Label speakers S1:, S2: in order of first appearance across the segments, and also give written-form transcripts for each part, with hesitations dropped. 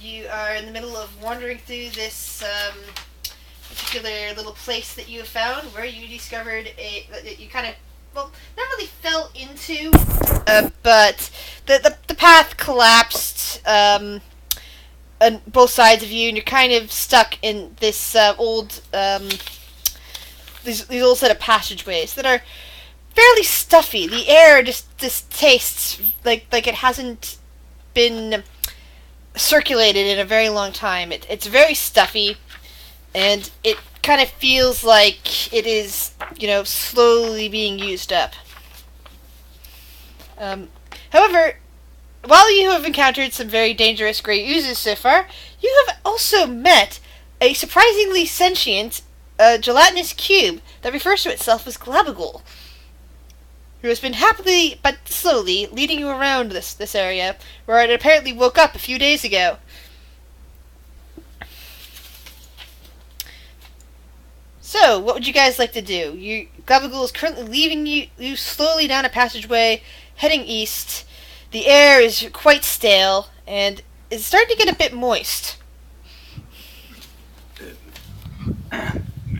S1: You are in the middle of wandering through this particular little place that you have found, where you discovered that you kind of, well, not really fell into, but the path collapsed on both sides of you, and you're kind of stuck in this old these old set of passageways that are fairly stuffy. The air just tastes like it hasn't been circulated in a very long time. It's very stuffy, and it kind of feels like it is, slowly being used up. However, while you have encountered some very dangerous grey oozes so far, you have also met a surprisingly sentient gelatinous cube that refers to itself as Glabagool, who has been happily but slowly leading you around this area, where it apparently woke up a few days ago. So, what would you guys like to do? Glabagool is currently leading you slowly down a passageway, heading east. The air is quite stale, and it's starting to get a bit moist.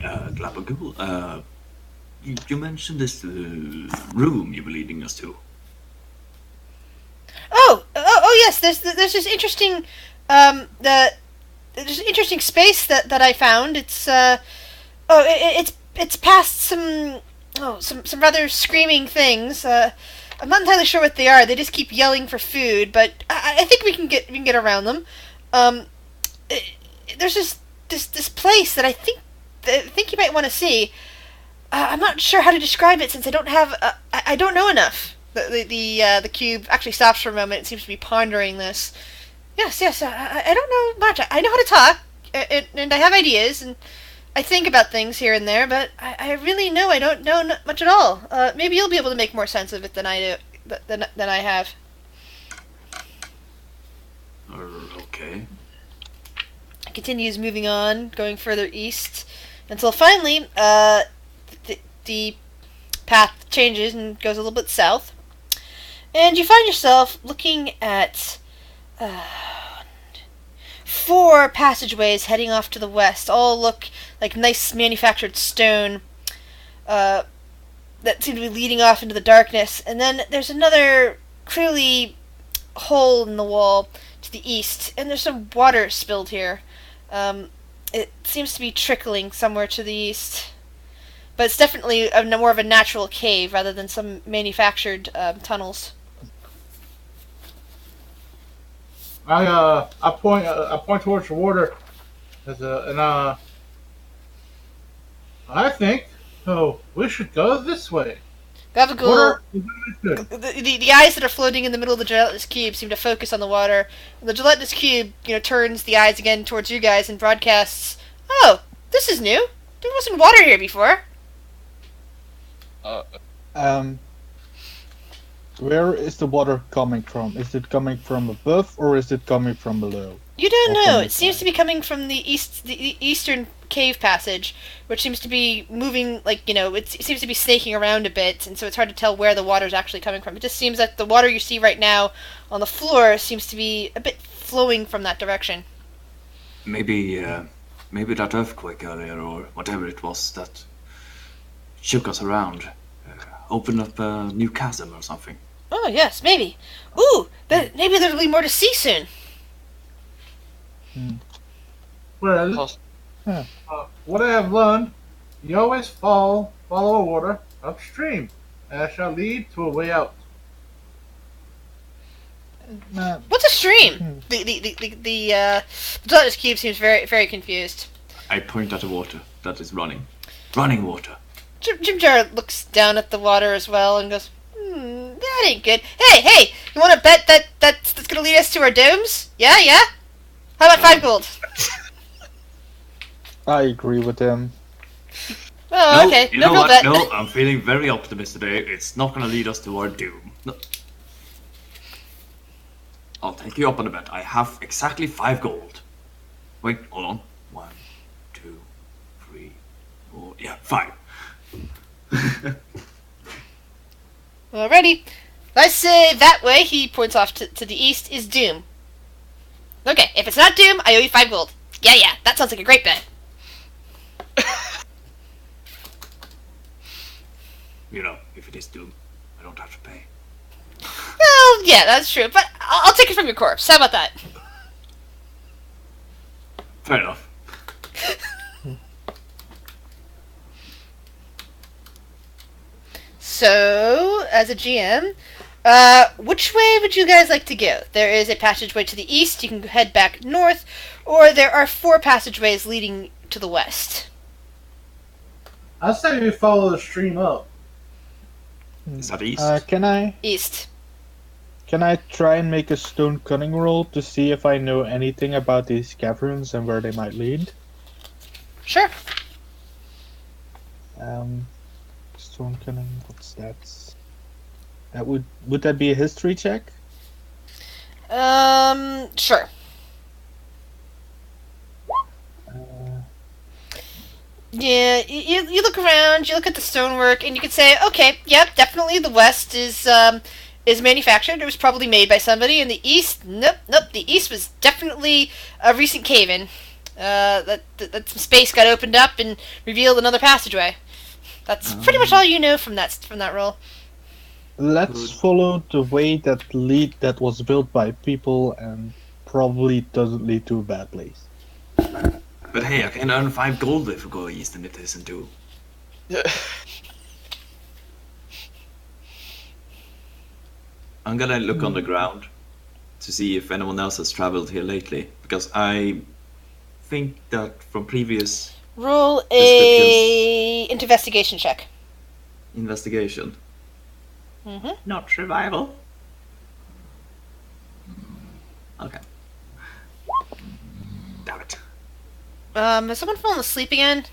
S2: Glabagool, you mentioned this room you were leading us to.
S1: Oh, yes. There's this interesting there's an interesting space that I found. It's past some rather screaming things. I'm not entirely sure what they are. They just keep yelling for food, but I think we can get around them. There's this place that I think you might want to see. I'm not sure how to describe it since I don't know enough. The cube actually stops for a moment. It seems to be pondering this. Yes. I don't know much. I know how to talk, and I have ideas, and I think about things here and there. But I really know I don't know much at all. Maybe you'll be able to make more sense of it than I do. Than I have.
S2: Okay.
S1: It continues moving on, going further east, until finally, the path changes and goes a little bit south, and you find yourself looking at 4 passageways heading off to the west. All look like nice manufactured stone that seem to be leading off into the darkness, and then there's another clearly hole in the wall to the east, and there's some water spilled here. It seems to be trickling somewhere to the east. But it's definitely more of a natural cave rather than some manufactured tunnels.
S3: I point towards the water, I think we should go this way.
S1: Gabagool,
S3: Water,
S1: the eyes that are floating in the middle of the gelatinous cube seem to focus on the water. The gelatinous cube, turns the eyes again towards you guys and broadcasts, "Oh, this is new. There wasn't water here before."
S4: Where is the water coming from? Is it coming from above or is it coming from below?
S1: You don't
S4: Or
S1: know.
S4: from
S1: It seems to be coming from the eastern cave passage, which seems to be moving, it seems to be snaking around a bit, and so it's hard to tell where the water's actually coming from. It just seems that the water you see right now on the floor seems to be a bit flowing from that direction.
S2: Maybe that earthquake earlier, or whatever it was that shook us around, opened up a new chasm or something.
S1: Oh, yes, maybe. Ooh, maybe there'll be more to see soon.
S3: well, what I have learned, you always follow water upstream, and that shall lead to a way out.
S1: What's a stream? The gelatinous cube seems very, very confused.
S2: I point at the water that is running. Running water.
S1: Jim Jar looks down at the water as well and goes, that ain't good. Hey, you want to bet that's going to lead us to our domes? Yeah? How about 5 gold?
S4: I agree with him.
S1: Oh,
S2: No,
S1: okay.
S2: you know
S1: real
S2: what?
S1: bet.
S2: No, I'm feeling very optimistic today. It's not going to lead us to our doom. No. I'll take you up on the bet. I have exactly 5 gold. Wait, hold on. 1, 2, 3, 4. Yeah, 5.
S1: Alrighty. I say that way, he points off to the east, is doom. Okay, if it's not Doom, I owe you 5 gold. Yeah, that sounds like a great bet.
S2: If it is Doom, I don't have to pay.
S1: Well, yeah, that's true, but I'll take it from your corpse. How about that?
S2: Fair enough.
S1: So, as a GM, which way would you guys like to go? There is a passageway to the east, you can head back north, or there are 4 passageways leading to the west.
S3: I say we follow the stream up.
S2: Is that east?
S1: East.
S4: Can I try and make a stone cunning roll to see if I know anything about these caverns and where they might lead?
S1: Sure.
S4: Stone cunning, what's that? Would that be a history check?
S1: Sure. Yeah, you look around, you look at the stonework, and you can say, okay, yep, definitely the west is manufactured. It was probably made by somebody. In the east, nope. The east was definitely a recent cave-in. That some space got opened up and revealed another passageway. That's pretty much all you know from that roll.
S4: Let's follow the way that was built by people and probably doesn't lead to a bad place.
S2: But hey, I can earn 5 gold if we go east and it isn't Doom. I'm gonna look on the ground to see if anyone else has traveled here lately, because I think that from previous
S1: Roll a investigation check.
S2: Investigation.
S1: Mm-hmm.
S2: Not survival. Okay. Damn it.
S1: Has someone fallen asleep again?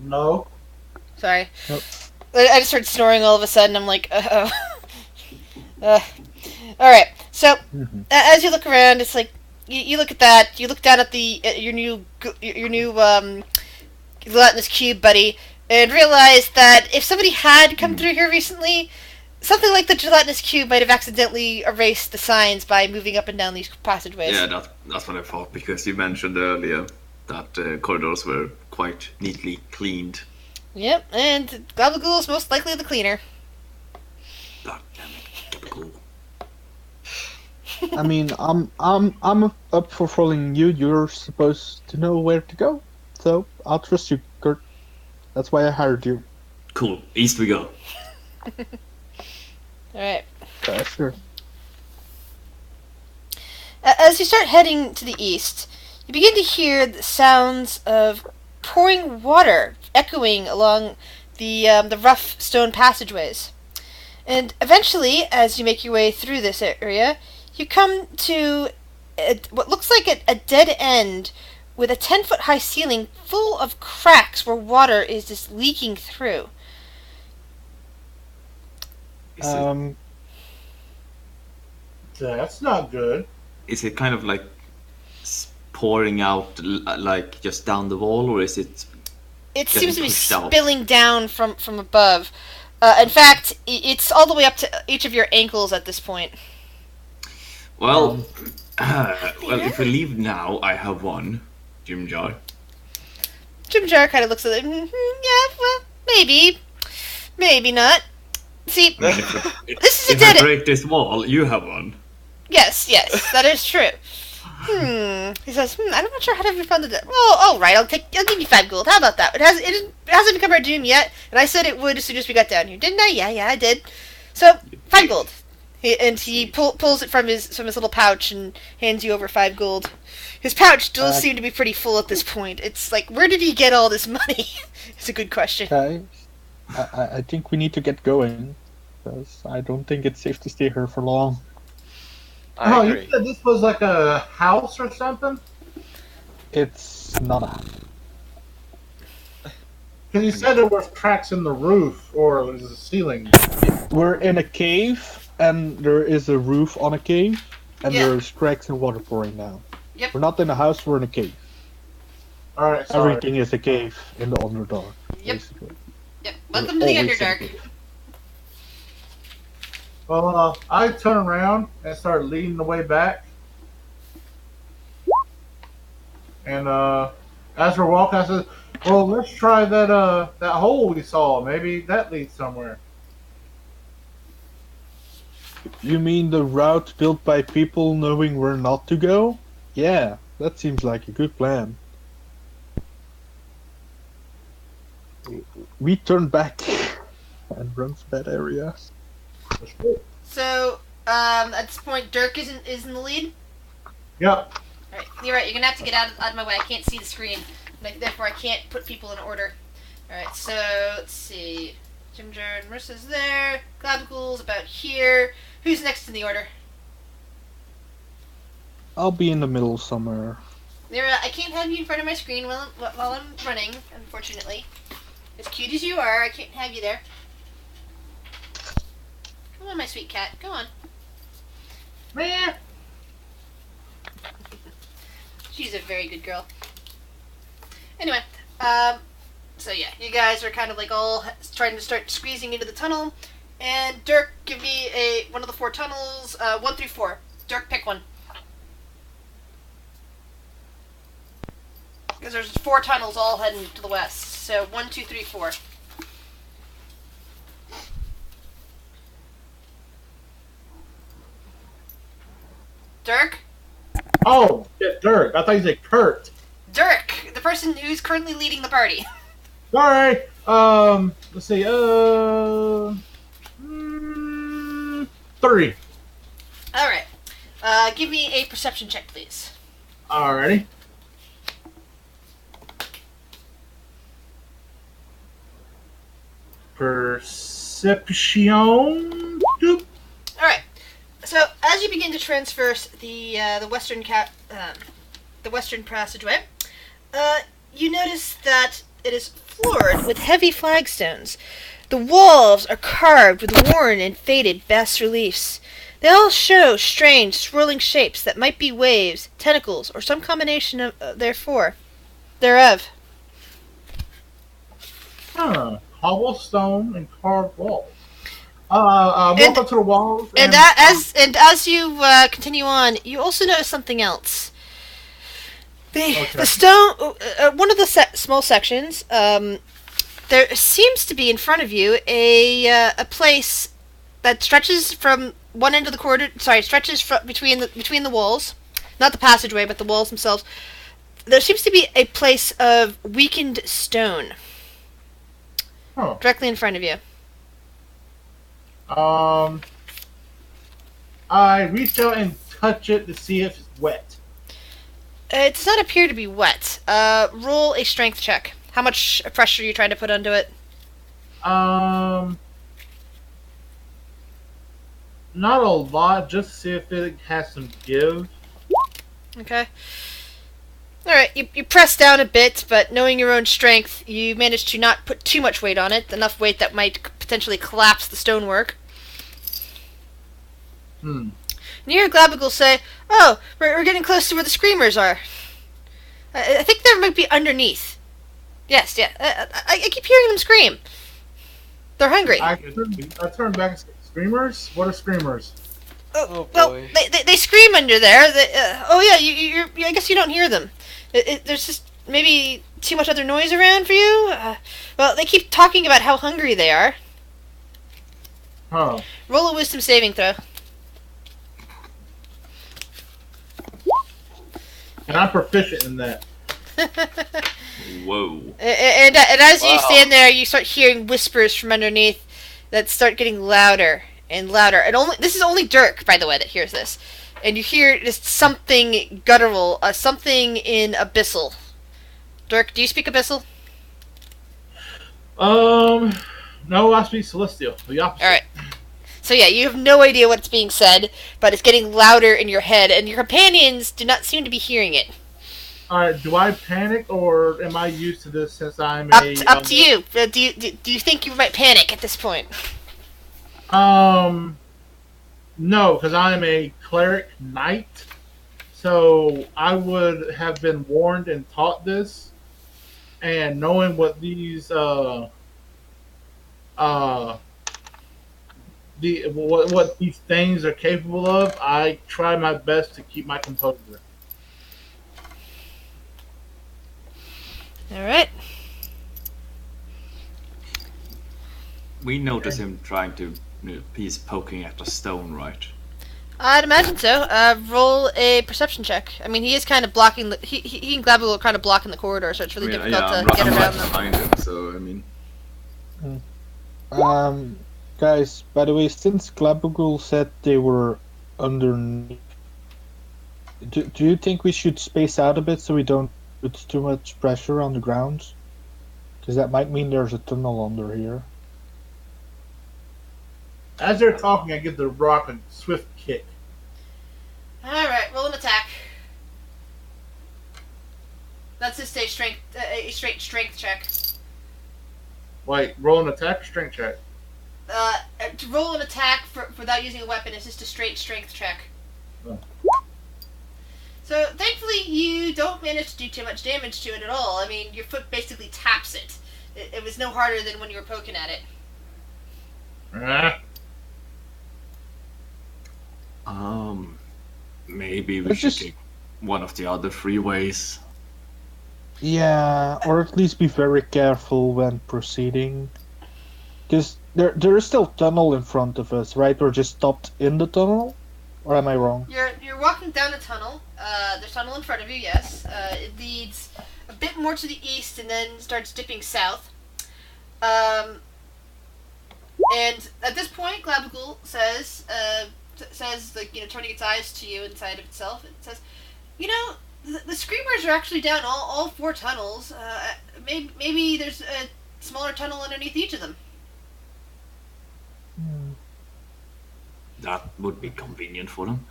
S3: No.
S1: Sorry.
S4: Nope.
S1: I just started snoring all of a sudden. I'm like, oh. Alright, so, as you look around, it's like, you look at that, you look down at your new gelatinous cube, buddy, and realize that if somebody had come through here recently, something like the gelatinous cube might have accidentally erased the signs by moving up and down these passageways.
S2: Yeah, that's what I thought, because you mentioned earlier that corridors were quite neatly cleaned.
S1: Yep, and Gabagool is most likely the cleaner.
S2: God damn it, Gabagool.
S4: I mean, I'm up for following you. You're supposed to know where to go, so I'll trust you, Kurt. That's why I hired you.
S2: Cool, east we go.
S1: Alright.
S4: Sure.
S1: As you start heading to the east, you begin to hear the sounds of pouring water echoing along the rough stone passageways. And eventually, as you make your way through this area, you come to what looks like a dead end with a 10-foot high ceiling full of cracks where water is just leaking through.
S3: That's not good.
S2: Is it kind of like pouring out like just down the wall, or is it?
S1: It seems to be
S2: out?
S1: Spilling down from above. In fact, it's all the way up to each of your ankles at this point.
S2: Well, if we leave now, I have one. Jim Jar.
S1: Jim Jar kind of looks at it. Yeah, well, maybe not. See, this is a dead.
S2: If I break this wall, you have one.
S1: Yes, that is true. He says, I'm not sure how to refund the. Well, all right, I'll give you 5 gold. How about that? It hasn't become our doom yet, and I said it would as soon as we got down here, didn't I? Yeah, I did. So 5 gold. He pulls it from his little pouch and hands you over 5 gold. His pouch does seem to be pretty full at this point. It's like, where did he get all this money? It's a good question.
S4: Okay. I think we need to get going, because I don't think it's safe to stay here for long.
S3: I agree. You said this was like a house or something?
S4: It's not a house.
S3: Because you said there was cracks in the roof, or there's a ceiling.
S4: We're in a cave, and there is a roof on a cave, and there's cracks and water pouring down.
S1: Yep.
S4: We're not in a house, we're in a cave.
S3: Alright, sorry.
S4: Everything is a cave in the Underdark.
S1: Yep.
S4: Basically.
S1: Yep. Welcome to the Underdark.
S3: Well, I turn around and start leading the way back. And as we're walking, I said, "Well, let's try that hole we saw. Maybe that leads somewhere."
S4: You mean the route built by people knowing where not to go? Yeah, that seems like a good plan. We turn back and run for that area.
S1: So, at this point, Dirk is in the lead.
S3: Yep.
S1: Alright, you're right. You're gonna have to get out of my way. I can't see the screen, therefore I can't put people in order. Alright, so let's see. Ginger and Marissa's there. Glabicle's about here. Who's next in the order?
S4: I'll be in the middle somewhere.
S1: Mira, I can't have you in front of my screen while I'm running, unfortunately. As cute as you are, I can't have you there. Come on, my sweet cat. Go on.
S3: Man.
S1: She's a very good girl. Anyway, so yeah, you guys are kind of like all trying to start squeezing into the tunnel. And Dirk, give me one of the 4 tunnels, 1 through 4. Dirk, pick one. Because there's 4 tunnels all heading to the west. So 1, 2, 3, 4. Dirk?
S3: Oh, shit, Dirk. I thought you said Kurt.
S1: Dirk, the person who's currently leading the party.
S3: Sorry. Let's see. 3.
S1: Alright. Give me a perception check, please.
S3: Alrighty. Perception. Doop.
S1: Alright. So, as you begin to traverse the western passageway, you notice that it is floored with heavy flagstones. The walls are carved with worn and faded bas-reliefs. They all show strange, swirling shapes that might be waves, tentacles, or some combination of thereof.
S3: Huh. Cobblestone and carved walls. Walk up to the walls.
S1: And as you continue on, you also notice something else. The stone, one of the small sections, there seems to be in front of you a place that stretches from one end of the corridor. Sorry, stretches between the walls, not the passageway, but the walls themselves. There seems to be a place of weakened stone directly in front of you.
S3: I reach out and touch it to see if it's wet.
S1: It does not appear to be wet. Roll a strength check. How much pressure are you trying to put onto it?
S3: Not a lot, just to see if it has some give.
S1: Okay. Alright, you press down a bit, but knowing your own strength, you manage to not put too much weight on it, enough weight that might potentially collapse the stonework. And you hear Glabigle say, "Oh, we're getting close to where the screamers are. I think they might be underneath." Yes, yeah. I keep hearing them scream. They're hungry.
S3: I turn back and say, "Screamers? What are screamers?"
S1: Oh, well, they scream under there. Oh yeah, I guess you don't hear them. There's just maybe too much other noise around for you. Well, they keep talking about how hungry they are.
S3: Huh.
S1: Roll a wisdom saving throw.
S3: And I'm proficient in that.
S2: Whoa.
S1: And as you stand there, you start hearing whispers from underneath that start getting louder and louder. And this is only Dirk, by the way, that hears this. And you hear just something guttural, something in Abyssal. Dirk, do you speak Abyssal?
S3: No, I speak Celestial. The opposite.
S1: Alright. So yeah, you have no idea what's being said, but it's getting louder in your head, and your companions do not seem to be hearing it.
S3: Alright, do I panic, or am I used to this since I'm
S1: up to you. Do you think you might panic at this point?
S3: No, because I am a cleric knight, so I would have been warned and taught this, and knowing what these what these things are capable of, I try my best to keep my composure.
S1: Alright.
S2: We notice him trying to. He's poking at a stone, right?
S1: I'd imagine so. Roll a perception check. I mean, he is kind of blocking the. He and Glabul are kind of blocking the corridor, so it's really difficult to get
S2: I'm
S1: around
S2: right
S1: them.
S2: behind him, so I mean.
S4: Guys, by the way, since Glabugul said they were underneath, do you think we should space out a bit so we don't put too much pressure on the ground? Because that might mean there's a tunnel under here.
S3: As they're talking, I give the rock a swift kick.
S1: Alright, roll an attack. That's just a straight strength check.
S3: Wait, roll an attack or strength check?
S1: To roll an attack without using a weapon is just a straight strength check.
S3: Oh.
S1: So, thankfully, you don't manage to do too much damage to it at all. I mean, your foot basically taps it. It was no harder than when you were poking at it.
S2: Maybe we should take one of the other freeways.
S4: Yeah, or at least be very careful when proceeding. Because there is still tunnel in front of us, right? We're just stopped in the tunnel? Or am I wrong?
S1: You're walking down a tunnel. There's a tunnel in front of you, yes. It leads a bit more to the east and then starts dipping south. And at this point, Glabugul says, like, turning its eyes to you inside of itself, it says, the screamers are actually down all 4 tunnels. Maybe there's a smaller tunnel underneath each of them.
S2: That would be convenient for them.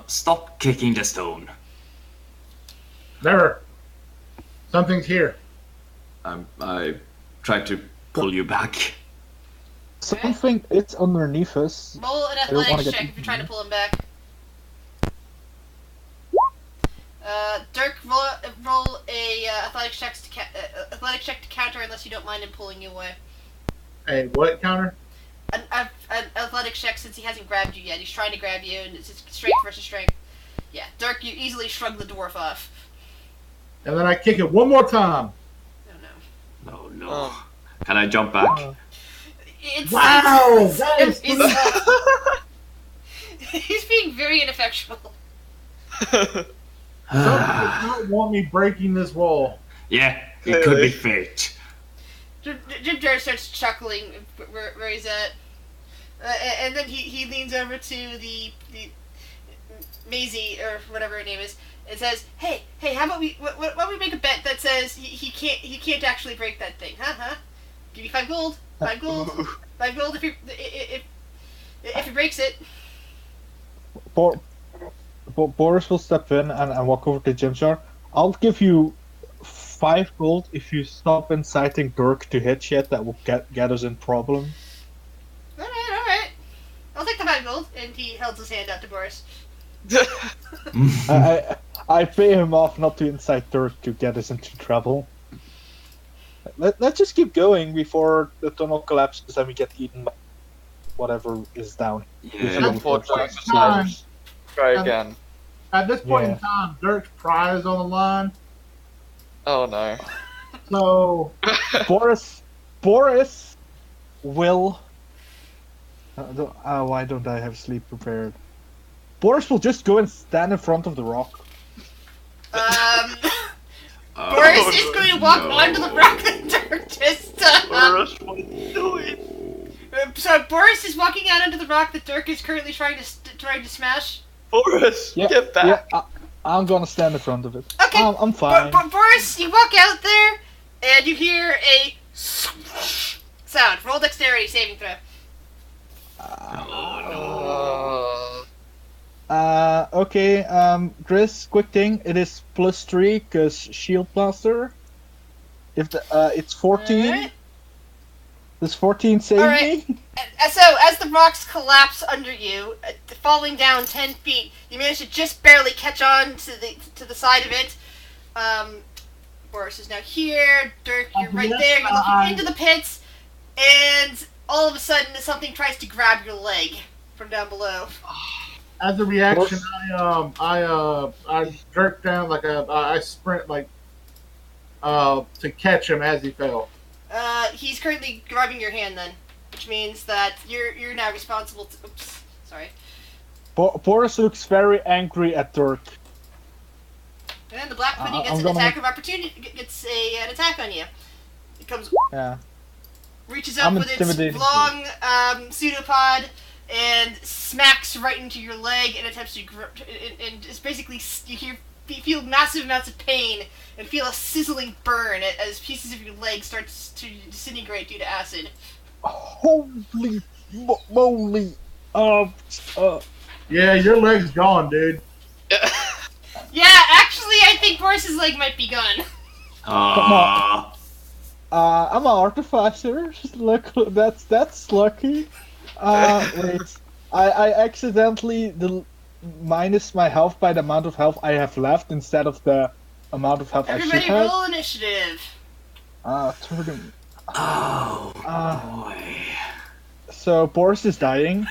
S2: Stop kicking the stone.
S3: Never. Something's here.
S2: I tried to pull you back.
S4: Something it's underneath us.
S1: Roll an athletics check if you're trying to pull him back. Dirk, roll a athletics check to counter unless you don't mind him pulling you away.
S3: A what counter?
S1: An athletics check since he hasn't grabbed you yet. He's trying to grab you, and it's just strength versus strength. Yeah, Dirk, you easily shrug the dwarf off.
S3: And then I kick it one more time.
S1: Oh no.
S2: No. Can I jump back?
S3: Wow!
S1: He's being very ineffectual.
S3: Something does not want me breaking this wall.
S2: Yeah, it could be fate.
S1: Jim Jar starts chuckling where he's at. And then he leans over to the Maisie, or whatever her name is, and says, Hey, how about we make a bet that says he can't actually break that thing, huh? Give me 5 gold. 5 gold. 5 gold if he breaks it.
S4: Boris will step in and walk over to Jimjar. I'll give you 5 gold if you stop inciting Dirk to hit shit that will get us in problem.
S1: Alright. I'll take the 5 gold. And he holds his hand out to Boris.
S4: I pay him off not to incite Dirk to get us into trouble. Let's just keep going before the tunnel collapses and we get eaten by whatever is down.
S2: Yeah.
S5: Try again.
S3: At this point in time, Dirk's pride is on the line.
S5: Oh no.
S3: So
S4: Boris will. Why don't I have sleep prepared? Boris will just go and stand in front of the rock.
S1: Boris is going to walk onto the rock that Dirk just.
S5: Boris, what are you doing?
S1: So Boris is walking out onto the rock that Dirk is currently trying to smash.
S5: Boris,
S4: Yeah,
S5: get back!
S4: Yeah, I'm gonna stand in front of it.
S1: Okay,
S4: I'm fine.
S1: Boris, you walk out there, and you hear a sound. Roll dexterity saving throw.
S4: Okay, Chris, quick thing. It is +3 because shield blaster. If it's 14.
S1: Alright.
S4: Does 14 save
S1: Alright.
S4: me?
S1: So, as the rocks collapse under you, falling down 10 feet, you manage to just barely catch on to the side of it. Boris is now here. Dirk, you're right there. You're looking into the pits, and all of a sudden, something tries to grab your leg from down below.
S3: as a reaction, I jerk down I sprint to catch him as he fell.
S1: He's currently grabbing your hand then, which means that you're now responsible to. Oops, sorry.
S4: Boris looks very angry at Dirk.
S1: And then the black pudding gets
S4: I'm
S1: an
S4: gonna
S1: attack of opportunity. Gets an attack on you. It comes,
S4: Yeah.
S1: reaches up
S4: I'm
S1: with its
S4: intimidated.
S1: long pseudopod and smacks right into your leg and attempts to and it's basically you feel massive amounts of pain and feel a sizzling burn as pieces of your leg starts to disintegrate due to acid.
S4: Holy moly!
S3: Yeah, your leg's gone, dude.
S1: Yeah, actually, I think Boris's leg might be gone.
S2: Ah.
S4: I'm an artificer. Look, that's lucky. Wait, I accidentally minus my health by the amount of health I have left instead of the amount of health I should
S1: Everybody
S4: have.
S1: roll initiative.
S4: Turn.
S2: Oh
S4: Uh,
S2: boy.
S4: So Boris is dying.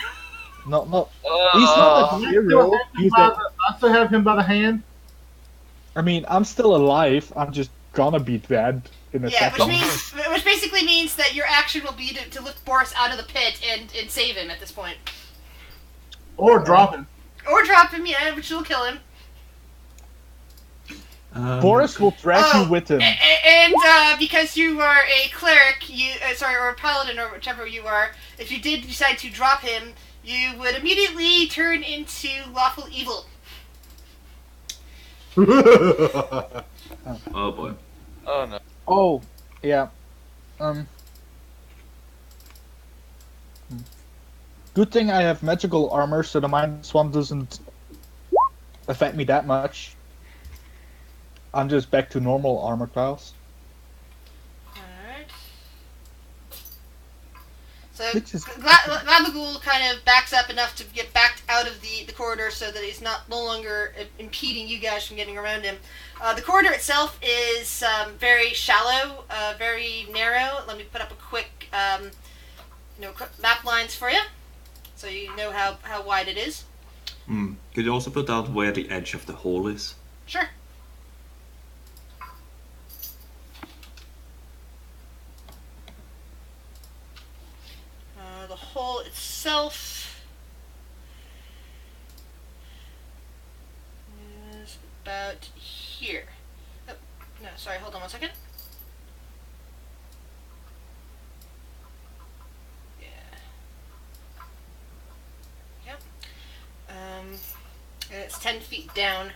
S4: Not. He's
S3: I
S4: not a hero.
S3: I still have him by the hand.
S4: I mean, I'm still alive. I'm just gonna be dead in a
S1: Yeah,
S4: second.
S1: which basically means that your action will be to lift Boris out of the pit and save him at this point.
S3: Or drop him.
S1: Or drop him, yeah, which will kill him.
S4: Boris will drag you with him.
S1: And because you are a cleric, or a paladin, or whichever you are, if you did decide to drop him, you would immediately turn into lawful evil.
S2: Oh boy.
S5: Oh no.
S4: Oh, yeah. Good thing I have magical armor, so the -1 doesn't affect me that much. I'm just back to normal armor class.
S1: Alright. So,
S4: Which is-
S1: Glabagul kind of backs up enough to get backed out of the corridor so that he's no longer impeding you guys from getting around him. The corridor itself is very shallow, very narrow. Let me put up a quick map lines for you, so you know how wide it is.
S2: Could you also put out where the edge of the hole is?
S1: Sure. The hole itself is about here. Oh, no, sorry, hold on one second. Yeah. Yep. And it's 10 feet down.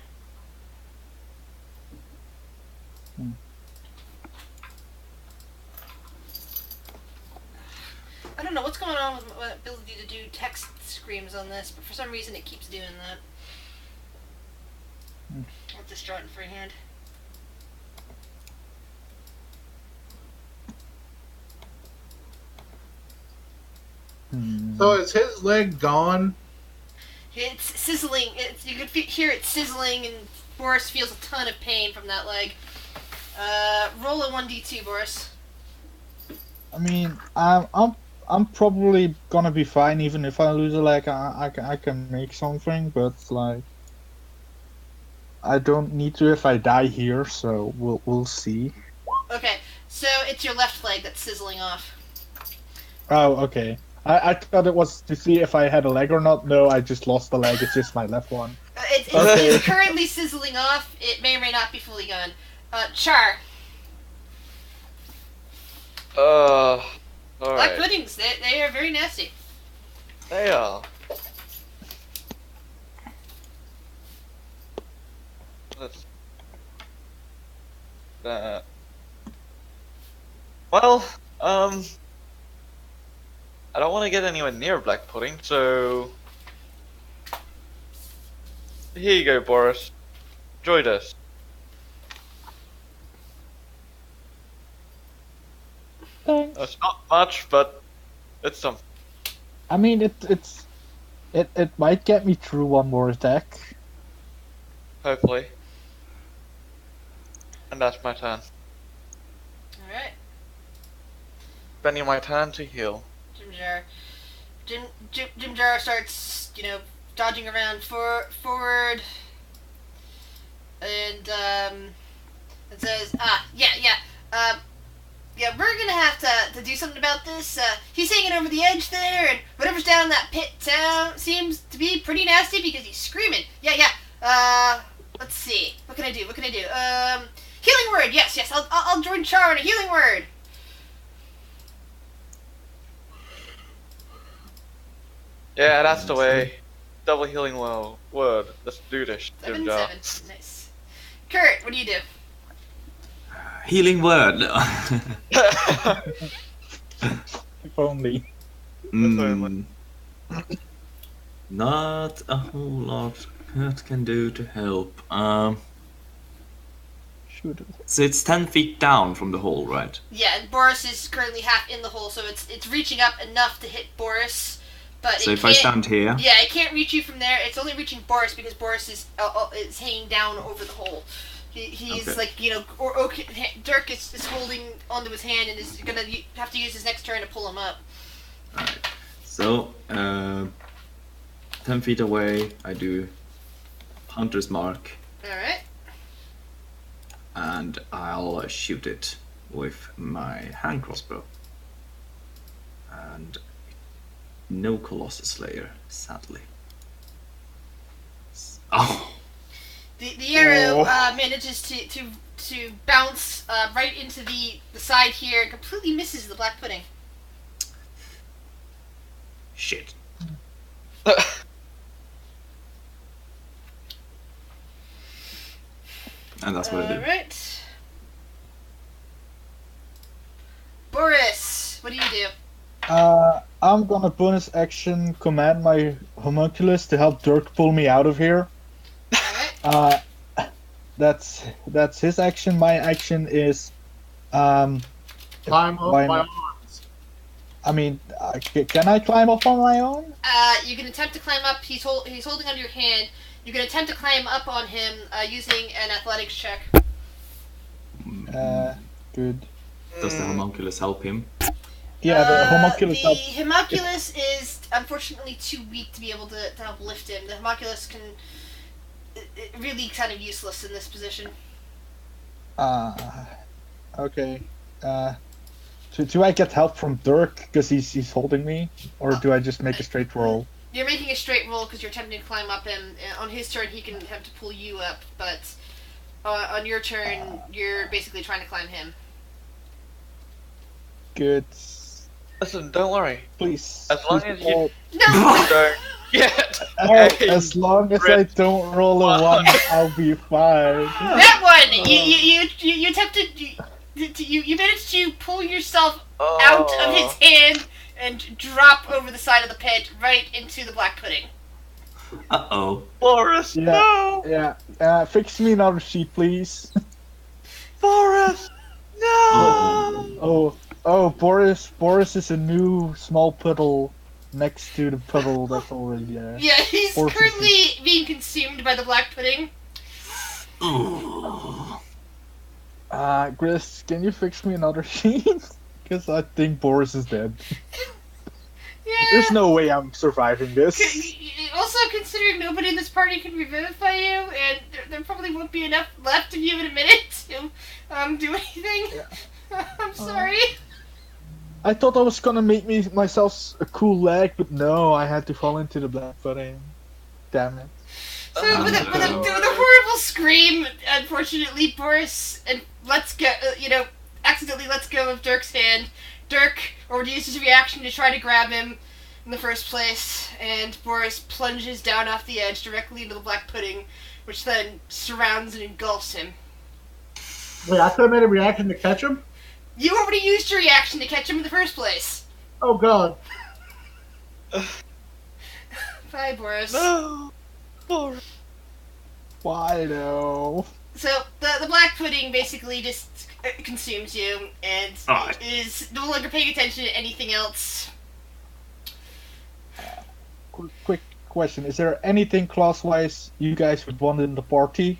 S1: I don't know what's going on with my ability to do text screams on this, but for some reason it keeps doing that. I'll just draw it in freehand.
S3: So is his leg gone?
S1: It's sizzling. You can hear it sizzling, and Boris feels a ton of pain from that leg. Roll a 1d2, Boris.
S4: I mean, I'm probably gonna be fine even if I lose a leg. I can make something, but like, I don't need to if I die here. So we'll see.
S1: Okay, so it's your left leg that's sizzling off.
S4: Oh, okay. I thought it was to see if I had a leg or not. No, I just lost the leg. It's just my left one.
S1: It's currently sizzling off. It may or may not be fully gone. Char.
S5: Alright.
S1: Black puddings, they are very nasty.
S5: They are. Let's... Well, I don't want to get anywhere near black pudding, so... Here you go, Boris. Enjoy this.
S4: Thanks.
S5: It's not much, but it's something.
S4: I mean, it might get me through one more attack.
S5: Hopefully. And that's my turn.
S1: Alright.
S5: Spending my turn to heal.
S1: Jim Jar starts, dodging around forward, and and says, yeah, we're gonna have to do something about this. He's hanging over the edge there, and whatever's down in that pit seems to be pretty nasty because he's screaming. Yeah. Let's see. What can I do? Healing word. Yes. I'll join Char on a healing word.
S5: Yeah, that's the way. Double healing word. Let's do this.
S1: 7. Nice. Kurt, what do you do?
S2: Healing word.
S4: If only.
S2: Not a whole lot Kurt can do to help.
S4: Shoot.
S2: So it's 10 feet down from the hole, right?
S1: Yeah, and Boris is currently half in the hole, so it's reaching up enough to hit Boris. But
S2: So
S1: it
S2: if I
S1: can't-
S2: stand here,
S1: Yeah, it can't reach you from there. It's only reaching Boris because Boris is hanging down over the hole. He's
S2: Okay.
S1: like, Dirk is holding onto his hand and is gonna have to use his next turn to pull him up.
S2: alright. So 10 feet away, I do Hunter's Mark,
S1: All right.
S2: and I'll shoot it with my hand crossbow. And no Colossus Slayer, sadly. Oh,
S1: The arrow manages to bounce right into the side here and completely misses the black pudding.
S2: shit. And that's what I do.
S1: Alright. Boris, what do you do?
S4: I'm gonna bonus action command my homunculus to help Dirk pull me out of here.
S1: Alright.
S4: That's his action. My action is,
S3: Climb up
S4: Why
S3: my
S4: not?
S3: arms.
S4: I mean, can I climb up on my own?
S1: You can attempt to climb up. He's holding onto your hand. You can attempt to climb up on him using an athletics check.
S4: Good.
S2: Does the homunculus help him?
S4: Yeah, the homunculus
S1: The
S4: help.
S1: homunculus is unfortunately too weak to be able to help lift him. The homunculus really kind of useless in this position.
S4: Okay. Do I get help from Dirk because he's holding me, or do I just make a straight roll?
S1: You're making a straight roll because you're attempting to climb up him. On his turn, he can attempt to pull you up, but on your turn, you're basically trying to climb him.
S4: Good.
S5: Listen, don't worry.
S4: Please.
S5: As long as you-
S1: No!
S5: Don't get
S4: As long as I don't roll a 1, I'll be fine.
S1: That one! You attempted... You managed to pull yourself out of his hand and drop over the side of the pit right into the black pudding.
S2: Uh-oh.
S5: Boris,
S4: Yeah.
S5: no!
S4: Yeah. Fix me another sheet, please.
S5: Boris, no!
S4: Oh, Boris is a new small puddle next to the puddle that's already there.
S1: Yeah, he's
S4: Boris is
S1: currently being consumed by the black pudding.
S2: Ooh.
S4: Gris, can you fix me another sheet? Because I think Boris is dead.
S1: Yeah.
S4: There's no way I'm surviving this.
S1: Also, considering nobody in this party can revivify you, and there probably won't be enough left of you in a minute to do anything. I'm sorry.
S4: I thought I was gonna make myself a cool leg, but no, I had to fall into the black pudding. Damn it.
S1: So with a horrible scream, unfortunately, Boris accidentally lets go of Dirk's hand. Dirk uses his reaction to try to grab him in the first place, and Boris plunges down off the edge directly into the black pudding, which then surrounds and engulfs him.
S3: Wait, I could have made a reaction to catch him?
S1: You already used your reaction to catch him in the first place.
S3: Oh god.
S1: Bye, Boris.
S5: No! Boris.
S4: Why though?
S1: So the black pudding basically just consumes you and
S2: Alright.
S1: is no longer paying attention to anything else.
S4: Quick question: is there anything class-wise you guys would want in the party?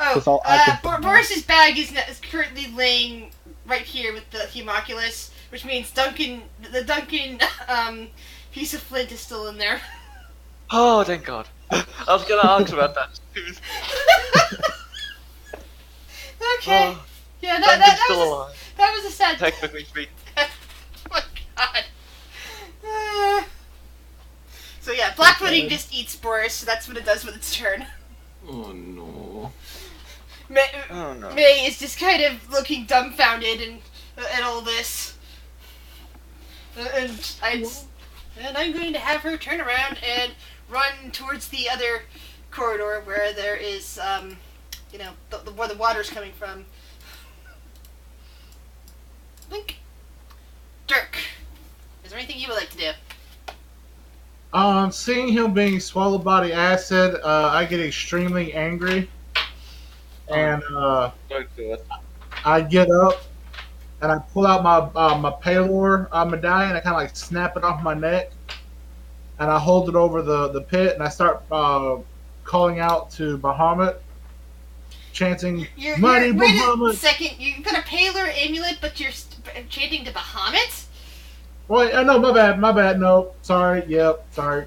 S1: Oh,
S4: 'Cause I can-
S1: Boris's bag is currently laying right here with the homunculus, which means the Duncan piece of flint is still in there.
S5: Oh, thank God. I was gonna ask about that.
S1: Okay.
S5: Oh,
S1: Yeah,
S5: Duncan's still alive.
S1: that was a sad.
S5: Technically speaking.
S1: Oh my god. So yeah, Black Pudding just eats spores, so that's what it does with its turn.
S2: Oh no.
S1: May,
S5: Oh no.
S1: May is just kind of looking dumbfounded at all this. And I'm going to have her turn around and run towards the other corridor where there is, where the water's coming from. Link. Dirk, is there anything you would like to do?
S3: Seeing him being swallowed by the acid, I get extremely angry, and
S5: Don't do it.
S3: I get up and I pull out my Palor medallion. I kind of like snap it off my neck, and I hold it over the pit, and I start calling out to Bahamut, chanting "Mighty
S1: Wait a
S3: Bahamut."
S1: second, you've got a Paler amulet, but you're chanting to Bahamut?
S3: Wait, no, my bad. No, sorry. Yep, sorry.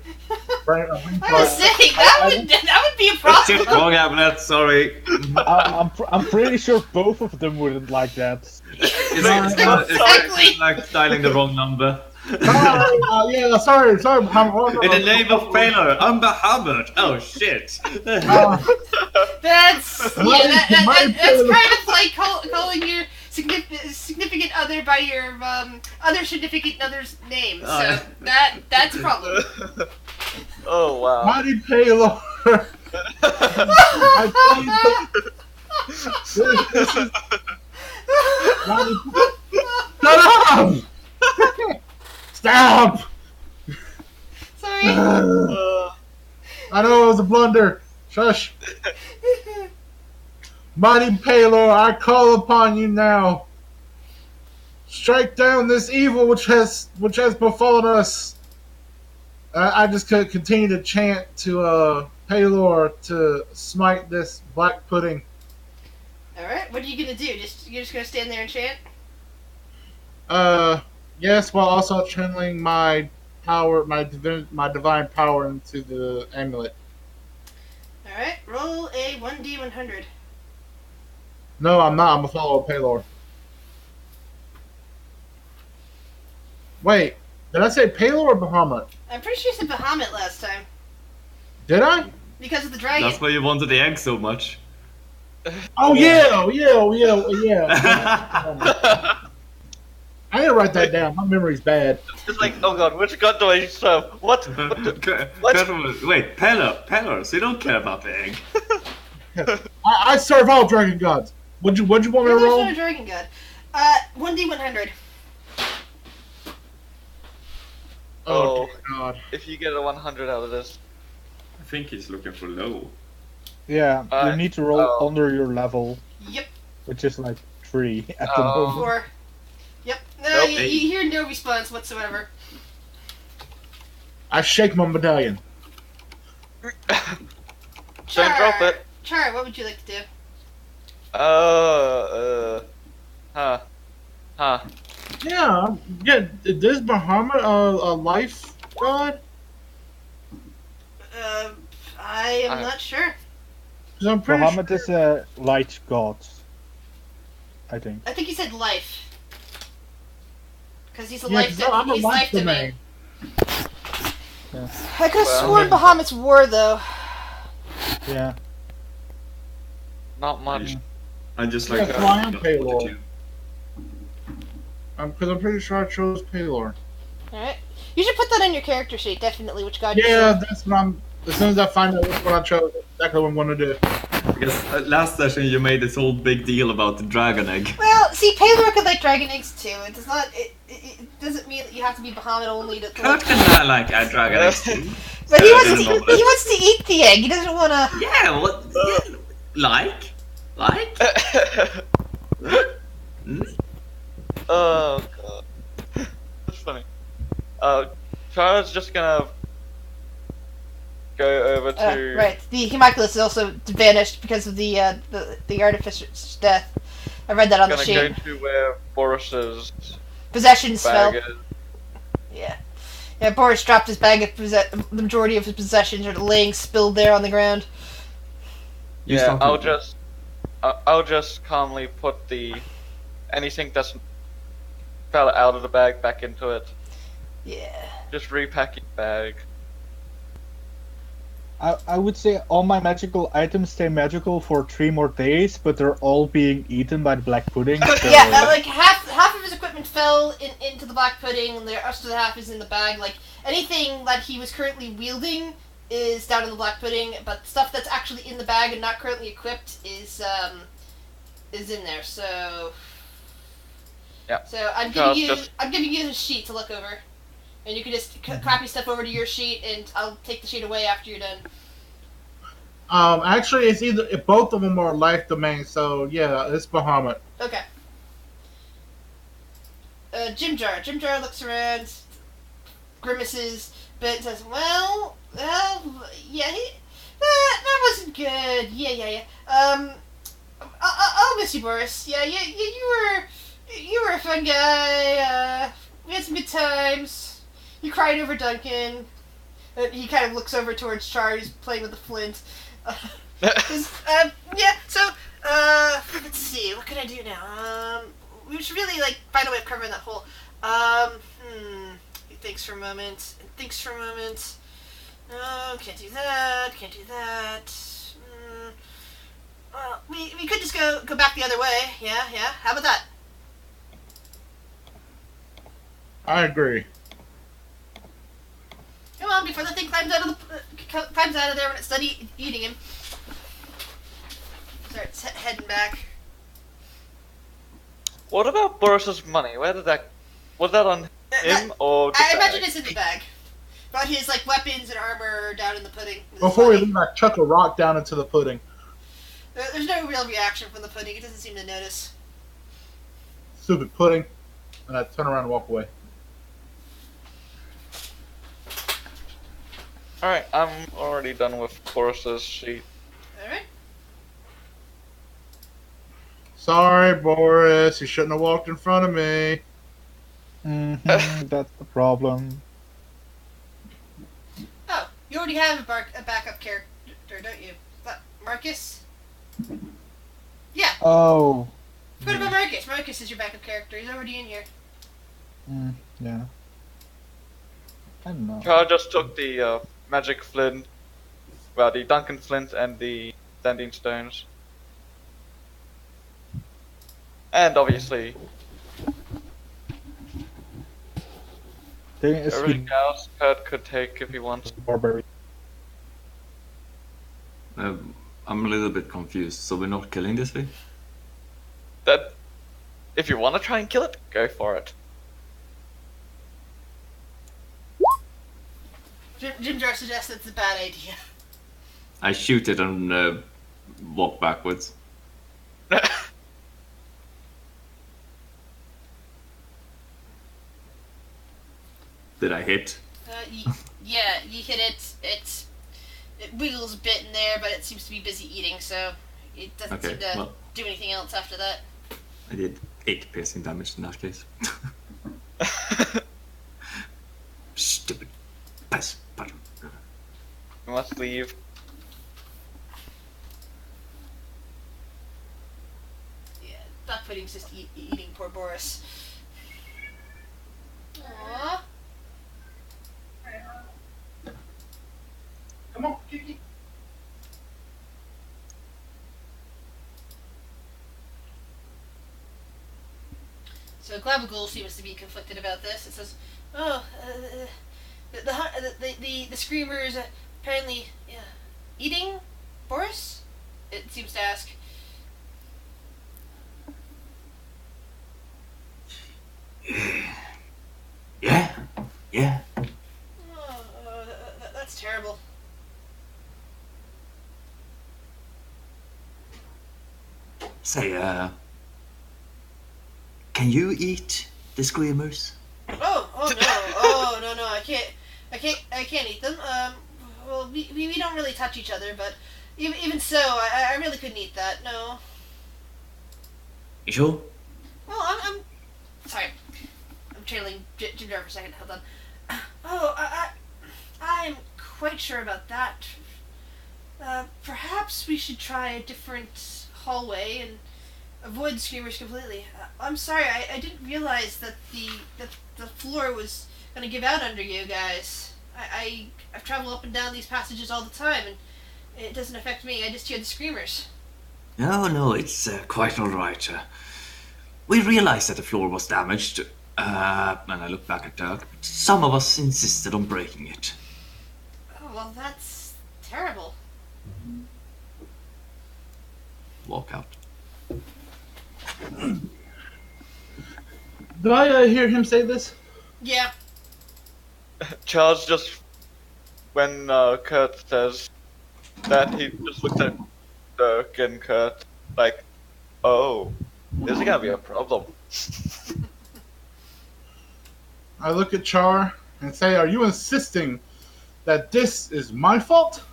S1: I was saying that would be a problem.
S2: Wrong amulet, sorry.
S4: I'm pretty sure both of them wouldn't like that.
S2: It's like dialing the wrong number.
S3: Sorry.
S2: In the name of Paler, I'm Bahamut. Oh shit.
S1: That's kind of like calling your significant other by your other significant other's name. So that's a problem.
S5: Oh wow.
S3: Mighty Palor. Shut up! Stop!
S1: Sorry.
S3: I know it was a blunder. Shush. Mighty Palor, I call upon you now. Strike down this evil which has befallen us. I just could continue to chant to Palor to smite this black pudding.
S1: All right, what are you gonna do? You're just gonna stand there and chant?
S3: Yes, while also channeling my power, my divine power into the amulet.
S1: All right, roll a 1d100.
S3: No, I'm not. I'm a follower of Palor. Wait, did I say Palor or Bahamut?
S1: I'm pretty sure you said Bahamut last time
S3: Did I?
S1: because of the dragon.
S2: That's why you wanted the egg so much.
S3: Oh yeah. I need to write that down. My memory's bad.
S5: It's like, oh god, which god do I serve? What?
S2: Wait, Peller, so you don't care about the egg.
S3: I serve all dragon gods. What'd you want me to
S1: There's
S3: roll?
S1: no dragon god. 1d100.
S3: Oh god.
S5: If you get a 100 out of this.
S2: I think he's looking for low.
S4: Yeah, you need to roll under your level,
S1: Yep.
S4: which is like 3 at the moment.
S1: 4. Yep. No,
S5: Nope.
S1: you hear no response whatsoever.
S3: I shake my medallion.
S5: Don't drop it.
S1: Char, what would you like to do?
S5: Huh.
S3: Yeah. Is Bahamut a life god?
S1: I am not sure.
S3: 'Cause I'm pretty
S4: Bahamut is a light god, I think.
S1: I think he said life. Because he's a
S3: Yeah,
S1: life.
S3: 'cause I'm a
S1: He's
S3: life
S1: life domain.
S4: Yeah.
S1: I could have
S5: Well,
S1: sworn Bahamut's war though.
S4: Yeah.
S5: Not much.
S2: I just
S3: Yeah,
S2: like
S3: that's why I'm
S2: that.
S3: Palor. Because I'm pretty sure I chose Palor.
S1: Alright. You should put that on your character sheet, definitely, which god you
S3: Yeah,
S1: chose.
S3: that's what I'm. As soon as I find out which one I chose, that's exactly what I'm going to do.
S2: Because last session you made this whole big deal about the dragon egg.
S1: Well, see, Palor could like dragon eggs too. It does not. It doesn't mean that you have to be Bahamut only to.
S2: Kurt can like dragon eggs too.
S1: But he
S2: I
S1: wants
S2: didn't know
S1: to.
S2: that.
S1: He wants to eat the egg. He doesn't want to.
S2: Yeah, what? Like?
S5: Oh god. That's funny. Char's just gonna go over to.
S1: Right. The Homunculus is also vanished because of the artificer's death. I read that on the
S5: Gonna
S1: sheet.
S5: go to where Boris's
S1: Possessions fell.
S5: bag is.
S1: Yeah. Yeah, Boris dropped his bag of the majority of his possessions are laying spilled there on the ground.
S2: You
S5: Yeah,
S2: stop
S5: I'll
S2: it.
S5: just I'll just calmly put anything that's fell out of the bag back into it.
S1: Yeah.
S5: Just repacking the bag.
S4: I would say all my magical items stay magical for 3 more days, but they're all being eaten by the black pudding. So...
S1: Yeah, like half of his equipment fell into the black pudding, and the rest of the half is in the bag. Like anything that he was currently wielding is down in the black pudding, but stuff that's actually in the bag and not currently equipped is in there. So
S5: yeah.
S1: So I'm giving you the sheet to look over, and you can just copy stuff over to your sheet, and I'll take the sheet away after you're done.
S3: Actually, it's either both of them are life domain, so yeah, it's Bahamut.
S1: Okay. Jim Jar looks around, grimaces, but says, "Well, yeah, that wasn't good. Yeah. I'll miss you, Boris. Yeah, you were a fun guy. We had some good times. You cried over Duncan." And he kind of looks over towards Char, who's playing with the flint. Yeah, so, let's see, what can I do now? We should really, find a way of covering that hole. He thinks for a moment, Oh, can't do that. Well, we could just go back the other way. Yeah, how about that?
S3: I agree.
S1: Come on, before the thing climbs out of there when it's done eating him. Starts heading back.
S5: What about Boris's money? Was that on him or the
S1: I
S5: bag?
S1: imagine it's in the bag. But his weapons and armor are down in the pudding.
S3: Before we leave, I chuck a rock down into the pudding.
S1: There's no real reaction from the pudding. It doesn't seem to notice.
S3: Stupid pudding. And I turn around and walk away.
S5: Alright, I'm already done with Boris's sheet.
S1: Alright.
S3: Sorry, Boris. You shouldn't have walked in front of me.
S4: That's the problem.
S1: Oh, you already have a backup character, don't you? Marcus? Yeah.
S4: Oh.
S1: What about Marcus? Marcus is your backup character. He's already in here.
S4: Yeah. I don't know.
S5: Carl just took the magic flint, the Duncan flint and the standing stones. And obviously, everything else Kurt could take if he wants.
S4: Barbary.
S2: I'm a little bit confused. So we're not killing this thing?
S5: That, if you want to try and kill it, go for it.
S1: Jim Jar suggests it's a bad idea.
S2: I shoot it and walk backwards. Did I hit?
S1: Yeah, you hit it. It wiggles a bit in there, but it seems to be busy eating, so it doesn't seem to do anything else after that.
S2: I did 8 piercing damage in that case. Stupid piss button.
S5: You must leave.
S1: Yeah, that pudding's just eating poor Boris. Aww.
S3: Come on, Kiki.
S1: So Glabagul seems to be conflicted about this. It says, "Oh, the screamers apparently eating Boris." It seems to ask.
S2: Yeah.
S1: Oh, that's terrible.
S2: Say, can you eat the screamers?
S1: Oh no, I can't eat them. Well, we don't really touch each other, but even so, I really couldn't eat that. No.
S2: You sure?
S1: Well, I'm sorry. I'm trailing Jim Jar for a second. Hold on. Oh, I'm quite sure about that. Perhaps we should try a different hallway and avoid screamers completely. I'm sorry, I didn't realize that the floor was gonna give out under you guys. I've traveled up and down these passages all the time, and it doesn't affect me. I just hear the screamers.
S2: No, it's quite all right. We realized that the floor was damaged, and I look back at Dirk. But some of us insisted on breaking it.
S1: Oh, well, that's terrible.
S2: Walk out.
S3: Did I hear him say this?
S1: Yeah.
S5: Charles just, when Kurt says that, he just looks at Dirk and Kurt like, oh, this is gonna be a problem.
S3: I look at Char and say, "Are you insisting that this is my fault?"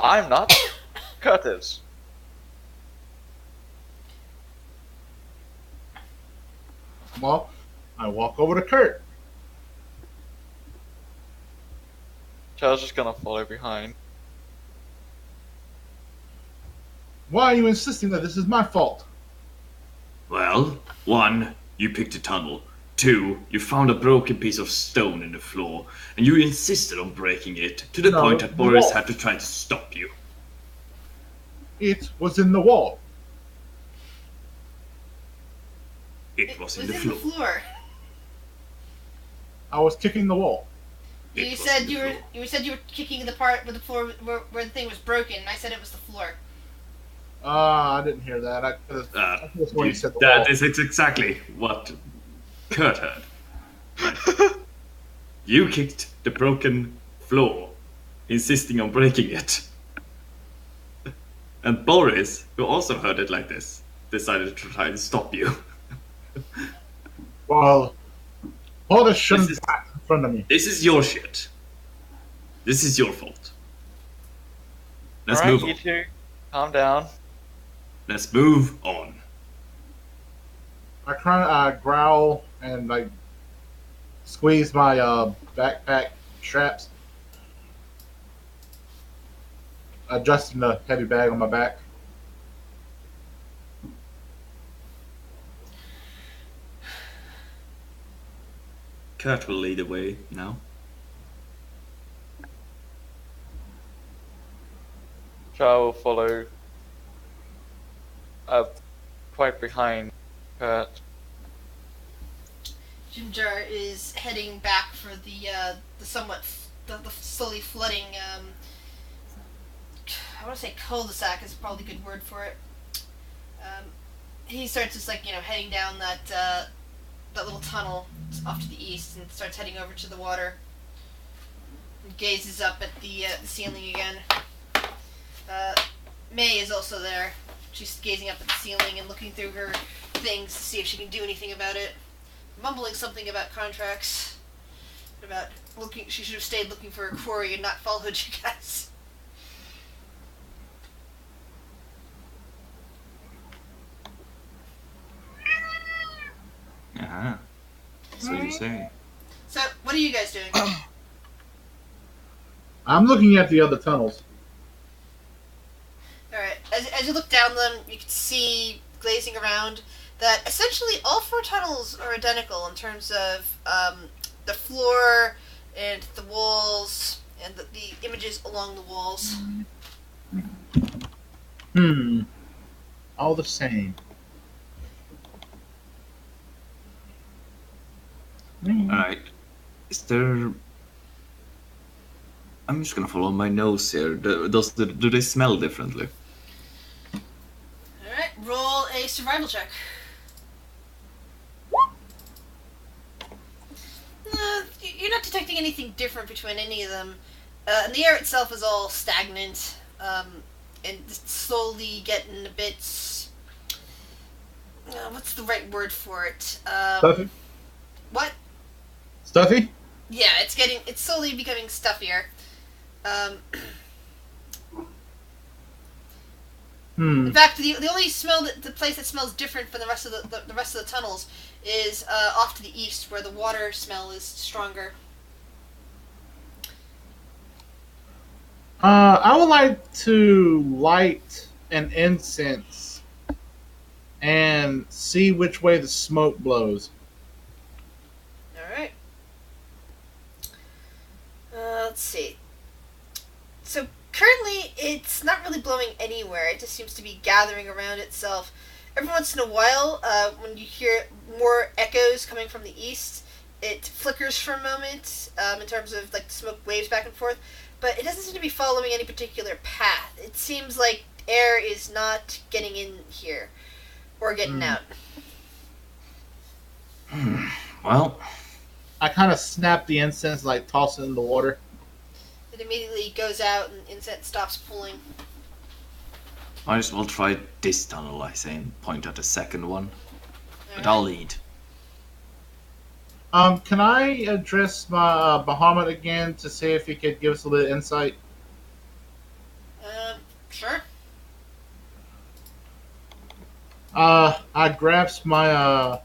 S5: I'm not. Kurt is.
S3: Well, I walk over to Kurt.
S5: Charles is gonna follow behind.
S3: Why are you insisting that this is my fault?
S2: Well, 1, you picked a tunnel. 2, you found a broken piece of stone in the floor, and you insisted on breaking it to the
S3: No,
S2: point that
S3: the
S2: Boris
S3: wall.
S2: had to try to stop you.
S3: It was in the wall.
S2: It was in
S1: was
S2: the
S1: in
S2: floor.
S1: the floor.
S3: I was kicking the wall.
S2: It
S1: You
S2: was
S1: said
S2: in the
S1: you were
S2: floor.
S1: you said you were kicking the part where the floor where the thing was broken, and I said it was the floor.
S3: I didn't hear that. I could have sworn you said the
S2: That
S3: wall.
S2: is exactly what Kurt heard. You kicked the broken floor, insisting on breaking it. And Boris, who also heard it like this, decided to try and stop you.
S3: Well, Boris shouldn't
S2: This is-
S3: act in front of me.
S2: This is your shit. This is your fault. Let's
S5: Alright,
S2: move on.
S5: you two, calm down.
S2: Let's move on.
S3: I growl and like squeeze my backpack straps, adjusting the heavy bag on my back.
S2: Kurt will lead the way now.
S5: Charles will follow quite behind Kurt.
S1: Jimjar is heading back for the slowly flooding. I want to say cul-de-sac is probably a good word for it. He starts just heading down that little tunnel off to the east and starts heading over to the water. And gazes up at the ceiling again. May is also there. She's gazing up at the ceiling and looking through her things to see if she can do anything about it. Mumbling something about contracts. About looking, she should have stayed looking for a quarry and not followed you guys.
S2: Uh-huh. That's what you say.
S1: So, what are you guys doing?
S3: I'm looking at the other tunnels.
S1: Alright, as you look down them, you can see, glazing around, that essentially all 4 tunnels are identical in terms of the floor and the walls and the images along the walls.
S3: All the same.
S2: Alright. Is there... I'm just gonna follow my nose here. Do they smell differently?
S1: Alright, roll a survival check. You're not detecting anything different between any of them. And the air itself is all stagnant, and just slowly getting a bit... what's the right word for it?
S3: Stuffy?
S1: What?
S3: Stuffy?
S1: Yeah, it's slowly becoming stuffier. In fact, the only the place that smells different from the rest of the rest of the tunnels is off to the east, where the water smell is stronger.
S3: I would like to light an incense and see which way the smoke blows.
S1: Alright. Let's see. So currently, it's not really blowing anywhere. It just seems to be gathering around itself. Every once in a while, when you hear more echoes coming from the east, it flickers for a moment in terms of like the smoke waves back and forth, but it doesn't seem to be following any particular path. It seems like air is not getting in here or getting out.
S2: Well,
S3: I kind of snap the incense, like toss it in the water.
S1: It immediately goes out and incense stops pulling.
S2: might as well try this tunnel, I say, and point at the second one. But
S1: Alright.
S2: I'll lead.
S3: Can I address my Bahamut again to see if he could give us a little insight?
S1: Sure.
S3: I grasp my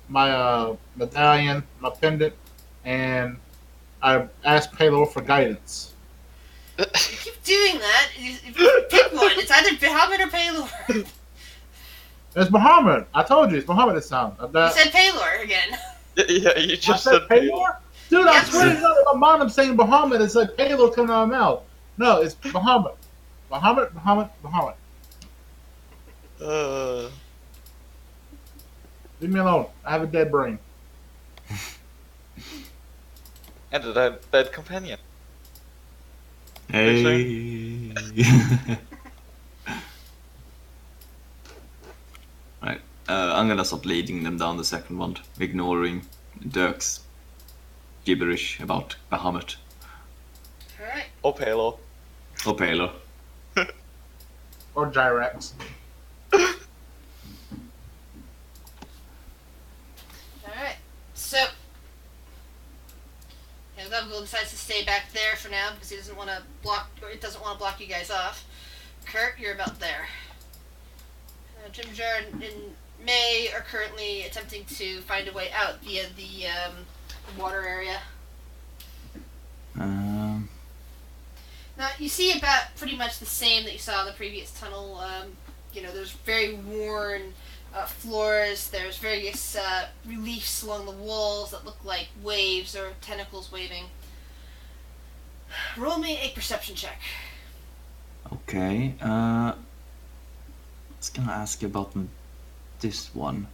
S3: medallion, my pendant, and I ask Palor for guidance.
S1: You keep doing that. You pick one. It's either Bahamut or Palor.
S3: It's Bahamut. I told you, it's Bahamut this time.
S1: You said Palor again.
S5: Yeah, you
S3: I
S5: just
S3: said
S5: said
S3: Palor? Dude, I
S1: Yes.
S3: swear to God, in my mind I'm saying Bahamut. It's like Palor coming out of my mouth. No, it's Bahamut. Bahamut. Leave me alone. I have a dead brain.
S5: And a dead companion.
S2: Hey. Right. I'm gonna start leading them down the second one, ignoring Dirk's gibberish about Bahamut
S1: Alright.
S5: Oh, Palo.
S2: or Paler.
S3: Or Gyrax.
S1: Alright. So, Gubgle decides to stay back there for now because he doesn't want to block, or it doesn't want to block you guys off. Kurt, you're about there. Jim Jar and May are currently attempting to find a way out via the water area. Now, you see about pretty much the same that you saw in the previous tunnel. There's very worn floors. There's various reliefs along the walls that look like waves or tentacles waving. Roll me a perception check.
S2: Okay. I was gonna ask you about this one.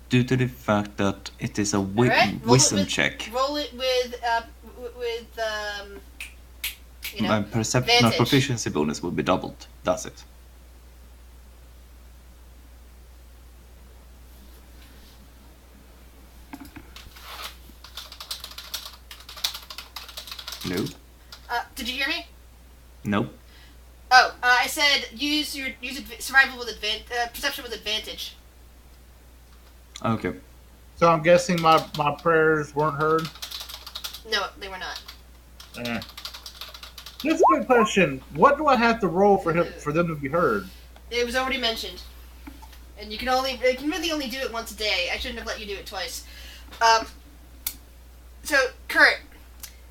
S2: Due to the fact that it is a
S1: Alright,
S2: wisdom check,
S1: Roll it with
S2: my
S1: advantage.
S2: proficiency bonus will be doubled. That's it. No.
S1: Did you hear me?
S2: Nope.
S1: Oh, I said use survival with perception with advantage.
S2: Okay.
S3: So I'm guessing my prayers weren't heard?
S1: No, they were not.
S3: Just a quick question. What do I have to roll for them to be heard?
S1: It was already mentioned, and you can really only do it once a day. I shouldn't have let you do it twice. So Kurt,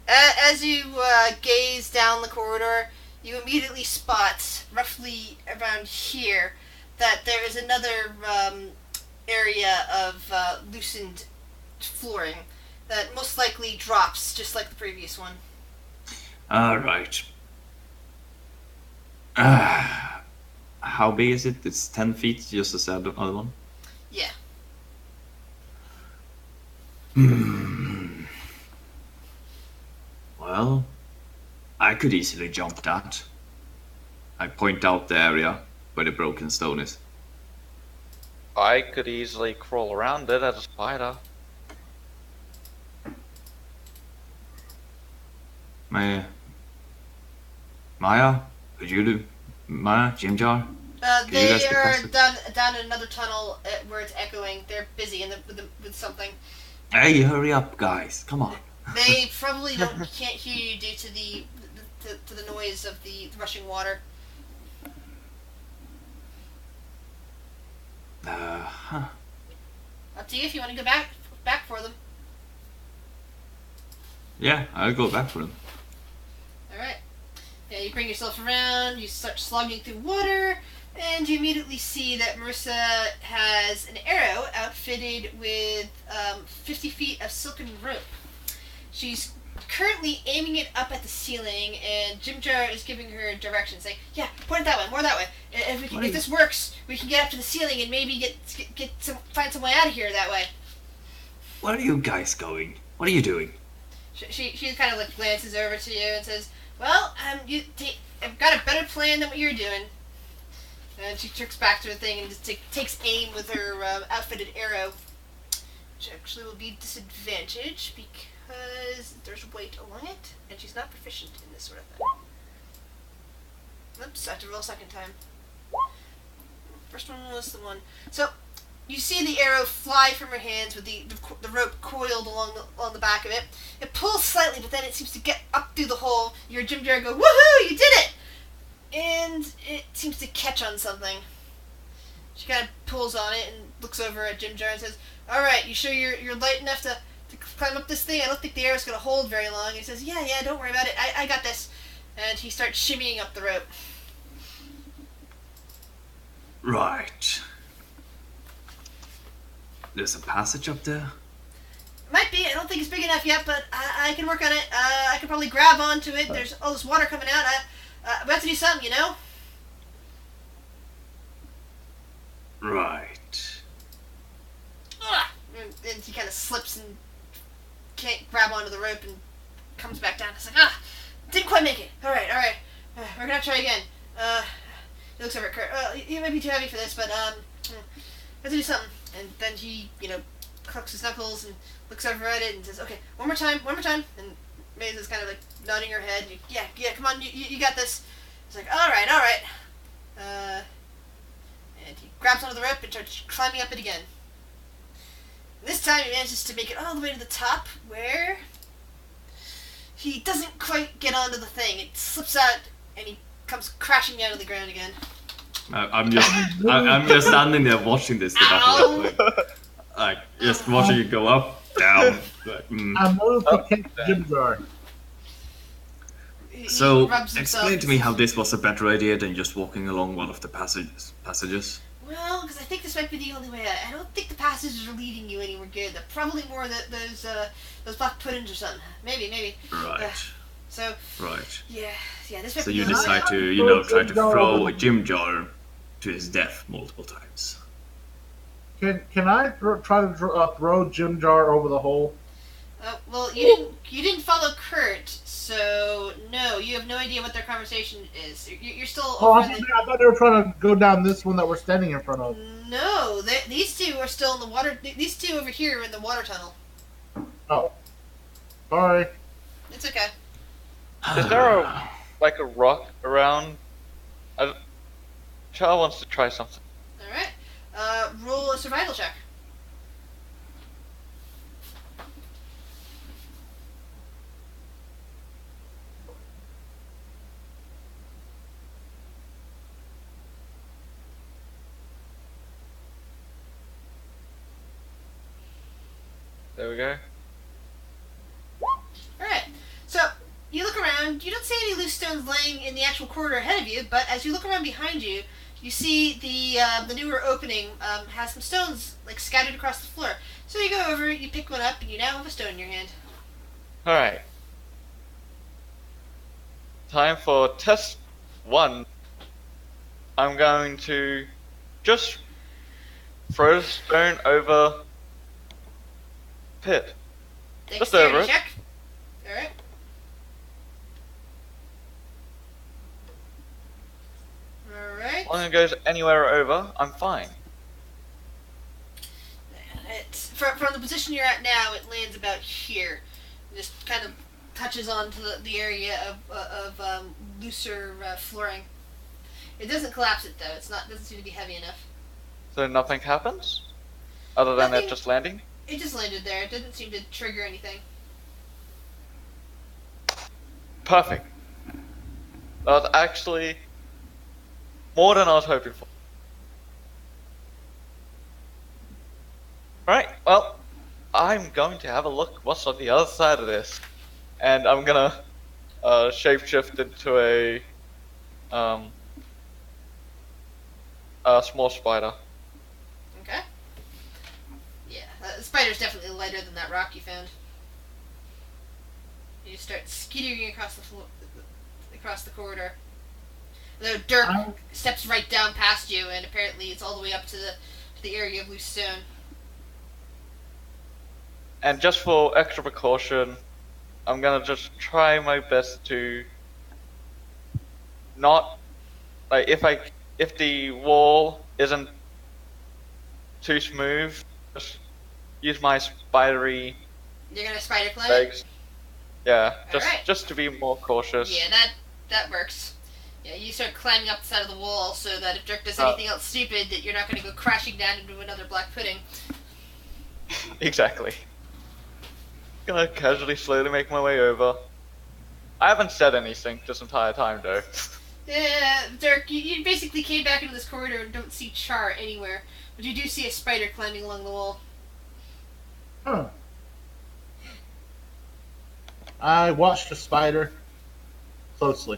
S1: as you gaze down the corridor, you immediately spot roughly around here that there is another area of loosened flooring that most likely drops just like the previous one.
S2: Alright. How big is it? It's 10 feet, just as the other one?
S1: Yeah.
S2: Well, I could easily jump that. I point out the area where the broken stone is.
S5: I could easily crawl around it as a spider.
S2: Maya? Could you do? Maya? Jim Jar? you
S1: They
S2: guys
S1: are
S2: discuss it?
S1: down in another tunnel where it's echoing. They're busy with something.
S2: Hey, hurry up, guys. Come on.
S1: They probably can't hear you due to the noise of the rushing water. Up to you if you want to go back for them.
S2: Yeah, I'll go back for them.
S1: All right. Yeah, you bring yourself around, you start slogging through water, and you immediately see that Marissa has an arrow outfitted with 50 feet of silken rope. She's currently aiming it up at the ceiling, and Jim Jar is giving her directions, saying, "Yeah, point it that way, more that way. If this works, we can get up to the ceiling and maybe find some way out of here that way."
S2: Where are you guys going? What are you doing?
S1: She kind of like glances over to you and says, "Well, I've got a better plan than what you're doing." And she tricks back to her thing and just takes aim with her outfitted arrow, which actually will be disadvantage because there's weight along it, and she's not proficient in this sort of thing. Oops, I have to roll a second time. First one was the one. So, you see the arrow fly from her hands with the rope coiled along the back of it. It pulls slightly, but then it seems to get up through the hole. Your Jim Jar go, "Woohoo! You did it!" And it seems to catch on something. She kind of pulls on it and looks over at Jim Jar and says, "All right, you sure you're light enough to climb up this thing? I don't think the arrow's going to hold very long." And he says, yeah, don't worry about it. I got this." And he starts shimmying up the rope.
S2: Right. There's a passage up there?
S1: Might be. I don't think it's big enough yet, but I can work on it. I can probably grab onto it. There's all this water coming out. We have to do something, you know?
S2: Right.
S1: And he kind of slips and can't grab onto the rope and comes back down. It's like, didn't quite make it. All right. We're gonna try again. He looks over at Kurt. You may be too heavy for this, but we have to do something. And then he, clucks his knuckles and looks over at it and says, "Okay, one more time." And Maze is kind of like nodding her head. Yeah, come on, you got this. It's like, all right. And he grabs onto the rope and starts climbing up it again. This time he manages to make it all the way to the top, where he doesn't quite get onto the thing. It slips out, and he comes crashing down to the ground again.
S2: I'm just standing there watching this battle. Like, just watching it go up, down.
S3: I moved to catch Jim Jar.
S2: So,
S1: rubs himself.
S2: explain to me how this was a better idea than just walking along one of the passages.
S1: Well, because I think this might be the only way out. I don't think the passages are leading you anywhere good. They're probably more those black puddings or something. Maybe.
S2: Right.
S1: So.
S2: Right.
S1: Yeah. This might
S2: So
S1: be
S2: you
S1: the only
S2: decide
S1: way
S2: to, try to throw a Jim Jar to his death multiple times.
S3: Can I try to throw Jim Jar over the hole?
S1: Well, you didn't follow Kurt, so no, you have no idea what their conversation is. You're still.
S3: I thought they were trying to go down this one that we're standing in front of.
S1: No, these two are still in the water. These two over here are in the water tunnel.
S3: Oh, sorry.
S1: It's okay.
S5: Is there a rock around? Child wants to try something.
S1: All right. Roll a survival check.
S5: There we go.
S1: Alright, so you look around, you don't see any loose stones laying in the actual corridor ahead of you, but as you look around behind you, you see the newer opening has some stones scattered across the floor. So you go over, you pick one up, and you now have a stone in your hand.
S5: Alright. Time for test 1. I'm going to just throw the stone over pit. Just over it.
S1: Check. Alright. Alright.
S5: As long as it goes anywhere over, I'm fine.
S1: From the position you're at now, it lands about here. It just kind of touches onto the area of looser flooring. It doesn't collapse it though. Doesn't seem to be heavy enough.
S5: So nothing happens? Other than
S1: Nothing.
S5: it just landing?
S1: It just landed there. It didn't seem to trigger anything.
S5: Perfect. That was actually more than I was hoping for. Alright, well, I'm going to have a look what's on the other side of this. And I'm gonna shapeshift into a small spider.
S1: Okay. Yeah, the spider's definitely lighter than that rock you found. You start skittering across the floor, across the corridor. Though Dirk
S3: I-
S1: steps right down past you, and apparently it's all the way up to the area of loose stone.
S5: And just for extra precaution, I'm gonna just try my best to not like if the wall isn't too smooth, just use my spidery
S1: You're gonna spider climb it?
S5: legs. Yeah,
S1: Alright.
S5: just to be more cautious.
S1: Yeah, that works. Yeah, you start climbing up the side of the wall so that if Dirk does
S5: Oh.
S1: anything else stupid, that you're not gonna go crashing down into another black pudding.
S5: Exactly. Gonna casually, slowly make my way over. I haven't said anything this entire time though.
S1: Yeah, Dirk, you basically came back into this corridor and don't see Char anywhere, but you do see a spider climbing along the wall.
S3: Huh. I watched the spider closely.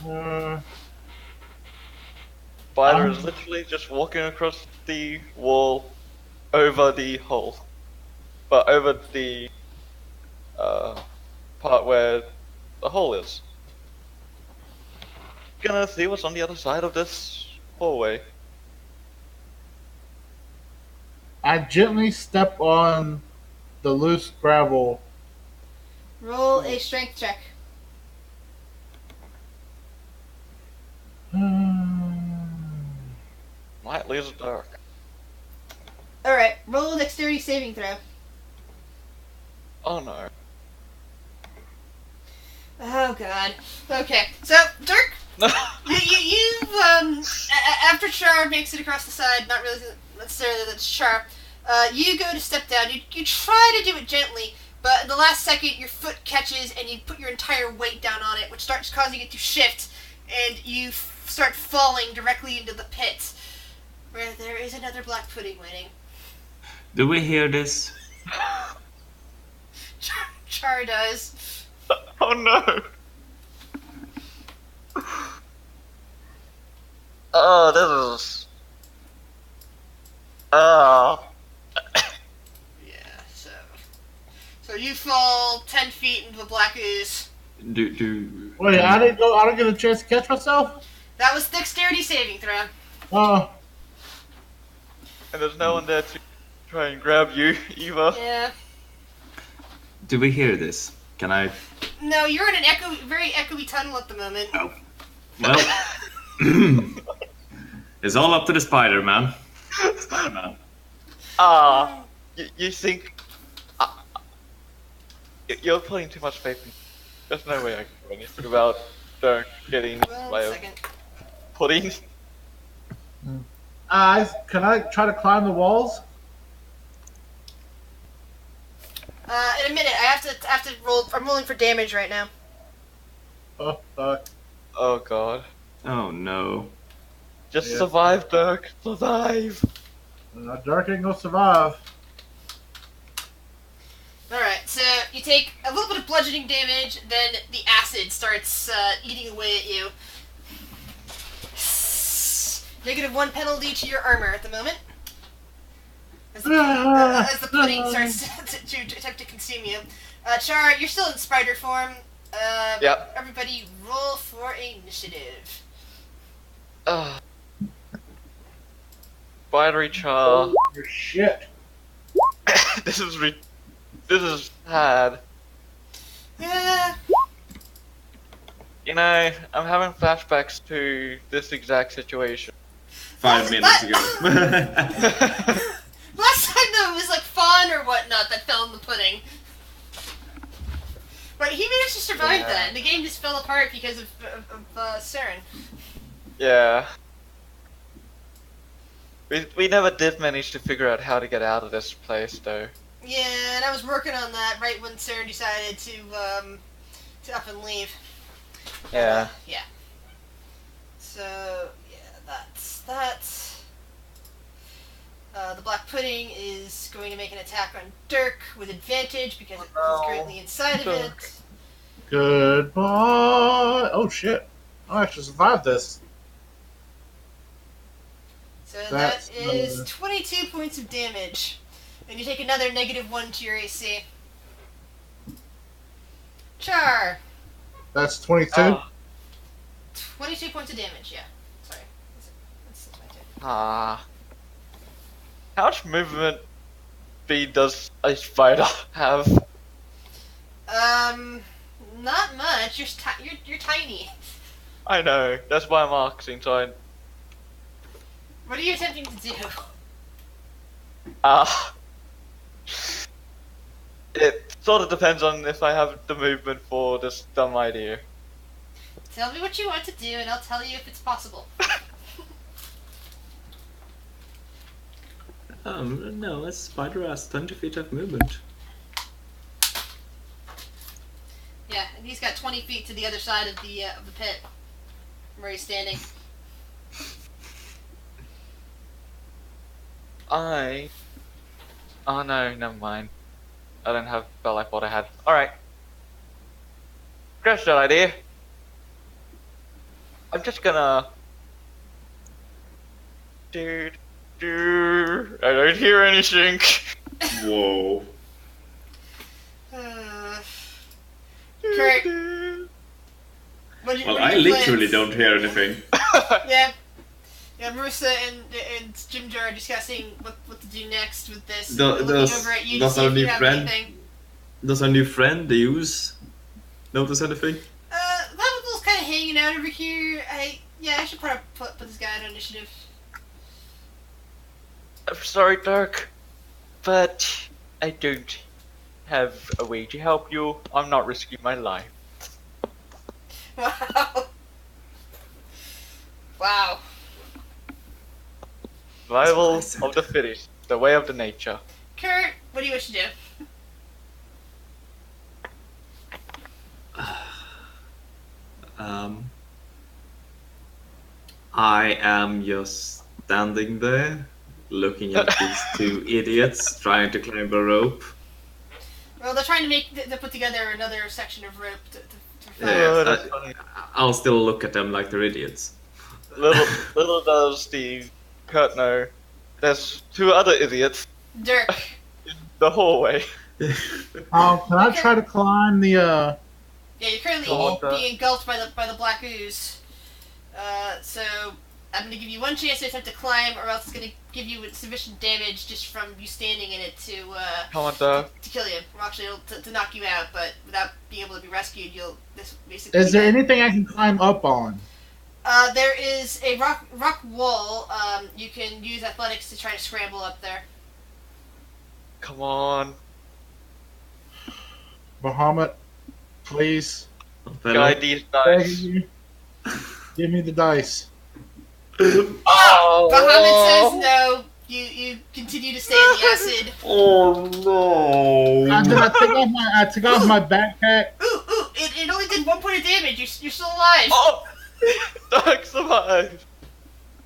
S3: Uh,
S5: Spider is literally just walking across the wall over the hole. But over the part where the hole is. Gonna see what's on the other side of this hallway.
S3: I gently step on the loose gravel.
S1: Roll a strength check.
S5: Might lose a dark.
S1: Alright, roll a dexterity saving throw.
S5: Oh no.
S1: Oh god. Okay, so Dirk, after Char makes it across the side, not really necessarily that's Char, you go to step down. You try to do it gently, but in the last second, your foot catches and you put your entire weight down on it, which starts causing it to shift, and you start falling directly into the pit, where there is another black pudding waiting.
S2: Do we hear this?
S1: Char does.
S5: Oh no. Oh, this is. Oh.
S1: Yeah, so you fall 10 feet into the black ooze.
S3: Wait, I didn't get a chance to catch myself?
S1: That was dexterity saving throw.
S3: Oh,
S5: And there's no one there to try and grab you either.
S1: Yeah.
S2: Do we hear this? Can I?
S1: No, you're in an very echoey tunnel at the moment.
S2: Oh. Well, it's all up to the spider man. Spider man.
S5: You think you're putting too much faith in me. There's no way I can do anything about Dirk getting
S1: Well,
S5: my
S1: a second.
S5: pudding.
S3: can I try to climb the walls?
S1: In a minute, I have to roll. I'm rolling for damage right now.
S3: Oh, fuck.
S5: Oh god.
S2: Oh no.
S5: Just
S3: Yeah.
S5: survive, Dirk. Survive.
S3: Dark ain't gonna survive.
S1: Alright, so you take a little bit of bludgeoning damage, then the acid starts eating away at you. -1 penalty to your armor at the moment. As the pudding starts to attempt to consume you. Char, you're still in spider form.
S5: Yep.
S1: Everybody roll for initiative.
S5: Spidery Char.
S3: Oh, shit.
S5: This is sad.
S1: Yeah.
S5: You know, I'm having flashbacks to this exact situation.
S2: 5 minutes ago.
S1: Last time though it was like fawn or whatnot that fell in the pudding. But he managed to survive
S5: Yeah.
S1: that, and the game just fell apart because of Saren.
S5: Yeah. We never did manage to figure out how to get out of this place, though.
S1: Yeah, and I was working on that right when Saren decided to up and leave.
S5: Yeah.
S1: Yeah. So yeah, that's. The Black Pudding is going to make an attack on Dirk with advantage because it's
S5: no.
S1: currently inside of
S5: Dirk.
S1: it.
S3: Goodbye. Oh shit! I actually survived this.
S1: So
S3: That's,
S1: that is 22 points of damage. And you take another -1 to your AC. Char!
S3: That's 22.
S5: Ah.
S1: 22 points of damage, yeah. Sorry. That's my turn.
S5: Ah. How much movement speed does a spider have?
S1: Not much. You're tiny.
S5: I know. That's why I'm asking. So I.
S1: What are you attempting to do?
S5: It sort of depends on if I have the movement for this dumb idea.
S1: Tell me what you want to do, and I'll tell you if it's possible.
S2: No, a spider has 20 feet of movement.
S1: Yeah, and he's got 20 feet to the other side of the pit, where he's standing.
S5: Oh no, never mind. I don't have spell I thought I had. Alright. Scratch that idea. I'm just gonna. Dude. I don't hear anything.
S6: Whoa.
S1: Kurt.
S6: Well, I literally don't hear anything.
S1: Yeah. Yeah, Marissa and Jim are discussing what to do next with this. Looking over at you to
S2: does
S1: see
S2: our
S1: if you
S2: new
S1: have
S2: friend
S1: anything.
S2: does our new friend Deus notice anything?
S1: Lavable's kind of hanging out over here. I should probably put this guy on initiative.
S5: I'm sorry, Dirk, but I don't have a way to help you. I'm not risking my life.
S1: Wow. Wow.
S5: Survival
S2: That's what I
S5: of the fittest, the way of the nature.
S1: Kurt, what do you wish to do?
S2: I am just standing there, looking at these two idiots trying to climb a rope.
S1: Well, they're trying to put together another section of rope to
S2: Yeah,
S5: that's funny.
S2: I'll still look at them like they're idiots.
S5: Little does the Kurt know, there's two other idiots
S1: Dirk.
S5: in the hallway.
S3: Can I try to climb the?
S1: Yeah, you're currently
S5: Oh,
S1: being engulfed by the black ooze. So I'm gonna give you one chance to attempt to climb, or else it's gonna give you sufficient damage just from you standing in it to
S5: Come on, Dirk.
S1: to kill you. Well, actually, to knock you out, but without being able to be rescued, you'll this basically.
S3: Is there anything I can climb up on?
S1: There is a rock wall. You can use athletics to try to scramble up there.
S5: Come on.
S3: Bahamut, please.
S5: Guide these
S3: Begging
S5: dice.
S3: you. Give me the dice.
S5: Oh!
S1: Bahamut says no. You continue to stay in the acid.
S6: Oh no!
S3: And then I took off my backpack.
S1: Ooh! It only did 1 point of damage. You're still alive.
S5: Oh! Dirk survived.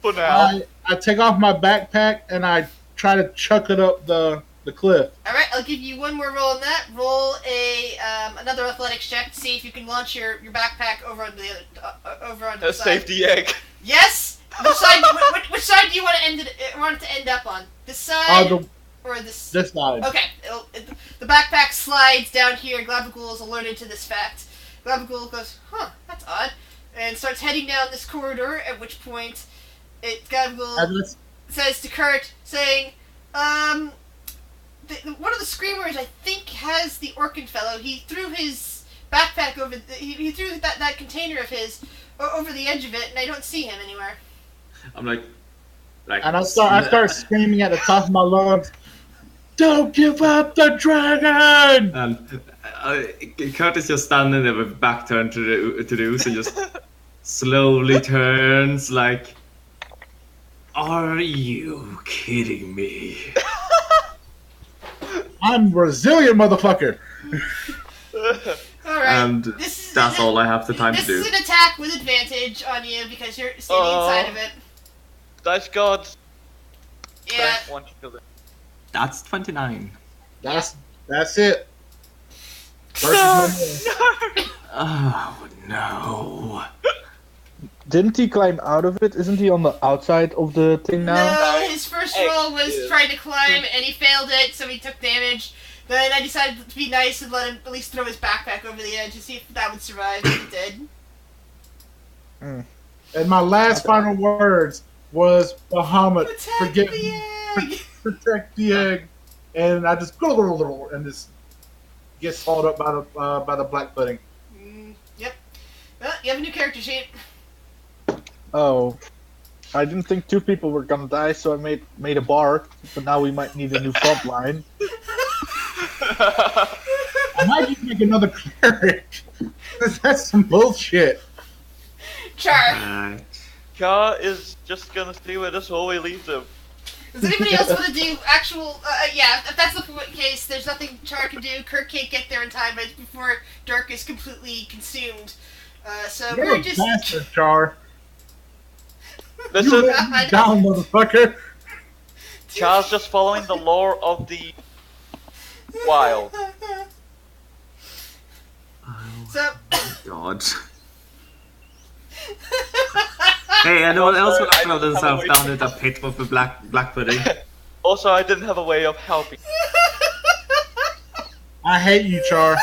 S5: For now.
S3: I take off my backpack and I try to chuck it up the cliff.
S1: All right, I'll give you one more roll on that. Roll another athletics check to see if you can launch your backpack over on the over on the
S5: A
S1: side.
S5: safety egg.
S1: Yes. Which side? Which side do you want it to end up on? This side or this?
S3: This side.
S1: Okay. The backpack slides down here. Glabagool is alerted to this fact. Glabagool goes, "Huh, that's odd," and starts heading down this corridor. At which point, Glabagool says to Kurt, saying, one of the screamers, I think, has the Orkin fellow. He threw his backpack over. He threw that container of his over the edge of it, and I don't see him anywhere.
S2: I'm like,
S3: And I start screaming at the top of my lungs, "Don't give up the dragon!"
S2: and Kurt is just standing there with back turned to the ooze and just slowly turns like, "Are you kidding me?"
S3: I'm Brazilian, motherfucker.
S1: All right.
S2: And that's all I have the time to do.
S1: This is an attack with advantage on you because you're standing inside of it.
S5: Dice gods.
S1: Yeah.
S5: Don't want you to
S2: That's 29.
S3: That's it. Versus
S2: Oh no.
S4: Didn't he climb out of it? Isn't he on the outside of the thing now?
S1: No, his first
S5: Hey,
S1: roll was
S5: yeah.
S1: trying to climb, and he failed it, so he took damage. Then I decided to be nice and let him at least throw his backpack over the edge to see if that would survive, and he did.
S3: And my last final words was Bahamut,
S1: Protect
S3: forgive
S1: the
S3: me,
S1: egg!
S3: protect the egg, and I just and just get swallowed up by the black pudding.
S1: Yep. Well, you have a new character sheet.
S4: Oh. I didn't think 2 people were gonna die, so I made a bar, but now we might need a new front line.
S3: I might just make another cleric. That's some bullshit.
S1: Char.
S2: Alright.
S5: Char is just gonna see where this hallway leads him.
S1: Does anybody else want to do actual? Yeah, if that's the case, there's nothing Char can do. Kirk can't get there in time, right before Dark is completely consumed. So
S3: You're
S1: we're
S3: a
S1: just.
S3: bastard, Char. You
S5: Listen,
S3: let me down, motherfucker.
S5: Char's just following the law of the wild.
S1: So.
S2: God. Hey, anyone else want to throw themselves down in the pit with the black pudding?
S5: Also, I didn't have a way of helping.
S3: I hate you, Char.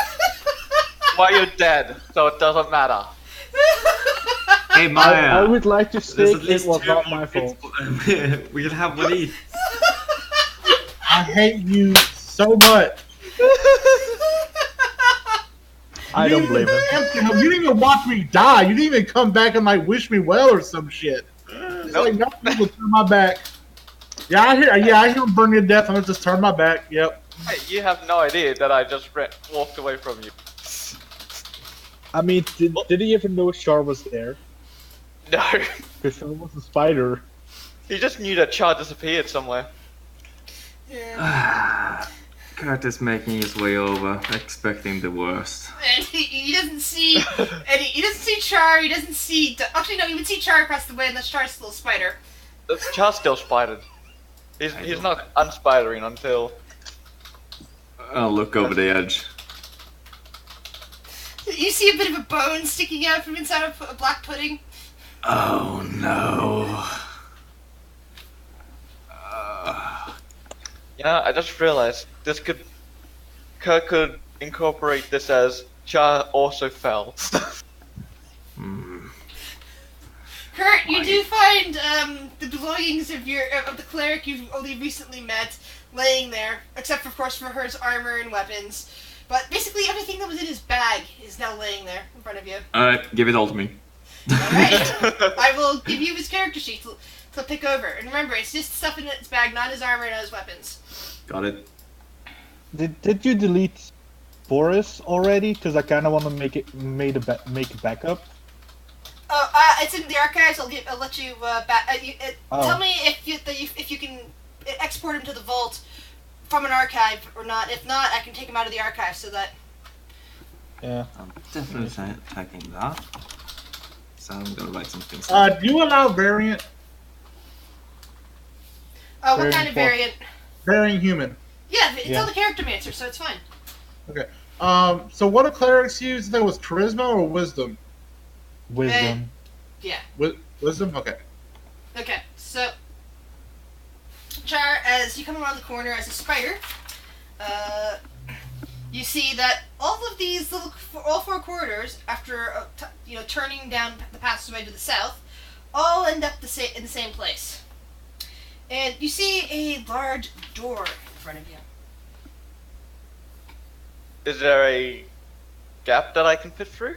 S5: Why you're dead, so it doesn't matter.
S2: Hey, Maya.
S4: I would like to
S2: There's
S4: state
S2: at
S4: it
S2: least
S4: was
S2: 2
S4: not
S2: more
S4: my fault.
S2: pits. We can have one each.
S3: I hate you so much.
S4: I don't blame him.
S3: You didn't even watch me die. You didn't even come back and like wish me well or some shit. It's like no people turn my back. Yeah, I hear him burn you to death. I'm gonna just turn my back. Yep.
S5: Hey, you have no idea that I just walked away from you.
S4: I mean, did he even know Char was there?
S5: No,
S4: Because Char was a spider.
S5: he just knew that Char disappeared somewhere.
S1: Yeah.
S2: Kurt is making his way over, expecting the worst.
S1: And he doesn't see, and he doesn't see Char. He doesn't see. Actually, no, he would see Char across the way, unless Char's still a spider.
S5: Char's still spidered. He's not unspidering until.
S2: I'll look over the edge.
S1: You see a bit of a bone sticking out from inside of a black pudding.
S2: Oh no.
S5: Yeah, I just realized Kirk could incorporate this as Char also fell.
S2: Hmm.
S1: Kurt, you do find the belongings of the cleric you've only recently met laying there, except for, of course, for his armor and weapons. But basically everything that was in his bag is now laying there in front of you.
S2: Alright, give it all to me.
S1: Alright. I will give you his character sheet to pick over. And remember, it's just stuff in his bag, not his armor and his weapons.
S2: Got it.
S4: Did you delete Boris already? Because I kind of want to make a backup.
S1: Oh, it's in the archives. I'll let you
S4: Oh.
S1: tell me if you can export him to the vault from an archive or not. If not, I can take him out of the archive so that.
S4: Yeah.
S2: I'm definitely attacking that. So I'm gonna write some things.
S3: Do you allow variant?
S1: Oh, what
S4: Variant
S1: kind of
S4: what?
S1: variant?
S3: Varying human.
S1: Yeah, it's
S4: Yeah.
S1: on the character mancer, so it's fine.
S3: Okay. So what do clerics use? I think it was charisma or wisdom.
S4: Wisdom.
S1: Yeah.
S3: Wisdom. Okay.
S1: Okay, so Char, as you come around the corner as a spider, you see that all of these all 4 corridors, after turning down the passageway to the south, all end up in the same place. And you see a large door in front of you.
S5: Is there a gap that I can fit through?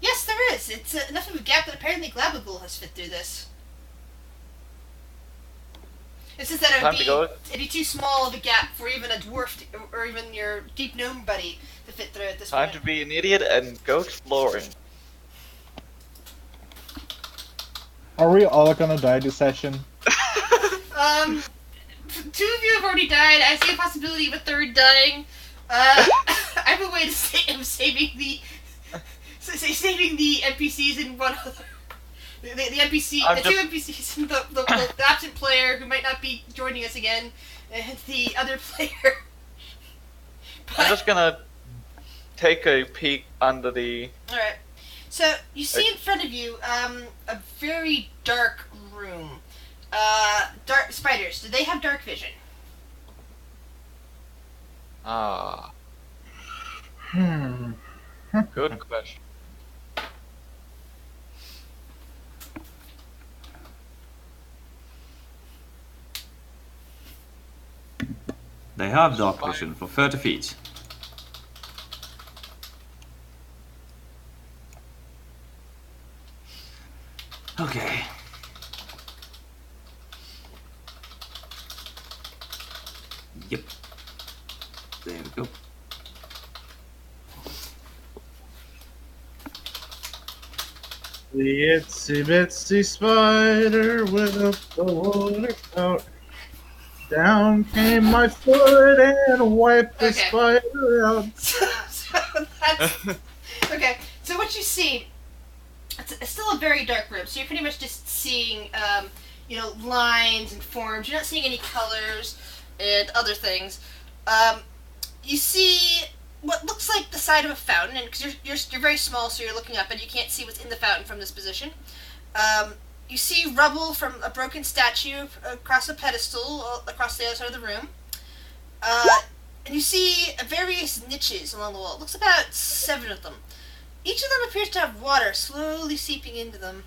S1: Yes, there is. It's enough of a gap that apparently Glabagul has fit through this. It's just that
S5: Time to go.
S1: it'd be too small of a gap for even a dwarf or even your deep gnome buddy to fit through at this
S5: Time
S1: point.
S5: to be an idiot and go exploring.
S4: Are we all gonna die this session?
S1: 2 of you have already died. I see a possibility of a 3rd dying. I have a way of saving the NPCs and one other The NPC,
S5: I'm
S1: the two NPCs, the absent player who might not be joining us again, and the other player.
S5: I'm just gonna take a peek under the.
S1: Alright. So, you see in front of you, a very dark room. Dark spiders. Do they have dark vision?
S5: Ah,
S3: Hmm.
S5: good question.
S2: They have dark vision for 30 feet. Okay. Yep. There we go.
S3: The itsy bitsy spider went up the water spout. Down came my foot and wiped the
S1: Okay.
S3: spider out.
S1: So that's okay. So what you see, it's still a very dark room. So you're pretty much just seeing, lines and forms. You're not seeing any colors and other things. You see what looks like the side of a fountain, and because you're very small, so you're looking up and you can't see what's in the fountain from this position. You see rubble from a broken statue across a pedestal across the other side of the room. And you see various niches along the wall. It looks about 7 of them. Each of them appears to have water slowly seeping into them.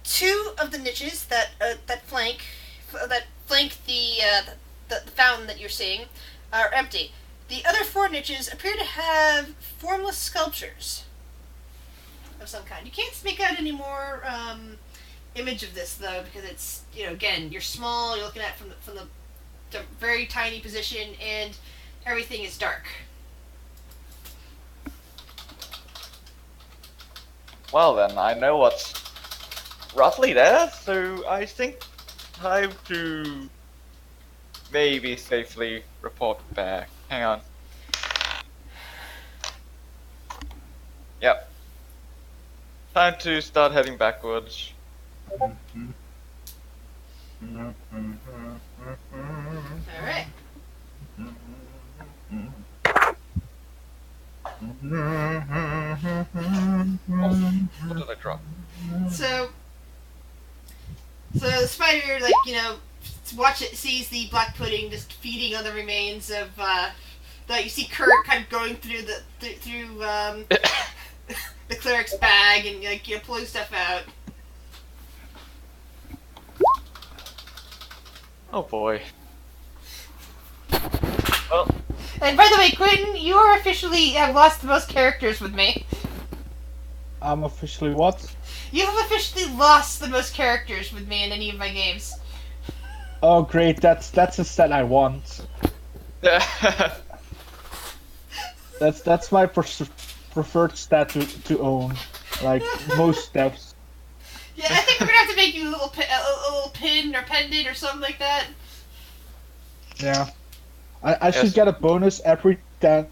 S1: 2 of the niches that flank the fountain that you're seeing are empty. The other 4 niches appear to have formless sculptures of some kind. You can't make out any more image of this though, because it's again, you're small. You're looking at it from the very tiny position, and everything is dark.
S5: Well then, I know what's roughly there, so I think time to maybe safely report back. Hang on. Yep. Time to start heading backwards.
S1: All right.
S5: What did I drop?
S1: So the spider, sees the black pudding just feeding on the remains of. You see Kurt kind of going through the cleric's bag and pulling stuff out.
S5: Oh boy. Well,
S1: And by the way, Quentin, you are officially have lost the most characters with me.
S4: I'm officially what?
S1: You have officially lost the most characters with me in any of my games.
S4: Oh great, that's a stat I want. That's my preferred stat to own. Like most steps.
S1: Yeah, I think we're gonna have to make you a little pin or pendant or something like that.
S4: Yeah. I should
S5: Yes.
S4: get a bonus every 10th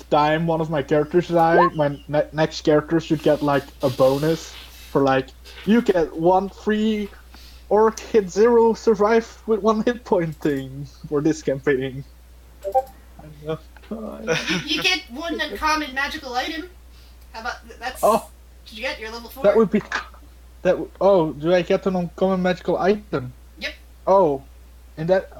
S4: time one of my characters die. My next character should get like a bonus for like you get 1 free or hit 0 survive with 1 hit point thing for this campaign. I know.
S1: You get 1 uncommon magical item. How about that's?
S4: Oh.
S1: Did you get your level 4?
S4: That would be oh, do I get an uncommon magical item?
S1: Yep.
S4: Oh. And that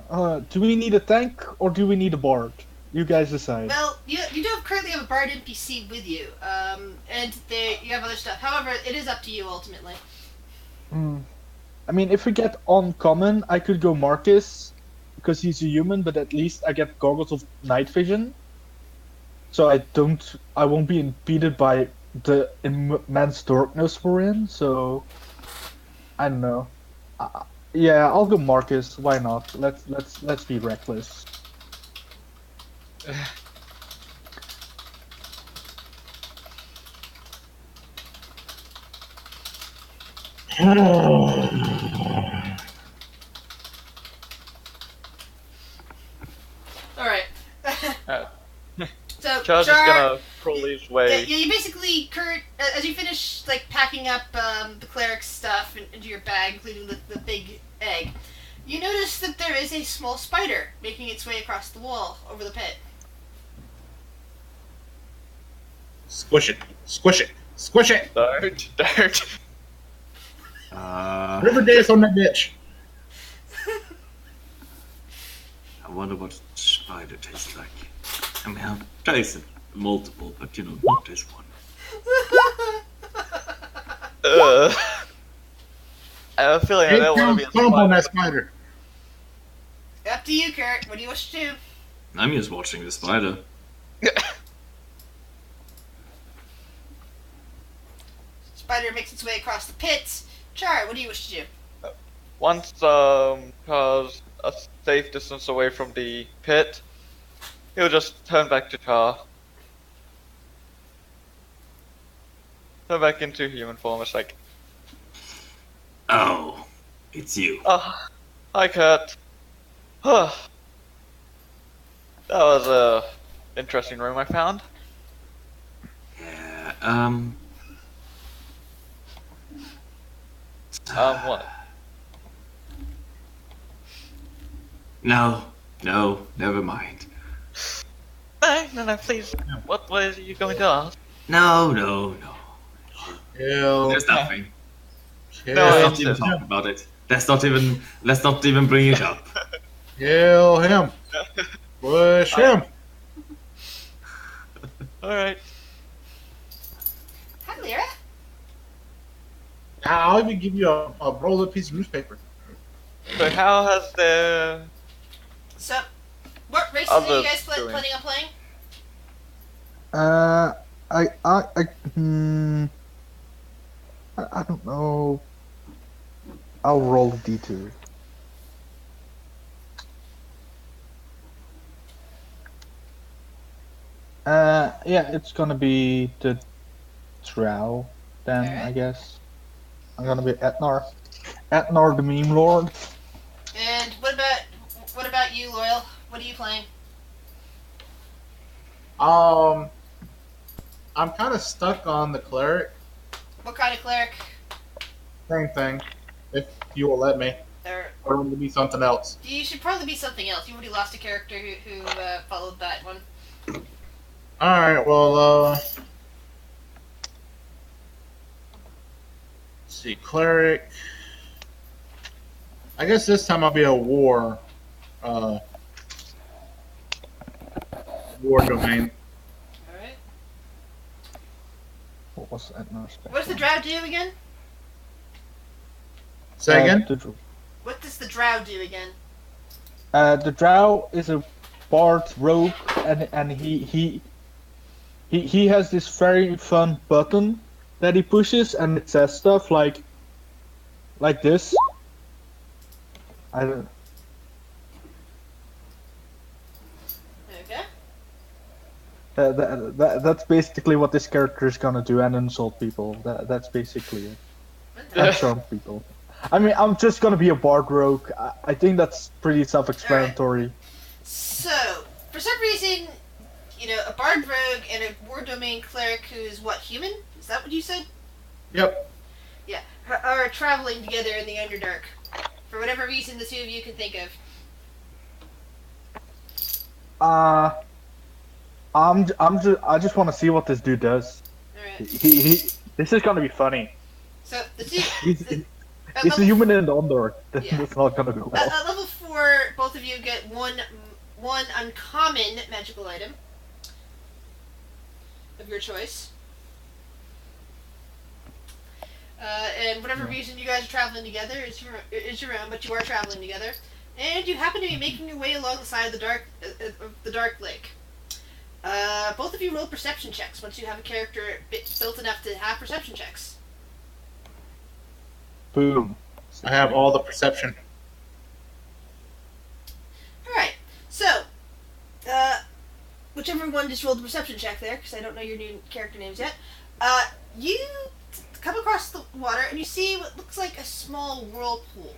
S4: do we need a tank or do we need a bard? You guys decide.
S1: Well, you currently have a bard NPC with you, and you have other stuff. However, it is up to you ultimately.
S4: I mean, if we get uncommon, I could go Marcus, because he's a human, but at least I get goggles of night vision. So I won't be impeded by the immense darkness we're in, so I don't know. Yeah, I'll go Marcus, why not? Let's be reckless.
S1: All right. So So
S5: Charles is gonna crawl his
S1: Yeah,
S5: way.
S1: you basically, Kurt, as you finish like packing up the cleric's stuff into your bag, including the big egg, you notice that there is a small spider making its way across the wall over the pit.
S3: Squish it. Squish it. Squish it.
S5: Dirt.
S3: River dance on that bitch.
S2: I wonder what spider tastes like. I mean, I've tasted multiple, but not this one.
S5: I have a feeling I
S3: Hey,
S5: don't want to be a
S3: stomp on that
S5: spider.
S3: spider.
S1: Up to you, Kurt. What do you wish to do?
S2: I'm just watching the spider.
S1: Spider makes its way across the pit. Char, what do you wish to do?
S5: Once Char's a safe distance away from the pit, he'll just turn back to Char. Turn back into human form. It's like,
S2: Oh, it's you.
S5: oh, hi Kurt. That was a interesting room I found.
S2: Yeah,
S5: What?
S2: No, never mind.
S5: No, please. What is you going to ask?
S2: No.
S3: Kill.
S2: There's nothing.
S3: Kill.
S5: No,
S2: Let's
S5: I
S2: not even talk about it. Let's not even bring it up.
S3: Kill him. Push him.
S5: Alright.
S1: Hi, Lyra.
S3: I'll even give you a roll of piece of newspaper.
S5: So how has the...
S1: So, what races are you
S5: Other
S1: guys
S5: doing.
S1: planning on playing?
S4: I don't know. I'll roll the D2. Yeah, it's gonna be the Drow then,
S1: Alright.
S4: I guess. I'm gonna be Etnar. Etnar the Meme Lord.
S1: And what about you, Loyal? What are you playing?
S3: I'm kind of stuck on the cleric.
S1: What kind of cleric?
S3: Same thing. If you will let me. Or will it be something else?
S1: You should probably be something else. You already lost a character who followed that one.
S3: Alright, well, let's see, cleric. I guess this time I'll be a war domain.
S1: Alright.
S4: What was Etnar's spec?
S1: What does the drow do again?
S3: Say again?
S1: What does the drow do again?
S4: The Drow is a bard rogue, and he has this very fun button that he pushes, and it says stuff like this. I don't.
S1: Okay.
S4: That's basically what this character is gonna do, and insult people. That's basically it. And charm people. I mean, I'm just gonna be a bard rogue. I think that's pretty self-explanatory.
S1: So, for some reason, a bard rogue and a war domain cleric who is what, human? Is that what you said?
S3: Yep.
S1: Yeah, are traveling together in the Underdark. For whatever reason the two of you can think of.
S4: I just want to see what this dude does.
S1: Alright.
S4: This is gonna be funny.
S1: So, the two...
S4: He's a human in the Underdark.
S1: Yeah.
S4: That's not gonna go well.
S1: At level 4, both of you get one uncommon magical item of your choice. And whatever reason you guys are traveling together is your own, but you are traveling together, and you happen to be making your way along the side of the dark lake. Both of you roll perception checks once you have a character built enough to have perception checks.
S4: Boom.
S3: I have all the perception.
S1: Alright, so, whichever one just rolled the perception check there, because I don't know your new character names yet, you come across the water and you see what looks like a small whirlpool.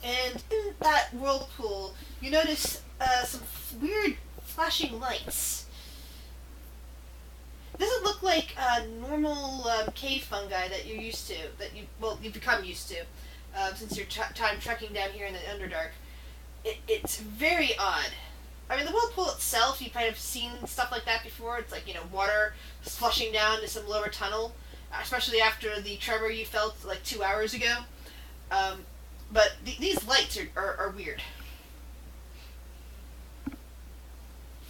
S1: And in that whirlpool, you notice some weird flashing lights. like normal cave fungi that you're used to, you've become used to since your time trekking down here in the Underdark. It's very odd. I mean, the whirlpool itself, you've kind of seen stuff like that before. It's like, water slushing down to some lower tunnel, especially after the tremor you felt like 2 hours ago. But these lights are weird.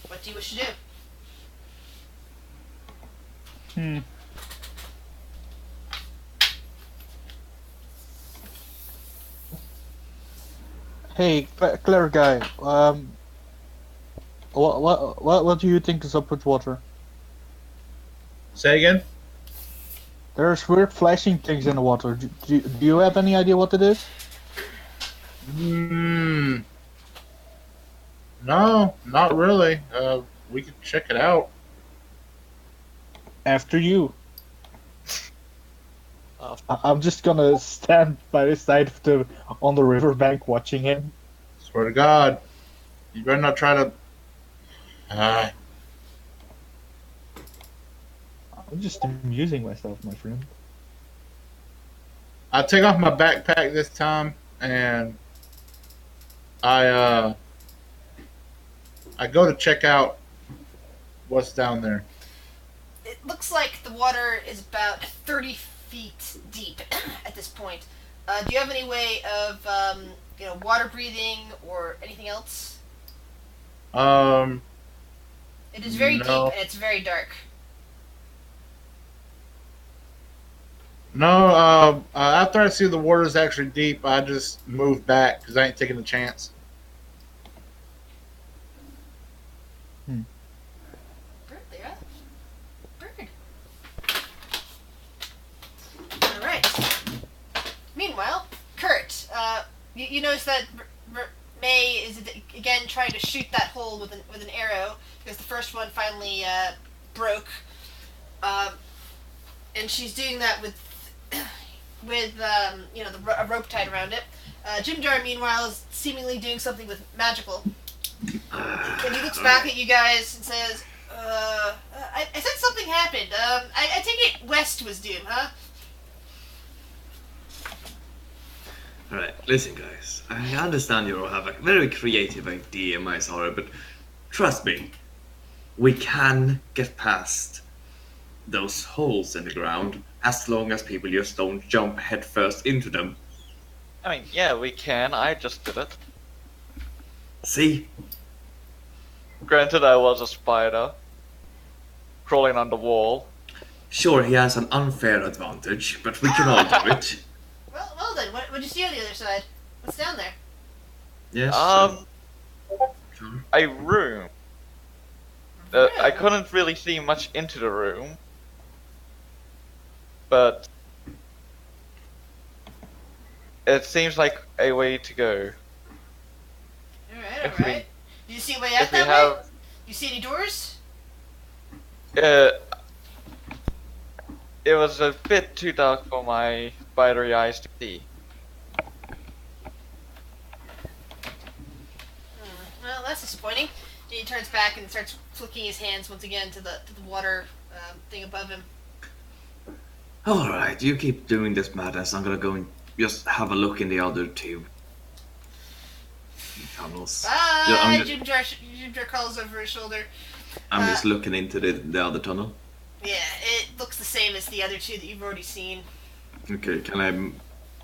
S1: What do you wish to do?
S4: Hey, Claire guy. What do you think is up with water?
S3: Say again?
S4: There's weird flashing things in the water. Do you have any idea what it is?
S3: No, not really. We could check it out.
S4: After you. I'm just gonna stand by the side of on the riverbank watching him.
S3: Swear to God, you better not try to.
S4: I'm just amusing myself, my friend.
S3: I take off my backpack this time, and I go to check out what's down there.
S1: It looks like the water is about 30 feet deep at this point. Do you have any way of, water breathing or anything else? It is very
S3: No.
S1: deep and it's very dark.
S3: No, after I see the water's actually deep, I just move back because I ain't taking the chance.
S1: Bird there. Bird. Alright. Meanwhile, Kurt, you notice that May is again trying to shoot that hole with an arrow because the first one finally broke. And she's doing that with a rope tied around it. Jimjar, meanwhile, is seemingly doing something with magical. And he looks back at you guys and says, I said something happened. I take it West was doomed, huh?
S2: Alright, listen guys. I understand you all have a very creative idea, my sorrow, but trust me, we can get past those holes in the ground as long as people just don't jump headfirst into them.
S5: I mean, yeah, we can. I just did it.
S2: See?
S5: Granted, I was a spider crawling on the wall.
S2: Sure, he has an unfair advantage, but we can all do it.
S1: Well then, what'd you see on the other side? What's down there?
S2: Yes? Sure.
S5: A room. I couldn't really see much into the room, but it seems like a way to go.
S1: Alright. Do you see a way out
S5: If we
S1: that way?
S5: have,
S1: You see any doors?
S5: it was a bit too dark for my spidery eyes to see.
S1: Well, that's disappointing. He turns back and starts flicking his hands once again to the water thing above him.
S2: Alright, you keep doing this madness. I'm gonna go and just have a look in the other two tunnels.
S1: Bye! Jimjar calls over his shoulder.
S2: I'm just looking into the other tunnel.
S1: Yeah, it looks the same as the other two that you've already seen.
S2: Okay, can I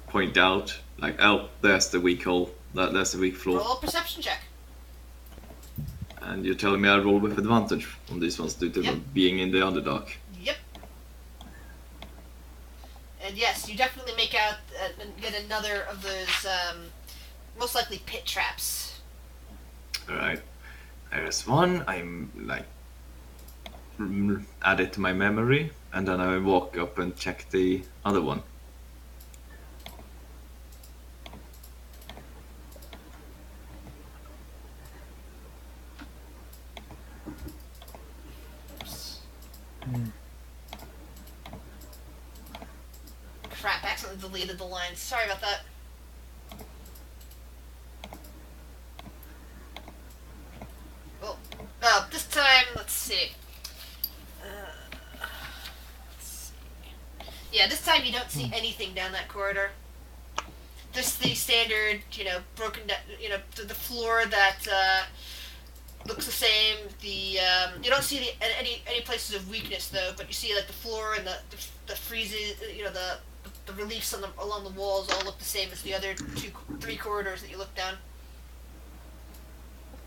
S2: point out, like, oh, there's the weak hole, there's the weak floor.
S1: Roll a perception check.
S2: And you're telling me I roll with advantage on these ones due to
S1: Yep.
S2: being in the Underdark.
S1: Yep. And yes, you definitely make out and get another of those, most likely pit traps.
S2: Alright. There's one, I'm like add it to my memory, and then I walk up and check the other one.
S1: Crap, accidentally deleted the lines. Sorry about that. Well, this time, let's see. Yeah, this time you don't see anything down that corridor. Just the standard, broken down, the floor that looks the same. You don't see any places of weakness though, but you see like the floor and the freezes, the reliefs along the walls all look the same as the other 3 corridors that you look down.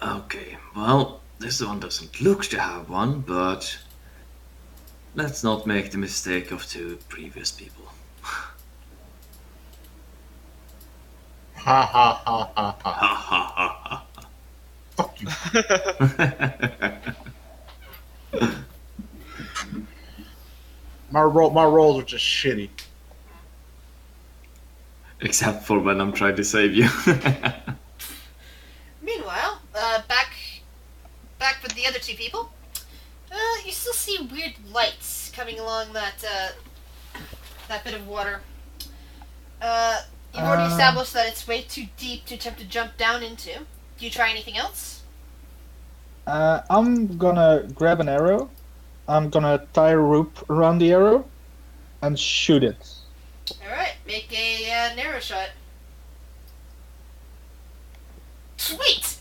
S2: Okay, well, this one doesn't look to have one, but let's not make the mistake of 2 previous people.
S3: Ha ha ha ha ha.
S2: Ha ha ha ha.
S3: Fuck you. My rolls are just shitty.
S2: Except for when I'm trying to save you.
S1: Meanwhile, back with the other 2 people, you still see weird lights coming along that bit of water. You've already established that it's way too deep to attempt to jump down into. Do you try anything else?
S4: I'm gonna grab an arrow. I'm gonna tie a rope around the arrow and shoot it.
S1: Alright, make a narrow shot. Sweet!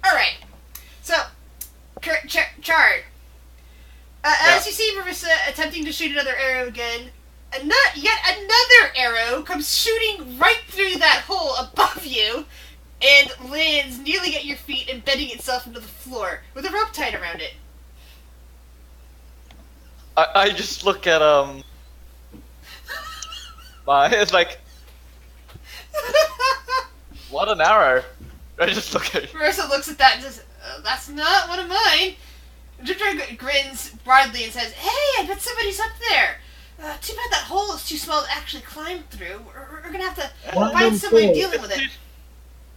S1: Alright, so, Chard. As you see Marissa attempting to shoot another arrow again, yet another arrow comes shooting right through that hole above you and lands nearly at your feet, embedding itself into the floor with a rope tied around it.
S5: I just look at it's like, what an arrow. I just look at it.
S1: Marissa looks at that and says, "That's not one of mine." Ginger grins broadly and says, "Hey, I bet somebody's up there. Too bad that hole is too small to actually climb through. We're gonna have to find some way of dealing with it."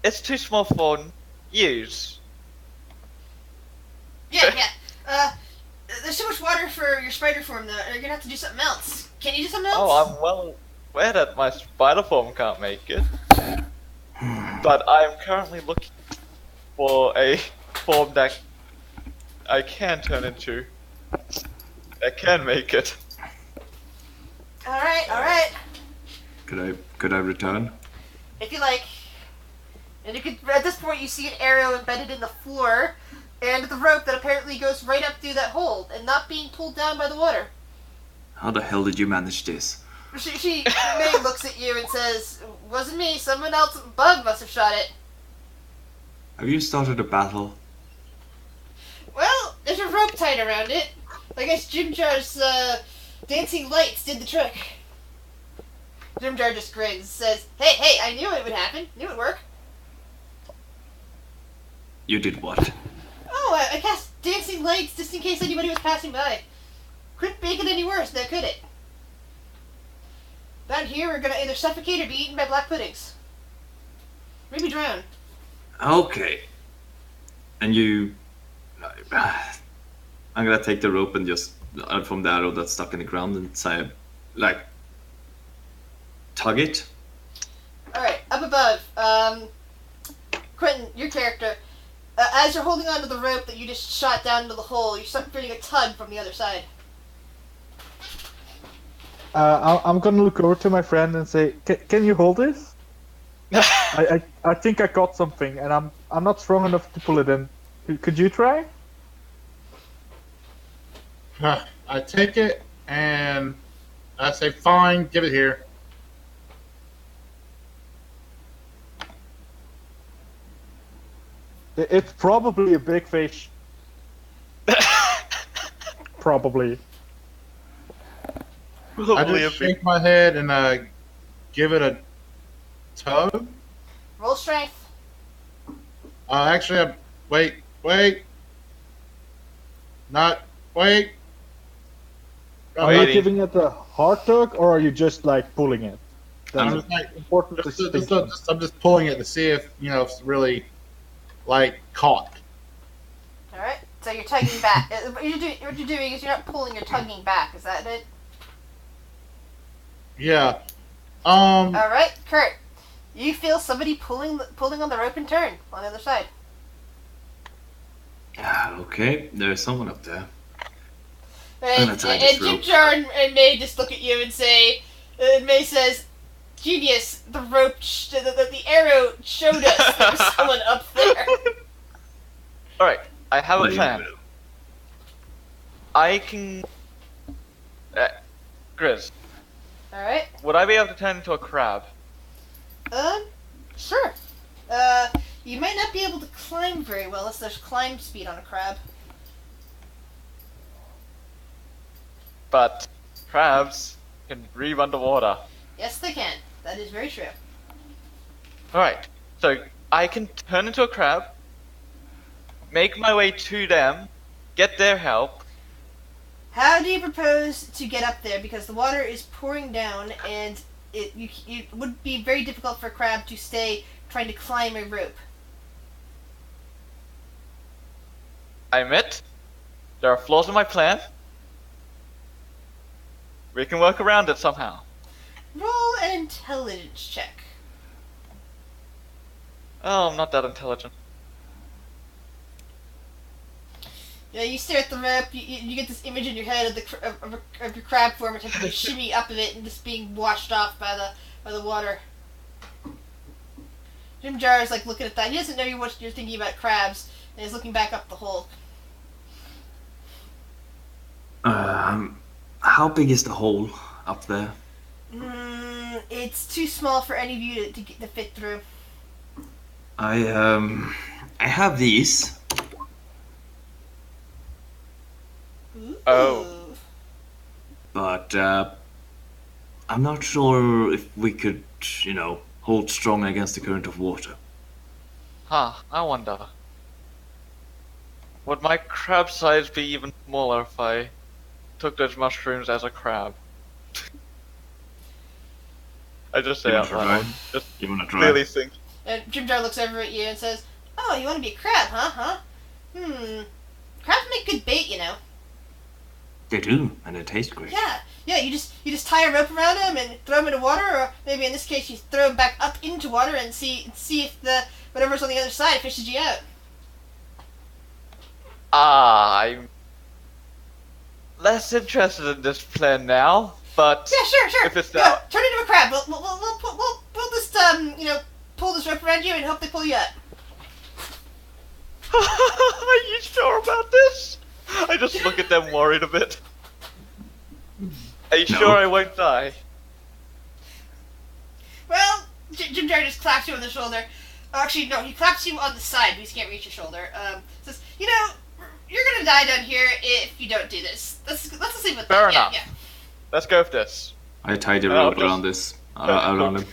S5: It's too small for use.
S1: Yeah. There's too much water for your spider form, though. You're gonna have to do something else. Can you do something else?
S5: Oh, I'm well aware that my spider form can't make it. But I'm currently looking for a form that I can turn into. That can make it.
S1: Alright.
S2: Could I return?
S1: If you like. And you could, at this point, you see an arrow embedded in the floor, and the rope that apparently goes right up through that hole, and not being pulled down by the water.
S2: How the hell did you manage this?
S1: She May looks at you and says, "Wasn't me, someone else above must have shot it."
S2: Have you started a battle?
S1: Well, there's a rope tied around it. I guess Jim Jar's dancing lights did the trick. Jim Jar just grins and says, Hey, I knew it would happen. Knew it would work.
S2: You did what?
S1: Oh, I cast dancing lights just in case anybody was passing by. Couldn't make it any worse, now could it? Down here, we're gonna either suffocate or be eaten by black puddings. Maybe drown.
S2: Okay. And you... I'm gonna take the rope and just... from the arrow that's stuck in the ground and say... like... tug it?
S1: Alright, up above. Quentin, your character. As you're holding onto the rope that you just shot down into the hole, you start feeling a tug from the other side.
S4: I'm gonna look over to my friend and say, "Can you hold this? I think I got something, and I'm not strong enough to pull it in. Could you try?"
S3: I take it and I say, "Fine, give it here."
S4: It's probably a big fish. Probably.
S3: I just shake my head and give it a tug.
S1: Roll strength.
S3: Actually, wait. Not wait.
S4: Are you giving it a hard tug, or are you just like pulling it?
S3: I'm
S4: That's
S3: just like
S4: important distinction.
S3: I'm just pulling it to see if if it's really like caught.
S1: Alright, so you're tugging back. What you're doing is you're not pulling, you're tugging back. Is that it?
S3: Yeah.
S1: Alright, Kurt. You feel somebody pulling on the rope and turn on the other side.
S2: Okay, there's someone up there.
S1: And,
S2: gonna tie
S1: and
S2: this
S1: Jim
S2: rope.
S1: Jar and May just look at you and say, and May says, "Genius, the rope, the arrow showed us there was someone up there."
S5: Alright, I have a
S2: Well, you
S5: plan.
S2: know.
S5: I can... Grizz,
S1: Alright.
S5: would I be able to turn into a crab?
S1: Sure. You might not be able to climb very well unless there's climb speed on a crab.
S5: But crabs can breathe underwater.
S1: Yes, they can. That is very true.
S5: Alright, so I can turn into a crab, make my way to them, get their help.
S1: How do you propose to get up there? Because the water is pouring down, and it would be very difficult for a crab to stay trying to climb a rope.
S5: I admit, there are flaws in my plan. We can work around it somehow.
S1: Roll an intelligence check.
S5: Oh, I'm not that intelligent.
S1: Yeah, you stare at the rope. You get this image in your head of of your crab form attempting to shimmy up of it and just being washed off by the water. Jim Jar is like looking at that. He doesn't know what you're thinking about crabs, and is looking back up the hole.
S2: How big is the hole up there?
S1: It's too small for any of you to fit through.
S2: I have these.
S5: Oh.
S1: Ooh.
S2: But I'm not sure if we could, hold strong against the current of water.
S5: Huh, I wonder. Would my crab size be even smaller if I took those mushrooms as a crab? I just say
S2: You
S5: out
S2: wanna
S5: loud.
S2: try?
S5: Just
S2: You wanna try?
S5: really think.
S1: And Jim Jar looks over at you and says, "Oh, you want to be a crab, huh? Crabs make good bait, you know."
S2: They do, and they taste great.
S1: Yeah. You just tie a rope around them and throw them into water, or maybe in this case you throw them back up into water and see if the whatever's on the other side fishes you out.
S5: I'm less interested in this plan now, but
S1: Yeah, sure.
S5: if it's
S1: Yeah,
S5: not,
S1: turn into a crab. We'll just pull this rope around you and hope they pull you out.
S5: are you sure about this? I just look at them worried a bit. Are you
S2: No.
S5: sure I won't die?
S1: Well, Jim Jar just claps you on the shoulder. Actually, no, he claps you on the side because he can't reach your shoulder. Says, you're gonna die down here if you don't do this. Let's just leave it with
S5: Fair
S1: that.
S5: enough.
S1: Yeah.
S5: Let's go with this.
S2: I tied a
S5: Oh,
S2: rope
S5: just-
S2: around this. Around him.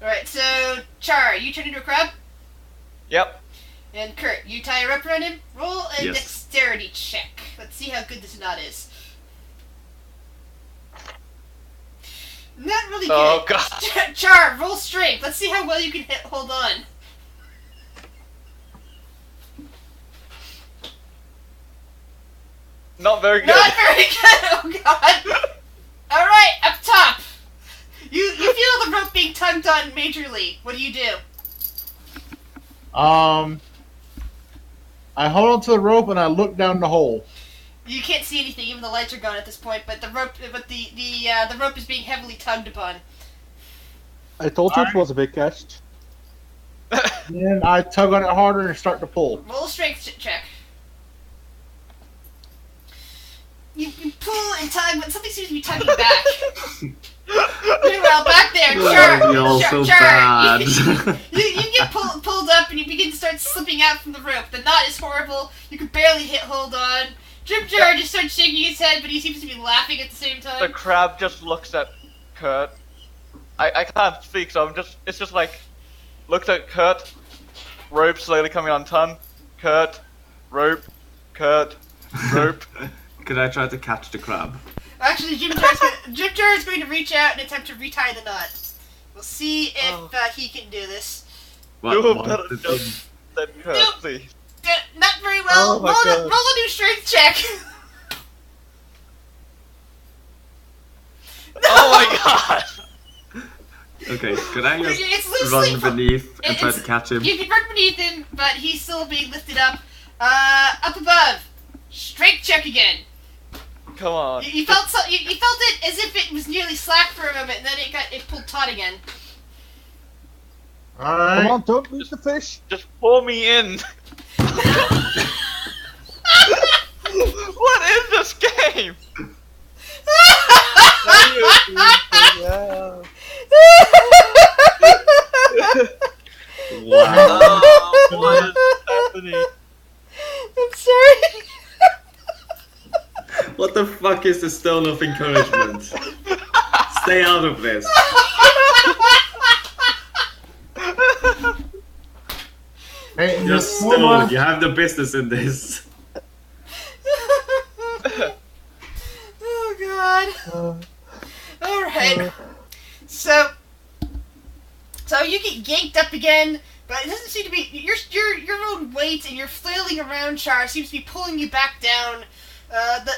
S1: Alright, so, Char, you turn into a crab?
S5: Yep.
S1: And Kurt, you tie a rope around him? Roll a
S2: Yes.
S1: dexterity check. Let's see how good this knot is. Not really good.
S5: Oh god.
S1: Char, roll strength. Let's see how well you can hold on.
S5: Not very good.
S1: Not very good, oh god. Alright, up top. You feel the rope being tugged on majorly. What do?
S3: I hold on to the rope and I look down the hole.
S1: You can't see anything, even the lights are gone at this point, but the rope is being heavily tugged upon.
S4: I told you it was a big catch.
S3: Then I tug on it harder and start to pull.
S1: Roll a strength check. You pull and tug, but something seems to be tugging back. Meanwhile, back there,
S2: You're so bad.
S1: you get pulled up and you begin to start slipping out from the rope. The knot is horrible. You can barely hold on. Jim Jar just starts shaking his head, but he seems to be laughing at the same
S5: The
S1: time.
S5: crab just looks at Kurt. I can't speak, so it's just like, looks at Kurt, rope slowly coming undone, Kurt, rope,
S2: Could I try to catch the crab?
S1: Actually, Jim Jar is going to reach out and attempt to retie the knot. We'll see if he can do this.
S5: Do a
S2: what
S5: better
S2: did
S5: job
S2: they-
S5: than Kurt,
S1: Nope.
S5: please.
S1: Not very well.
S5: Oh my
S1: roll
S5: God.
S1: a new strength check.
S5: Oh my god!
S2: Okay, could I just
S1: It's loosely
S2: run beneath and try to
S1: it's-
S2: catch him?
S1: You can run beneath him, but he's still being lifted up. Up above, Strength check again.
S5: Come on.
S1: You felt you felt it as if it was nearly slack for a moment, and then it pulled taut again.
S3: All right.
S4: Come on, don't lose the fish.
S5: Just pull me in. What is this game?
S4: Yeah.
S2: Wow. What is happening?
S1: I'm sorry.
S2: What the fuck is the stone of encouragement? Stay out of this.
S3: Hey,
S2: You're
S3: Miss
S2: stone.
S3: Forma,
S2: You have the business in this.
S1: Oh God. All right. So you get yanked up again, but it doesn't seem to be your own weight, and you're flailing around. Char seems to be pulling you back down.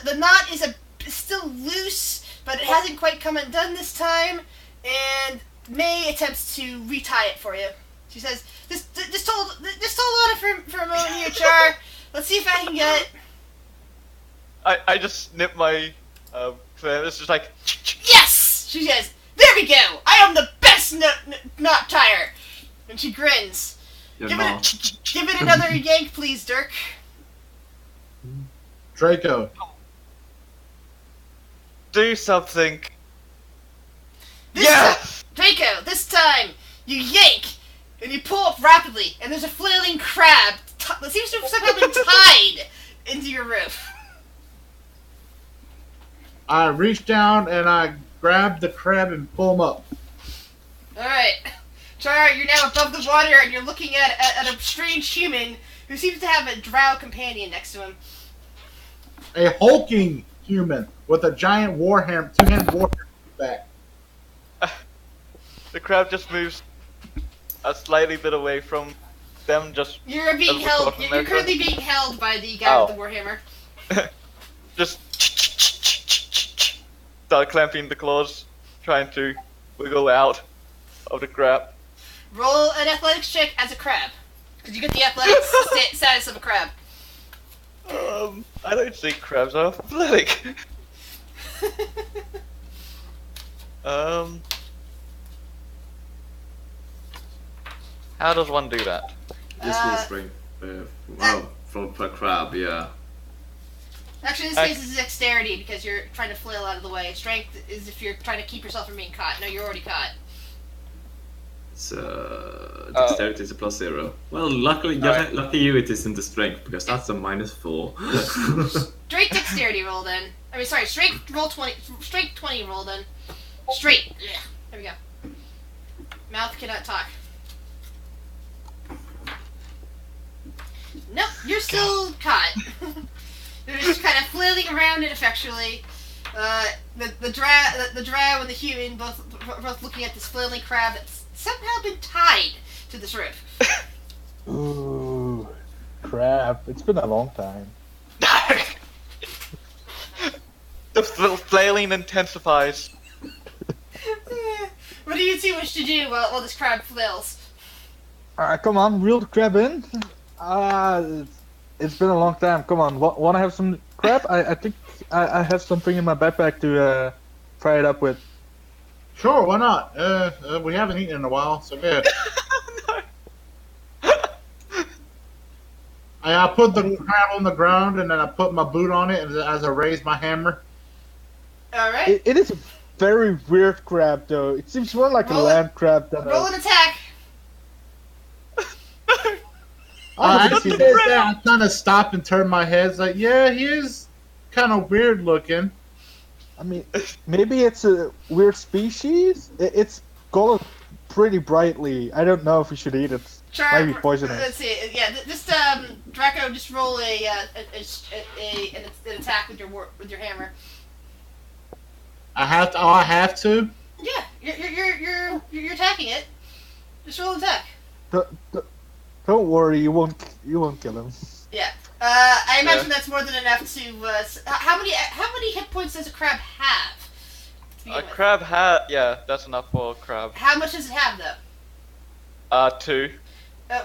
S1: The knot is still loose, but it hasn't quite come undone this time. And May attempts to retie it for you. She says, "Just hold on for a moment here, Char. Let's see if I can get."
S5: I just snip my clan. It's just like
S1: Yes! She says, "There we go! I am the best knot tire!" And she grins.
S2: You're
S1: Give
S2: not.
S1: it another yank, please, Dirk.
S3: Draco.
S5: do something.
S1: Yes! Draco, this time, you yank, and you pull up rapidly, and there's a flailing crab that seems to have somehow been tied into your roof.
S3: I reach down and I grab the crab and pull him up.
S1: Alright. Char, you're now above the water, and you're looking at a strange human who seems to have a drow companion next to him.
S3: A hulking human with a giant warhammer, two-handed warhammer back.
S5: The crab just moves a slightly bit away from them. Just
S1: You're being
S5: That's
S1: held.
S5: what
S1: You're
S5: America-
S1: currently being held by the guy with the warhammer.
S5: just start clamping the claws, trying to wiggle out of the crab.
S1: Roll an athletics check as a crab, because you get the athletics status of a crab.
S5: I don't think crabs are athletic. How does one do that?
S2: This will spring. Well, for crab, yeah.
S1: Actually, in this case, it's dexterity because you're trying to flail out of the way. Strength is if you're trying to keep yourself from being caught. No, you're already caught.
S2: So dexterity is a +0. Well, luckily, lucky you, it isn't the strength because that's a -4.
S1: Straight dexterity roll then. I mean, sorry, strength roll 20. Strength 20 roll then. Straight. Yeah. There we go. Mouth cannot talk. Nope, you're still caught. You're just kind of flailing around ineffectually. The drow and the human both looking at this flailing crab that's somehow been tied to this roof.
S4: Ooh, crap. It's been a long time.
S5: The flailing intensifies.
S1: What do you two wish to do while this crab flails?
S4: Come on, reel the crab in. It's been a long time. Come on, wanna have some crab? I think I have something in my backpack to fry it up with.
S3: Sure, why not? We haven't eaten in a while, so yeah. I put the crab on the ground and then I put my boot on it as I raise my hammer.
S1: Alright.
S4: It is a very weird crab, though. It seems more like a land crab than
S1: Roll an attack.
S3: As he says that, I kind of stop and turn my head. It's like, yeah, he is kind of weird looking.
S4: I mean, maybe it's a weird species. It's colored pretty brightly. I don't know if we should eat it. Might be poisonous.
S1: Let's see. Yeah, just Draco, just roll an attack with your hammer.
S3: I have to. Oh, I have to.
S1: Yeah, you're attacking it. Just roll an attack.
S4: Don't worry, you won't kill him.
S1: Yeah. I imagine that's more than enough to. How many hit points does a crab have?
S5: A crab hat, yeah, that's enough for a crab.
S1: How much does it have though?
S5: 2.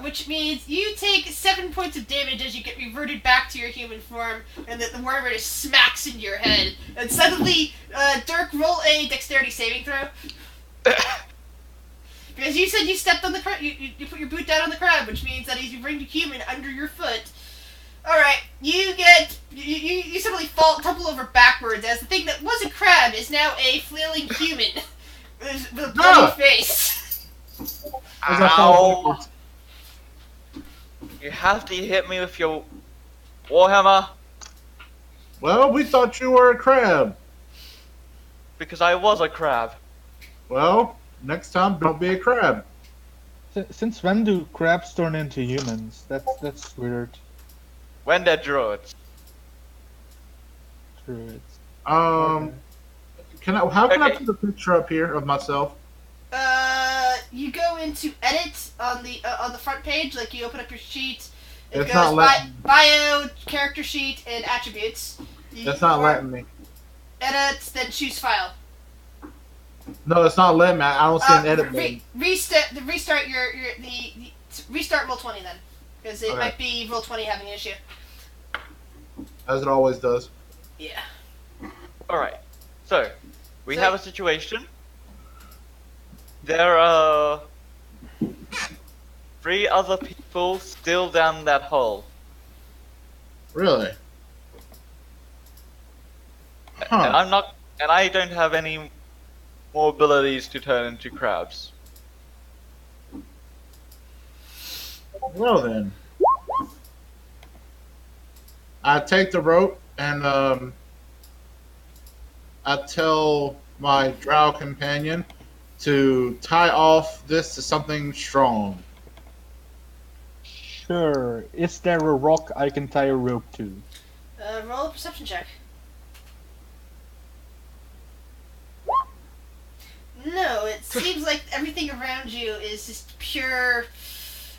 S1: which means you take 7 points of damage as you get reverted back to your human form, and that the worm just smacks into your head. And suddenly, Dirk, roll a dexterity saving throw. Because you said you stepped on the crab, you put your boot down on the crab, which means that as you bring the human under your foot, alright, you suddenly tumble over backwards as the thing that was a crab is now a flailing human with a bloody face.
S3: As I fall
S5: Ow!
S3: backwards.
S5: You have to hit me with your warhammer
S3: Well, we thought you were a crab.
S5: because I was a crab.
S3: Well, next time don't be a crab.
S4: Since when do crabs turn into humans? That's weird.
S5: When they're druids.
S4: Druids.
S3: How can I
S5: Okay.
S3: put a picture up here of myself?
S1: You go into edit on the front page, like you open up your sheet. It
S3: It's
S1: goes
S3: not letting me.
S1: bio, character sheet, and attributes.
S3: That's not letting me.
S1: Edit, then choose file.
S3: No, it's not letting me. I don't see an edit button.
S1: Restart restart roll 20 then, because it
S3: Okay.
S1: might be roll 20 having an issue.
S3: As it always does.
S1: Yeah.
S5: Alright. So, we
S1: So-
S5: have a situation. There are 3 other people still down that hole.
S3: Really?
S5: And
S3: Huh.
S5: I don't have any more abilities to turn into crabs.
S3: Well then. I take the rope and I tell my drow companion to tie off this to something strong.
S4: Sure. Is there a rock I can tie a rope to?
S1: Roll a perception check. No, it seems like everything around you is just pure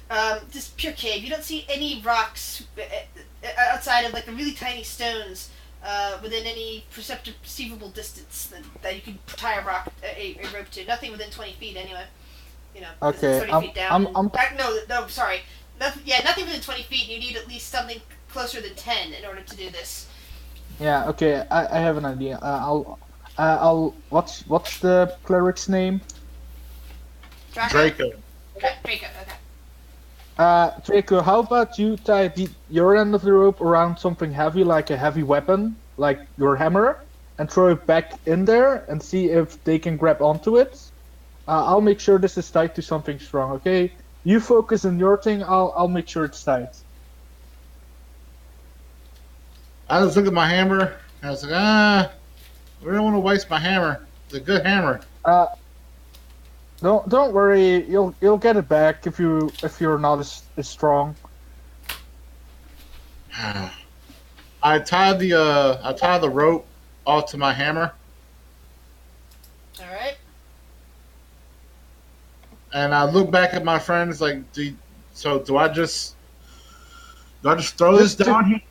S1: cave. You don't see any rocks outside of like the really tiny stones within any perceivable distance that you can tie a rope to. Nothing within 20 feet anyway. You know, it's
S4: Okay,
S1: 30 feet down.
S4: I'm-
S1: No, sorry. Nothing within 20 feet. You need at least something closer than 10 in order to do this.
S4: Yeah. Okay. I have an idea. I'll. What's the cleric's name?
S3: Draco.
S1: Okay, Draco, okay.
S4: Draco, how about you tie your end of the rope around something heavy, like a heavy weapon, like your hammer, and throw it back in there and see if they can grab onto it. I'll make sure this is tied to something strong, okay? You focus on your thing, I'll make sure it's tight.
S3: I just look at my hammer and I was like, I don't want to waste my hammer. It's a good hammer.
S4: Don't worry, you'll get it back if you're not as strong.
S3: I tie the rope off to my hammer
S1: Alright.
S3: and I look back at my friends like, do I just throw this
S4: Just-
S3: down here?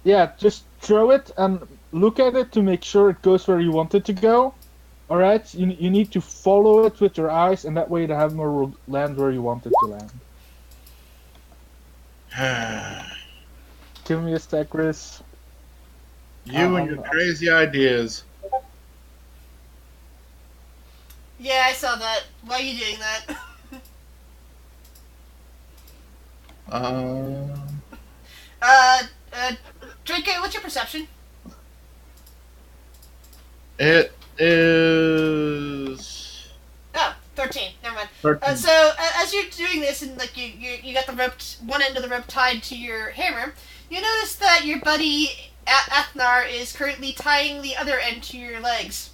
S4: Yeah, just throw it and look at it to make sure it goes where you want it to go. Alright? You need to follow it with your eyes, and that way the hammer will land where you want it to land. Give me a stack, Chris.
S3: You and your crazy ideas.
S1: Yeah, I saw that. Why are you doing that? Draco, what's your perception?
S3: It is
S1: Oh, 13. Never mind.
S3: 13.
S1: So as you're doing this, and like you got the rope, one end of the rope tied to your hammer, you notice that your buddy Athnar is currently tying the other end to your legs.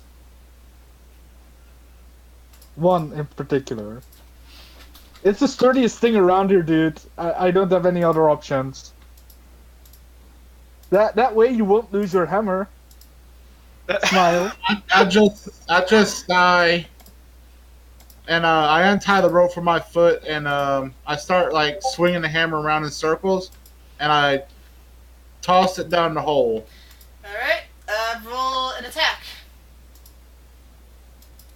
S4: One in particular. It's the sturdiest thing around here, dude. I don't have any other options. That way you won't lose your hammer. Smile.
S3: I just tie, and I untie the rope from my foot, and I start like swinging the hammer around in circles, and I toss it down the hole.
S1: All right. Roll an attack.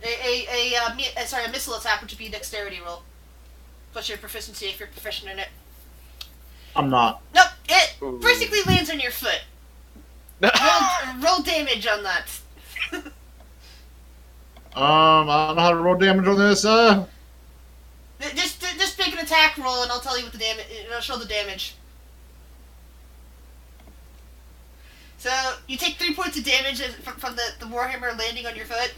S1: A missile attack, which would be a dexterity roll. What's your proficiency if you're proficient in it?
S3: I'm not.
S1: Nope, it
S5: Ooh.
S1: basically lands on your foot. Roll damage on that.
S3: I don't know how to roll damage on this.
S1: Just make an attack roll, and I'll tell you what the damage. It'll show the damage. So you take 3 points of damage from the warhammer landing on your foot.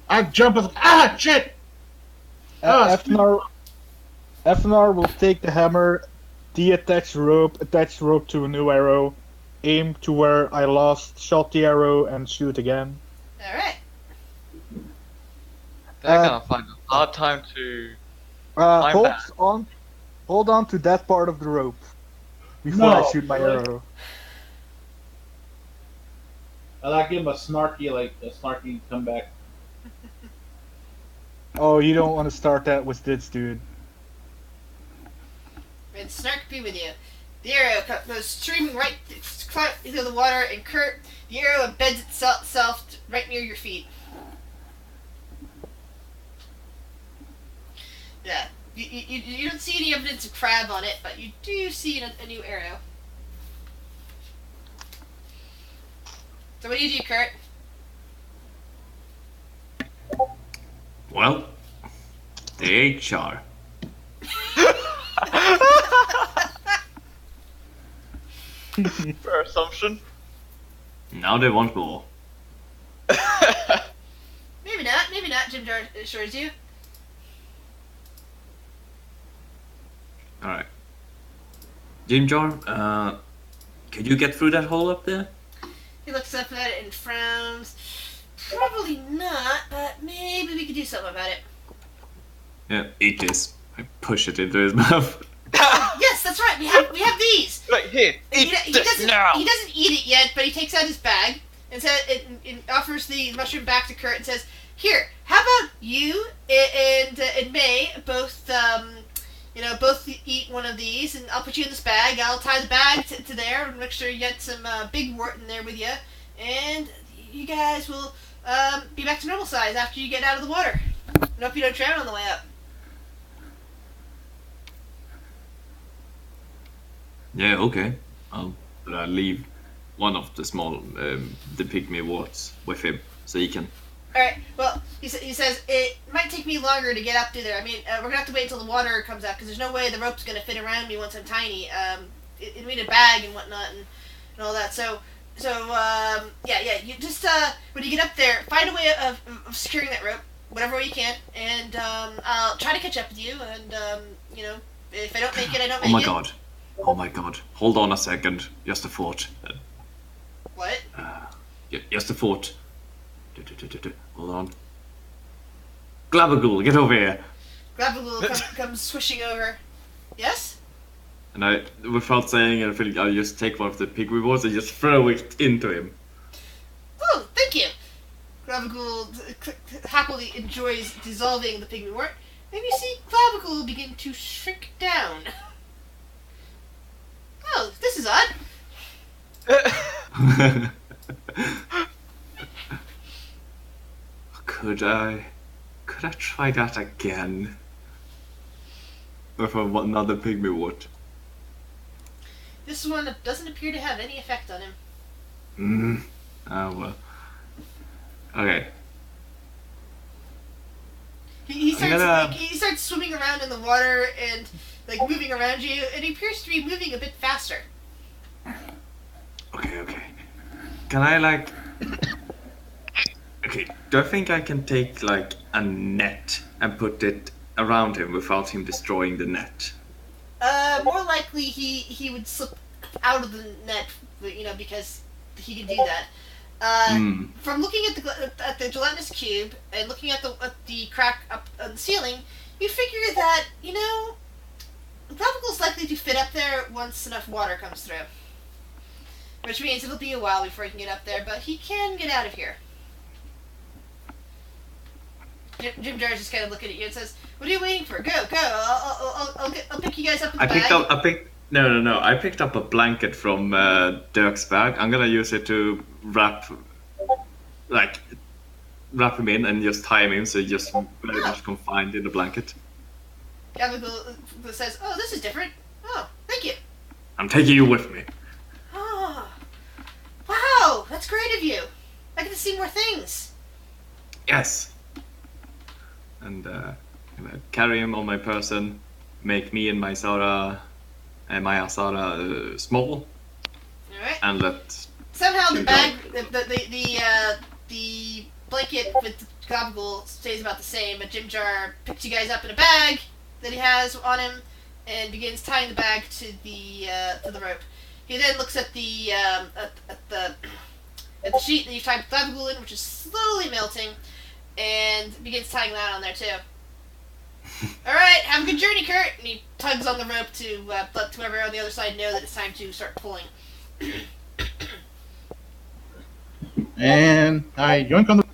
S3: I jump with shit!
S4: Efnar will take the hammer, attach rope to a new arrow, aim to where I last shot the arrow, and shoot again.
S1: All right.
S5: They're gonna find a hard time to.
S4: Hold
S5: back.
S4: on to that part of the rope before I shoot my arrow.
S3: I like give him a snarky comeback.
S4: Oh, you don't want to start that with this dude.
S1: And Snark be with you. The arrow goes streaming right into the water, and Kurt, the arrow embeds itself right near your feet. Yeah, you don't see any evidence of crab on it, but you do see a new arrow. So what do you do, Kurt?
S2: Well, the HR.
S5: Fair assumption.
S2: Now they want more.
S1: Maybe not. Maybe not. Jim Jar assures you.
S2: Alright. Jim Jar, could you get through that hole up there?
S1: He looks up at it and frowns. Probably not, but maybe we could do something about it.
S2: Yeah, eat this. I push it into his mouth.
S1: Yes, that's right. We have these.
S5: Right here,
S1: And
S5: eat
S1: he
S5: this
S1: doesn't
S5: now.
S1: he doesn't eat it yet, but he takes out his bag and says and offers the mushroom back to Kurt and says, "Here, how about you and May both both eat one of these, and I'll put you in this bag. I'll tie the bag to there and make sure you get some big wort in there with you, and you guys will be back to normal size after you get out of the water. I hope you don't drown on the way up."
S2: Yeah, okay. I'll leave one of the small, the pygmy warts with him, so he can...
S1: Alright, well, he says, it might take me longer to get up to there. I mean, we're going to have to wait until the water comes out, because there's no way the rope's going to fit around me once I'm tiny. It need a bag and whatnot and all that. So, you just, when you get up there, find a way of securing that rope, whatever way you can, and I'll try to catch up with you, and, if I don't make it, I don't make it.
S2: Oh my god. Hold on a second. Just a thought.
S1: What?
S2: Just a thought. Hold on. Glabagool, get over here.
S1: Glabagul comes swishing over. Yes?
S2: And I, without saying anything, I'll just take one of the pig rewards and just throw it into him.
S1: Oh, thank you. Glabagul happily enjoys dissolving the pygmy wort, and you see Glabagul begin to shrink down. Oh, this is odd.
S2: Could I try that again? With another pygmy wart?
S1: This one doesn't appear to have any effect on him.
S2: Oh well. Okay.
S1: He starts swimming around in the water and moving around you, and he appears to be moving a bit faster.
S2: Okay. Can I Okay, do I think I can take a net and put it around him without him destroying the net?
S1: More likely he would slip out of the net, because he can do that. From looking at the gelatinous cube and looking at the crack up on the ceiling, you figure that Glabagul's likely to fit up there once enough water comes through. Which means it'll be a while before he can get up there, but he can get out of here. Jim Jar's just kind of looking at you and says, "What are you waiting for? Go! I'll pick you guys up in the bag."
S2: I picked up a blanket from Dirk's bag. I'm gonna use it to wrap, wrap him in and just tie him in, so he's just very much confined in the blanket.
S1: Gabagool says, "Oh, this is different. Oh, thank you."
S2: I'm taking you with me.
S1: Oh, wow, that's great of you. I get to see more things.
S2: Yes. And carry him on my person, make me and my Asara small,
S1: All right.
S2: and let
S1: Somehow the
S2: Good
S1: bag, the blanket with the Gabagool stays about the same, but Jim Jar picks you guys up in a bag that he has on him and begins tying the bag to the rope. He then looks at the sheet that you've tied Gabagool in, which is slowly melting, and begins tying that on there too. All right, have a good journey, Kurt. And he tugs on the rope to let whoever on the other side know that it's time to start pulling.
S3: And I yoink on the.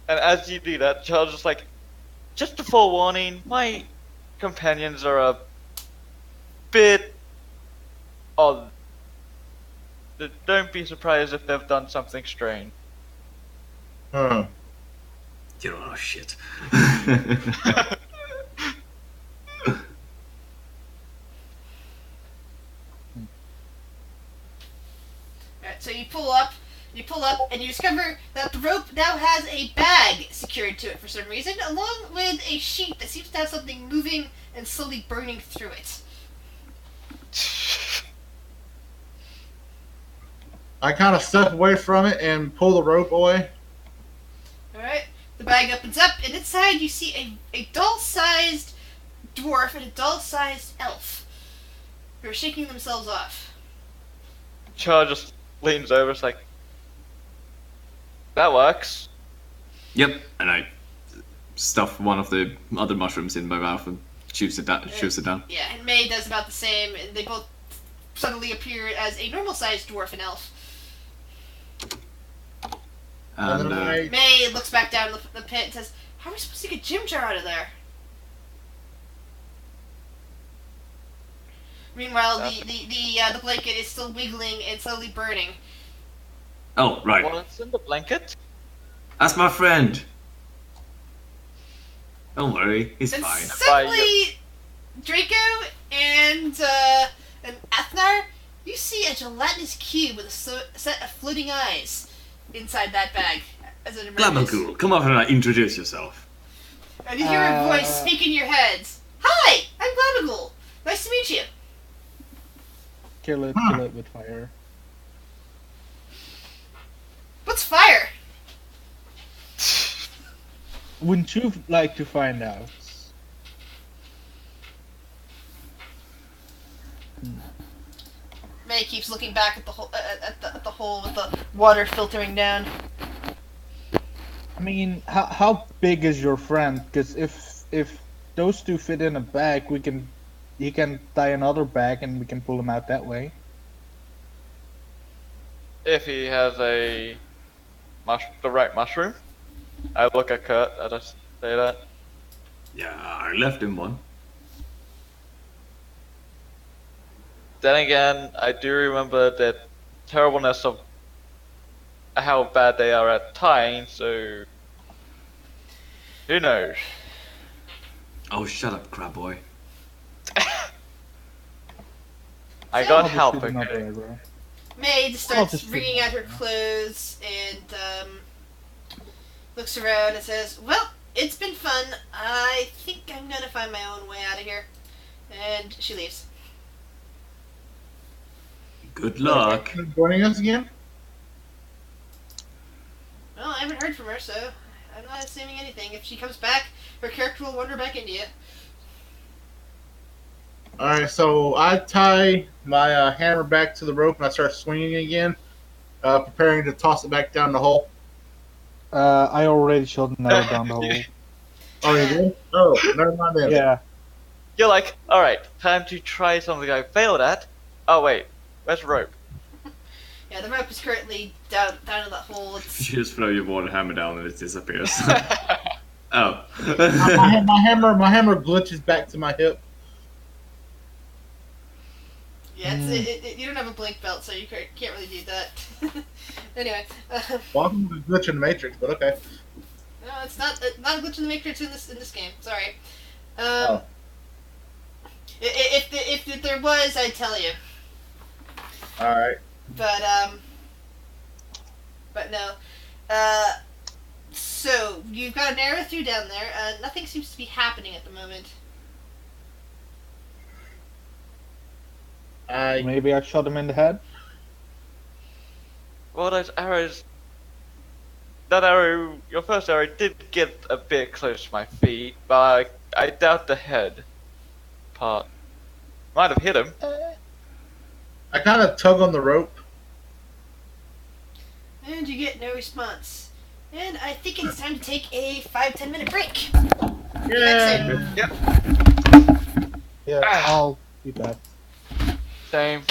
S5: And as you do that, Charles is like, just a forewarning, my companions are a bit odd. Don't be surprised if they've done something strange.
S3: Huh.
S2: you know, oh shit.
S1: Alright, so you pull up, and you discover that the rope now has a bag secured to it for some reason, along with a sheet that seems to have something moving and slowly burning through it.
S3: I kind of step away from it and pull the rope away.
S1: Alright, the bag opens up, and inside you see a doll-sized dwarf and a doll-sized elf who are shaking themselves off.
S5: Charles just leans over, it's like, that works.
S2: Yep, and I stuff one of the other mushrooms in my mouth and shoots it down.
S1: Yeah, and May does about the same, and they both suddenly appear as a normal-sized dwarf and elf.
S2: And
S3: then I-
S1: May looks back down the pit and says, "How are we supposed to get Jim Jar out of there?" Meanwhile, the blanket is still wiggling and slowly burning.
S2: oh right,
S5: What's in the blanket?
S2: that's my friend. Don't worry, he's
S1: And
S2: fine.
S1: suddenly, Draco and Athnar, you see a gelatinous cube with a set of floating eyes inside that bag as it emerges.
S2: Glamour, come over and introduce yourself.
S1: And you hear a voice speak in your heads. "Hi, I'm Glamour. Nice to meet you."
S4: Kill it with fire.
S1: What's fire?
S4: Wouldn't you like to find out?
S1: May keeps looking back at the hole, at the hole with the water filtering down.
S4: I mean, how big is your friend? Because if those two fit in a bag, he can tie another bag and we can pull him out that way.
S5: If he has the right mushroom. I look at Kurt, I just say that.
S2: Yeah, I left him one.
S5: Then again, I do remember the terribleness of how bad they are at tying, so who knows?
S2: Oh, shut up, crab boy.
S5: I
S1: So-
S5: got
S4: I'll just
S5: help,
S4: shoot another
S5: okay?
S4: arrow.
S1: May
S4: I'll
S1: starts
S4: just
S1: wringing out her clothes and looks around and says, "Well, it's been fun. I think I'm gonna find my own way out of here." And she leaves.
S2: Good luck.
S3: Joining us again?
S1: Well, I haven't heard from her, so I'm not assuming anything. If she comes back, her character will wander back into you.
S3: Alright, so I tie my hammer back to the rope and I start swinging again, preparing to toss it back down the hole.
S4: I already shot an arrow down the hole.
S3: Oh, you did? Oh, never mind then.
S4: Yeah.
S5: You're like, alright, time to try something I failed at. Oh wait, where's the rope?
S1: Yeah, the rope is currently down in that hole. It's
S2: You just throw your water hammer down and it disappears. Oh.
S3: My hammer glitches back to my hip.
S1: yeah, you don't have a blink belt, so you can't really do that. Anyway,
S3: Welcome to the glitch in the Matrix, but okay.
S1: no, it's not a glitch in the matrix in this game. Sorry.
S3: Oh.
S1: If there was, I'd tell you.
S3: Alright.
S1: But no. So you've got an arrow through down there. Nothing seems to be happening at the moment.
S4: Maybe I shot him in the head.
S5: Well, those arrows. That arrow, your first arrow, did get a bit close to my feet, but I doubt the head part. Might have hit him.
S3: I kind of tug on the rope.
S1: And you get no response. And I think it's time to take a 5-10 minute break.
S3: Yeah.
S5: Yep.
S4: Yeah, I'll be back.
S5: Same.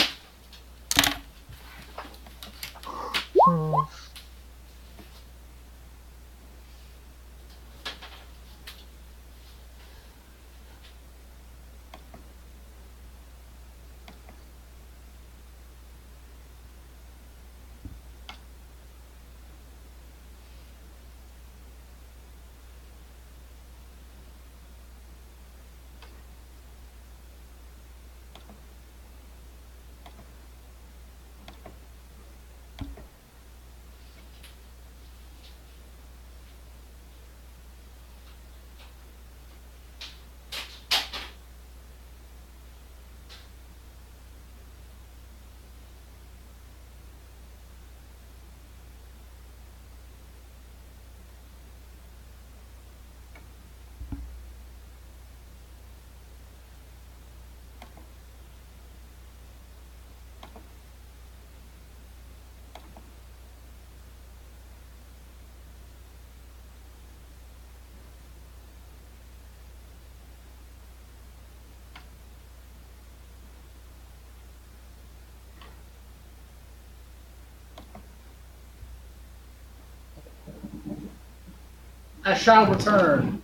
S3: I shall return.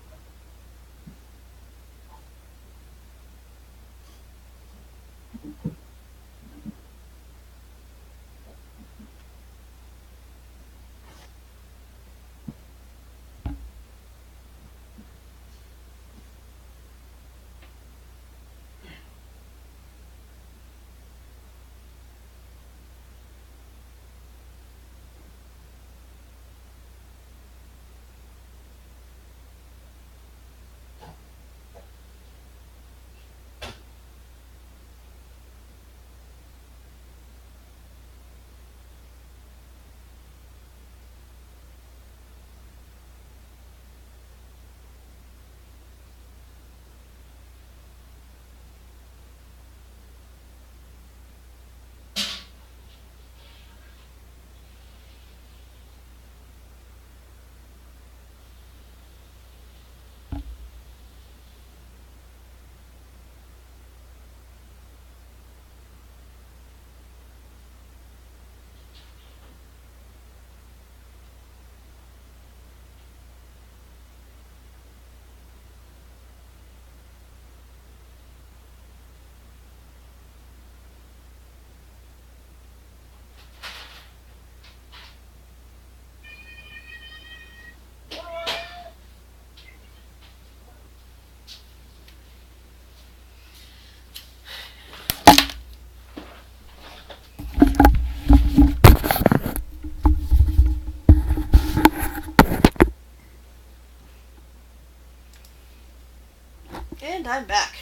S1: And I'm back.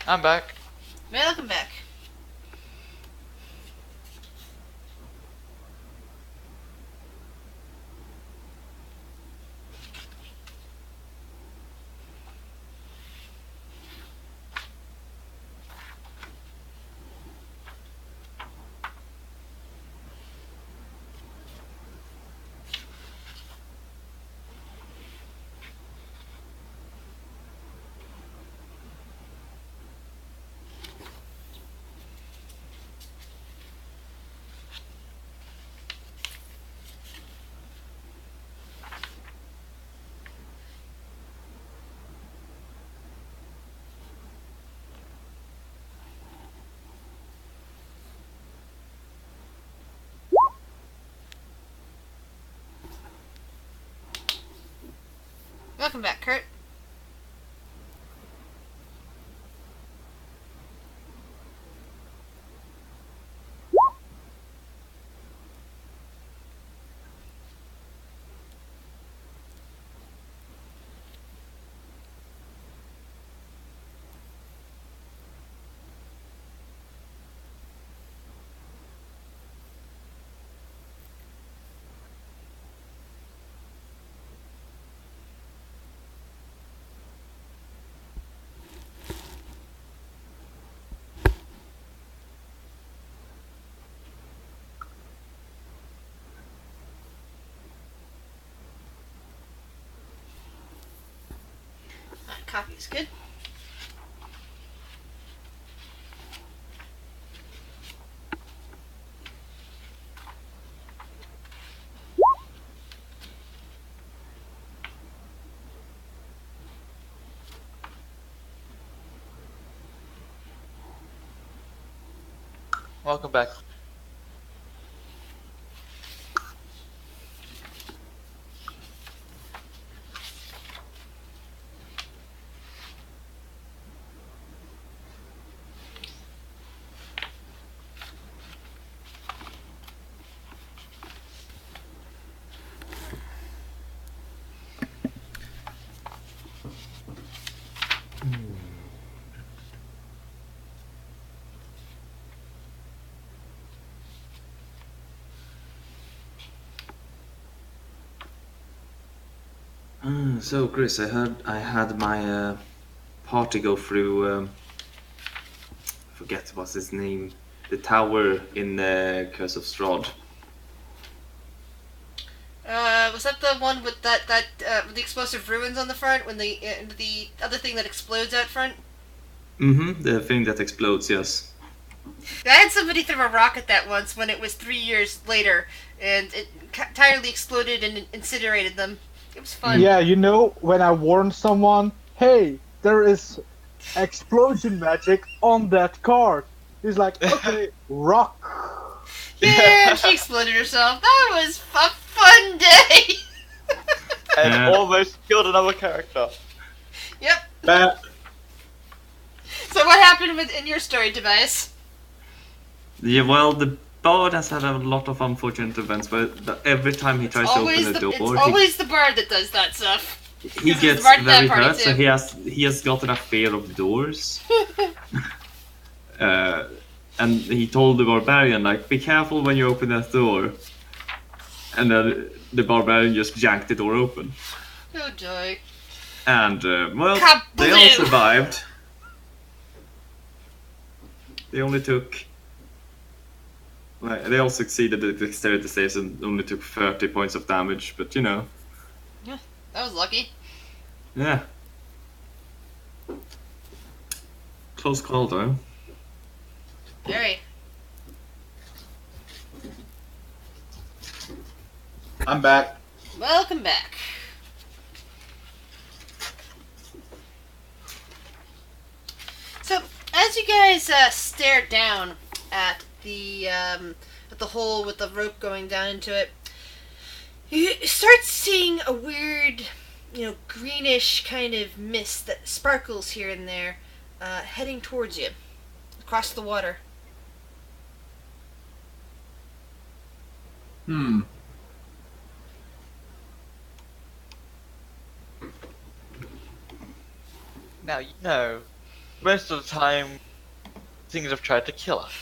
S5: I'm back.
S1: Welcome back. Welcome back, Kurt. Copy is good.
S5: Welcome back.
S2: So, Chris, I heard I had my party go through. I forget what's his name. The tower in Curse of Strahd.
S1: Was that the one with with the explosive ruins on the front? When the other thing that explodes out front?
S2: Mm-hmm. The thing that explodes. Yes.
S1: I had somebody throw a rock at that once when it was 3 years later, and it entirely exploded and incinerated them. It was fun.
S4: Yeah, you know, when I warn someone, hey, there is explosion magic on that card. He's like, okay, rock.
S1: Yeah, she exploded herself. That was a fun day.
S5: And
S2: Yeah.
S5: almost killed another character.
S1: Yep.
S3: That
S1: So what happened in your story, Tobias?
S2: Yeah. Well, the bard has had a lot of unfortunate events, but every time he tries to open a door,
S1: It's always the bard that does that stuff.
S2: he
S1: it's
S2: gets
S1: the bard in that
S2: very
S1: party
S2: hurt. So
S1: too.
S2: he has gotten a fear of doors. And he told the barbarian, like, be careful when you open that door. And then the barbarian just janked the door open.
S1: Oh joy.
S2: And, well,
S1: Kablooey!
S2: they all survived. They only took... Like, they all succeeded at the dexterity saves and only took 30 points of damage, but you know.
S1: That was lucky.
S2: Yeah. Close call, though.
S1: Very.
S3: I'm back.
S1: Welcome back. So, as you guys stare down at the hole with the rope going down into it, you start seeing a weird, greenish kind of mist that sparkles here and there, heading towards you, across the water.
S5: Now, most of the time, things have tried to kill us.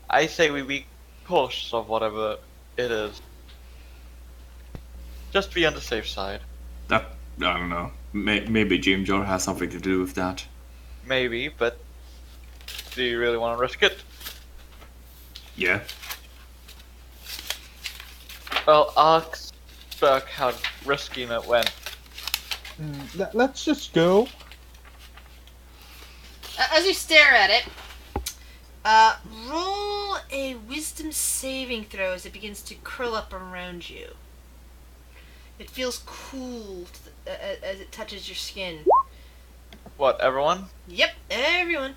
S5: I say we be cautious of whatever it is. Just to be on the safe side.
S2: That, I don't know. Maybe Jim Jar has something to do with that.
S5: Maybe, but do you really want to risk it?
S2: Yeah.
S5: Well, ask Burke how risky it went.
S4: Let's just go.
S1: As you stare at it, roll a wisdom saving throw as it begins to curl up around you. It feels cool as it touches your skin.
S5: What, everyone?
S1: Yep, everyone.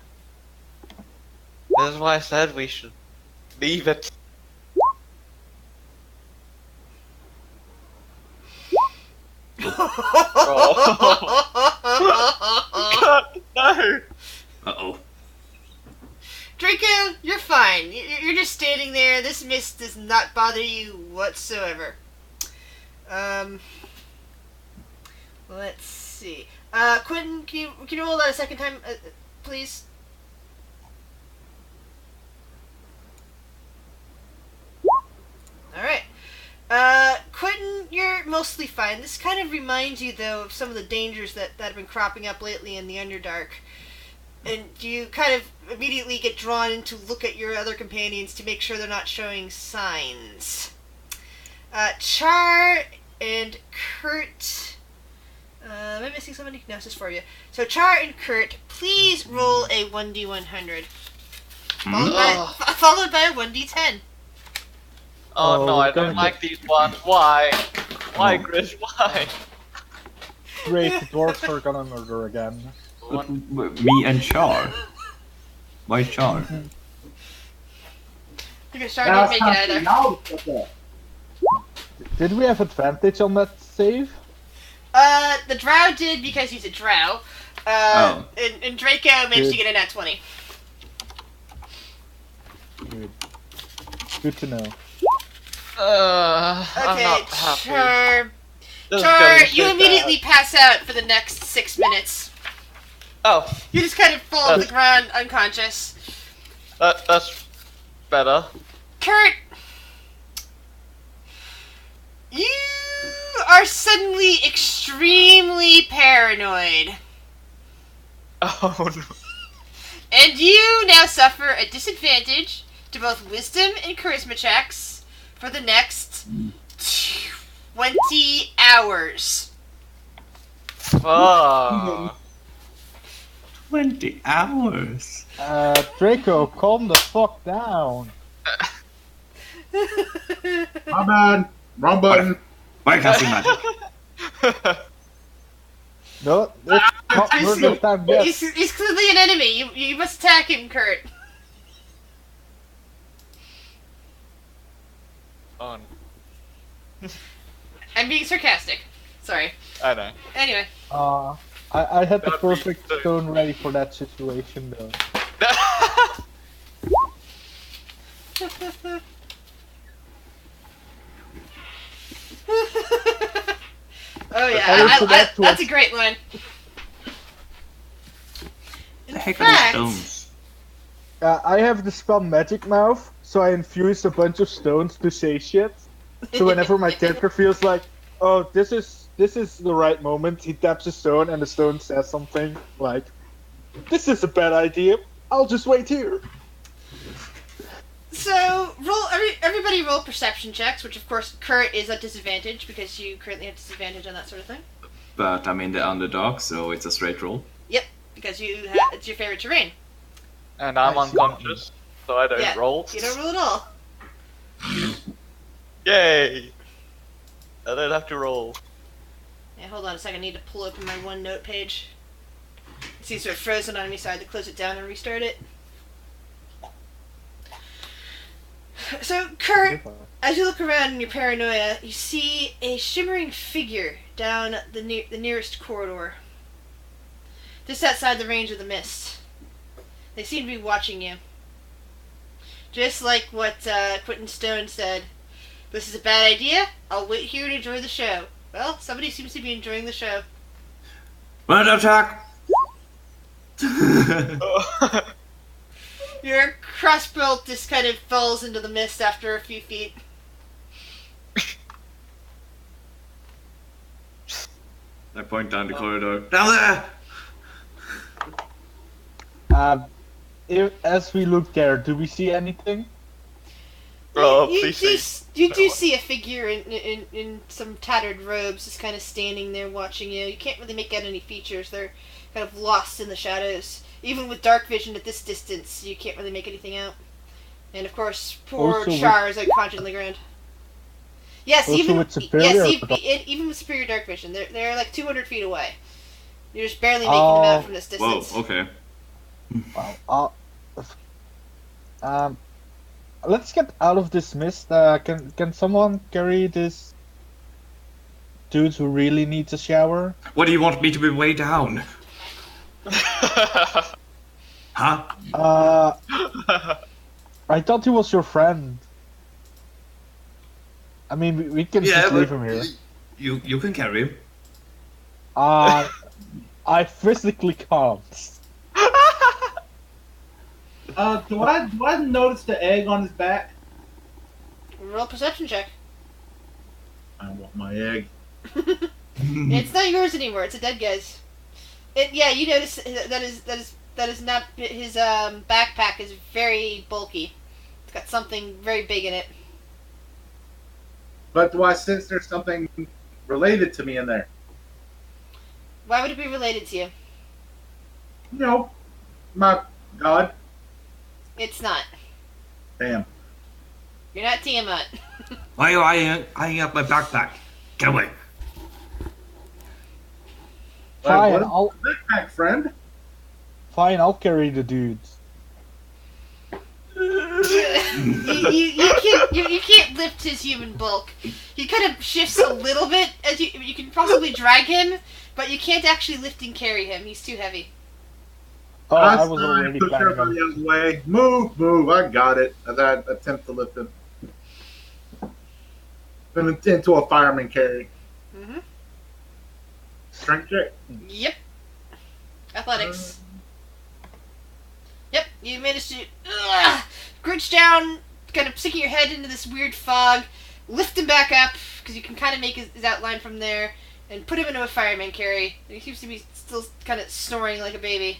S5: This is why I said we should leave it. God, no!
S2: Uh-oh.
S1: Draco, you're fine. You're just standing there. This mist does not bother you whatsoever. Let's see. Quentin, can you roll that a second time, please? Alright. Quentin, you're mostly fine. This kind of reminds you, though, of some of the dangers that have been cropping up lately in the Underdark. And you kind of immediately get drawn in to look at your other companions to make sure they're not showing signs. Char and Kurt... am I missing somebody? No, this is for you. So Char and Kurt, please roll a 1d100. Followed by a 1d10.
S5: Oh no, I
S4: we're
S5: don't
S4: gonna
S5: like these ones. Why? Why, Chris? Why?
S4: Great, the dwarves are gonna murder again.
S2: Me and Char. Why Char?
S1: Because Char didn't make it either.
S4: Did we have advantage on that save?
S1: The drow did because he's a drow. And Draco managed to get a nat 20.
S4: Good. Good to know.
S5: I'm
S1: Okay,
S5: not happy.
S1: Char,
S5: This is
S1: Char,
S5: going
S1: you
S5: so
S1: immediately pass out for the next 6 minutes.
S5: bad. Oh,
S1: You just kind of fall on the ground unconscious.
S5: that's better.
S1: Kurt, you are suddenly extremely paranoid.
S5: Oh no.
S1: And you now suffer a disadvantage to both wisdom and charisma checks for the next 20 hours.
S5: Fuck.
S2: 20 hours.
S4: Draco, calm the fuck down.
S3: My bad. Wrong button.
S2: Why casting magic?
S4: No, it's not murder time yet.
S1: He's clearly an enemy. You must attack him, Kurt.
S5: On.
S1: I'm being sarcastic. Sorry.
S5: I know.
S1: Anyway.
S4: I had the
S5: That'd be
S4: perfect
S5: so-
S4: stone ready for that situation though.
S1: Oh yeah,
S4: I looked for that
S1: that's a
S4: twist.
S1: great line. In
S2: The heck are these
S1: fact,
S2: stones?
S4: I have the spell Magic Mouth, so I infuse a bunch of stones to say shit. So whenever my character feels like, oh, this is the right moment, he taps a stone and the stone says something like, this is a bad idea. I'll just wait here.
S1: So everybody roll perception checks, which of course Kurt is at disadvantage because you currently have disadvantage on that sort of thing.
S2: But I'm in the underdog, so it's a straight roll.
S1: Yep, because it's your favorite terrain.
S5: And I'm
S4: I see.
S5: unconscious, so I don't
S1: Yeah,
S5: roll.
S1: you don't roll at all.
S5: Yay! I don't have to roll.
S1: Yeah, hold on a second. I need to pull open my OneNote page. It seems to have frozen on me, so I had to close it down and restart it. So, Kurt, as you look around in your paranoia, you see a shimmering figure down the nearest corridor. Just outside the range of the mist. They seem to be watching you. Just like what Quentin Stone said. This is a bad idea. I'll wait here and enjoy the show. Well, somebody seems to be enjoying the show.
S2: Run attack!
S1: Your crossbow just kind of falls into the mist after a few feet.
S2: I point down the corridor. Down there!
S4: As we look there, do we see anything?
S5: Oh,
S1: you
S5: please
S1: do see a figure in some tattered robes just kind of standing there watching you. You can't really make out any features. They're kind of lost in the shadows. Even with dark vision at this distance, you can't really make anything out. And of course, poor
S4: Also
S1: Char is unconscious on the ground. Yes,
S4: Also
S1: even
S4: with superior
S1: even with superior dark vision, they're like 200 feet away. You're just barely making them out from this
S2: Whoa,
S1: distance.
S2: okay.
S4: Wow. Let's get out of this mist. Can someone carry this dudes who really needs a shower.
S2: What do you want me to be way down? Huh?
S4: I thought he was your friend. I mean, we can just leave him here.
S2: You can carry him.
S4: I physically can't.
S3: Do I notice the egg on his back?
S1: Roll perception check.
S3: I want my egg.
S1: It's not yours anymore. It's a dead guy's. You notice that is not his backpack is very bulky. It's got something very big in it.
S3: But do I sense there's something related to me in there?
S1: Why would it be related to you?
S3: You know, my God.
S1: It's not.
S3: Damn.
S1: You're not Tiamat.
S2: Why are you eyeing up my backpack? Get away.
S4: Fine,
S3: What
S4: I'll
S3: backpack, friend.
S4: I'll carry the dudes.
S1: you can't lift his human bulk. He kind of shifts a little bit as you can possibly drag him, but you can't actually lift and carry him. He's too heavy.
S4: Oh, I was already
S3: push
S4: planning
S3: everybody
S4: on.
S3: out of the way. Move. I got it. As I attempt to lift him. Into a fireman carry.
S1: Mm-hmm.
S3: Strength check.
S1: Yep. Athletics. Yep, you managed to grinch down, kind of sticking your head into this weird fog, lift him back up, because you can kind of make his outline from there, and put him into a fireman carry. He seems to be still kind of snoring like a baby.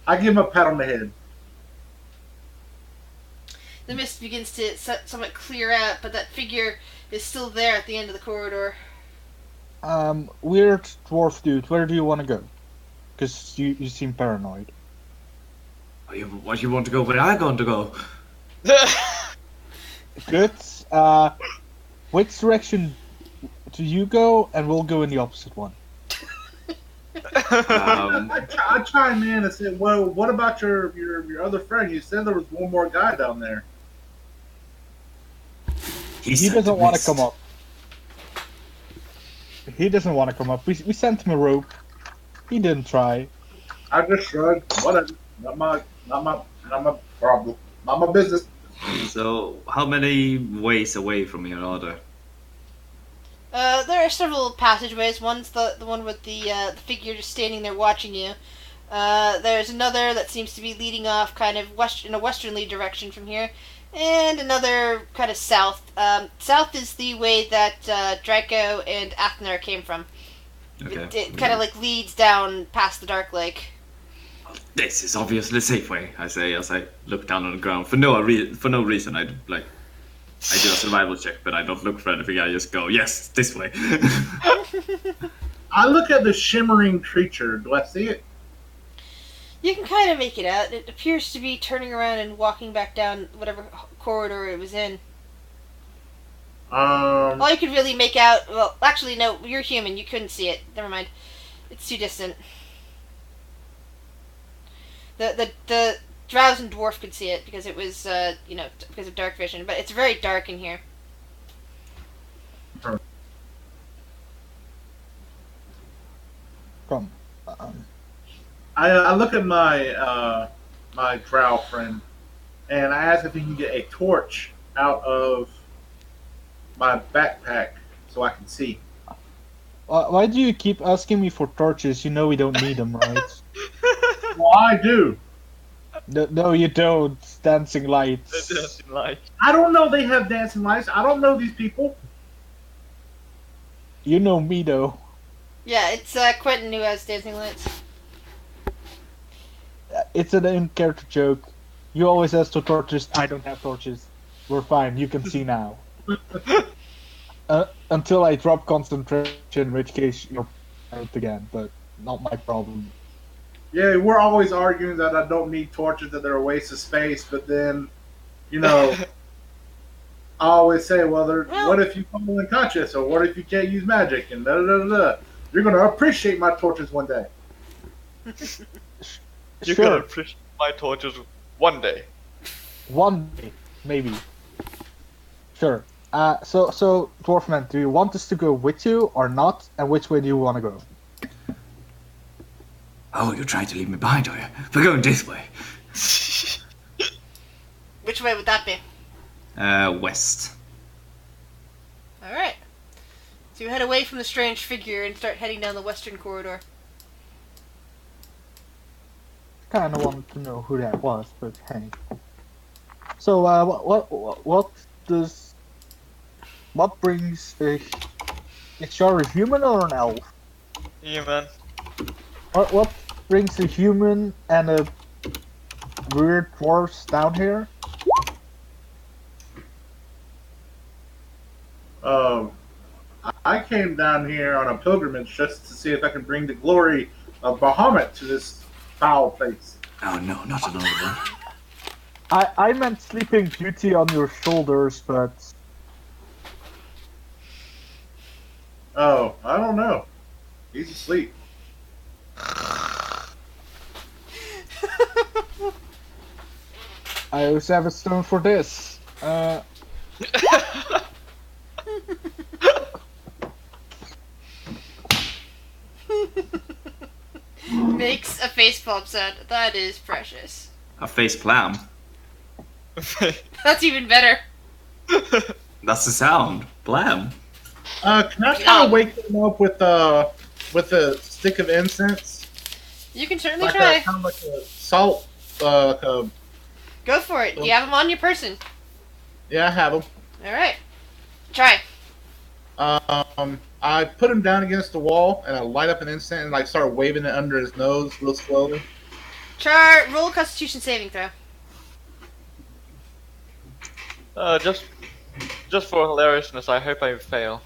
S3: I give him a pat on the head.
S1: The mist begins to somewhat clear out, but that figure is still there at the end of the corridor.
S4: Weird dwarf dude, where do you want to go? Because you seem paranoid.
S2: What you want to go where I going to go?
S4: Good. Which direction do you go, and we'll go in the opposite one.
S3: I chime in and say, well, what about your other friend? You said there was one more guy down there.
S4: He doesn't want to come up. He doesn't want to come up. We sent him a rope. He didn't try.
S3: I just shrugged. Whatever. Not my problem. Not my business.
S2: So, how many ways away from here are there?
S1: There are several passageways. One's the one with the figure just standing there watching you. There's another that seems to be leading off kind of in a westerly direction from here. And another kind of south. South is the way that Draco and Athnar came from.
S2: Okay.
S1: It kind of like leads down past the Dark Lake.
S2: This is obviously a safe way, I say as I look down on the ground. For no reason, I do a survival check, but I don't look for anything. I just go, yes, this way.
S3: I look at the shimmering creature. Do I see it?
S1: You can kind of make it out. It appears to be turning around and walking back down whatever corridor it was in. All you could really make out... Well, actually, no, you're human. You couldn't see it. Never mind. It's too distant. The Drowsy dwarf could see it because it was, because of dark vision. But it's very dark in here.
S4: Come.
S3: I look at my my drow friend, and I ask if he can get a torch out of my backpack so I can see.
S4: Why do you keep asking me for torches? You know we don't need them, right?
S3: Well, I do.
S4: No, you don't. Dancing lights.
S5: Dancing light.
S3: I don't know they have dancing lights. I don't know these people.
S4: You know me, though.
S1: Yeah, it's Quentin who has dancing lights.
S4: It's an in-character joke. You always ask for torches. I don't have torches. We're fine. You can see now. Until I drop concentration, in which case you're out again. But not my problem.
S3: Yeah, we're always arguing that I don't need torches, that they're a waste of space. But then, I always say, well, what if you fall unconscious, or what if you can't use magic, and da da da da. You're gonna appreciate my torches one day.
S5: You
S4: Sure.
S5: can appreciate my torches one day.
S4: One day, maybe. Sure. So, Dwarfman, do you want us to go with you or not? And which way do you want to go?
S2: Oh, you're trying to leave me behind, are you? We're going this way.
S1: Which way would that be?
S2: West.
S1: Alright. So you head away from the strange figure and start heading down the western corridor.
S4: Kind of wanted to know who that was, but hey. So, what brings a... Is Char a human or an elf?
S5: Human.
S4: What brings a human and a weird dwarf down here?
S3: I came down here on a pilgrimage just to see if I can bring the glory of Bahamut to this foul place.
S2: Oh no, not another one.
S4: I meant Sleeping Beauty on your shoulders, but...
S3: Oh, I don't know. He's asleep.
S4: I always have a stone for this.
S1: Makes a facepalm sound. That is precious.
S2: A face palm.
S1: That's even better.
S2: That's the sound. Blam.
S3: Can I kind of wake him up with a stick of incense?
S1: You can certainly
S3: Like
S1: try.
S3: kind of like a salt. Like a,
S1: Go for it. You have them on your person.
S3: yeah, I have him.
S1: Alright. Try.
S3: I put him down against the wall and I light up an incense and like start waving it under his nose real slowly.
S1: Char, roll a Constitution saving throw.
S5: Just for hilariousness, I hope I fail.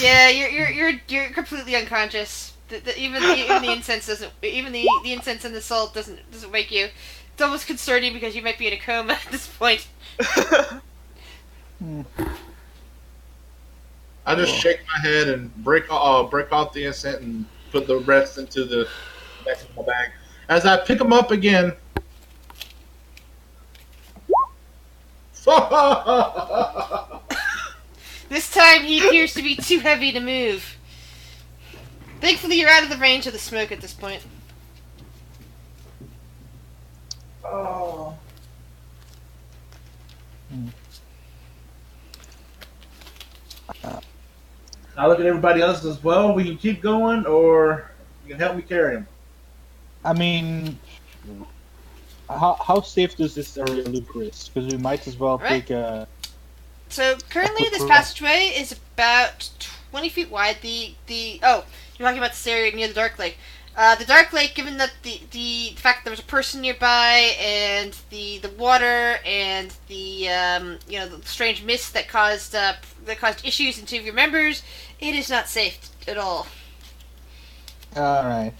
S1: Yeah, you're completely unconscious. Even the incense doesn't. Even the incense and the salt doesn't wake you. It's almost concerning because you might be in a coma at this point.
S3: I just shake my head and break off the incense and put the rest into the back of my bag. As I pick him up again.
S1: This time he appears to be too heavy to move. Thankfully, you're out of the range of the smoke at this point.
S3: Oh. I look at everybody else as well. We can keep going, or you can help me carry him.
S4: I mean, how safe does this area look, Chris? Because we might as well
S1: Right.
S4: take a...
S1: So currently, this passageway is about 20 feet wide. Oh, you're talking about this area near the Dark Lake. The Dark Lake, given that the fact that there was a person nearby, and the water, and the the strange mist that caused issues in two of your members, it is not safe at all.
S4: Alright.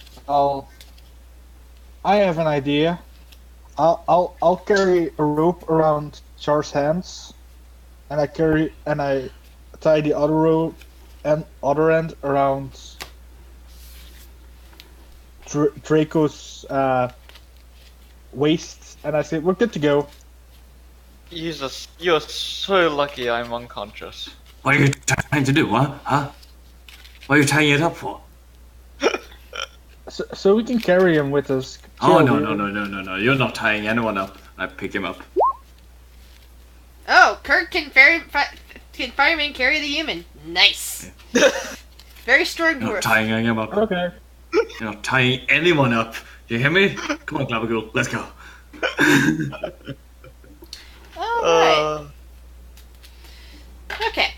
S4: I have an idea. I'll carry a rope around Char's hands, and I tie the other end around Draco's waist, and I say, "We're good to go."
S5: Jesus, you're so lucky I'm unconscious.
S2: What are you trying to do, huh? What are you tying it up for?
S4: So we can carry him with us.
S2: Oh,
S4: Chill,
S2: no. You're not tying anyone up. I pick him up.
S1: Oh, Kirk can fireman carry the human. Nice. Very strong
S2: You're not
S1: dwarf.
S2: tying him up.
S4: Okay.
S2: You're not tying anyone up. You hear me? Come on, Clever Girl. Let's go.
S1: Alright. Okay.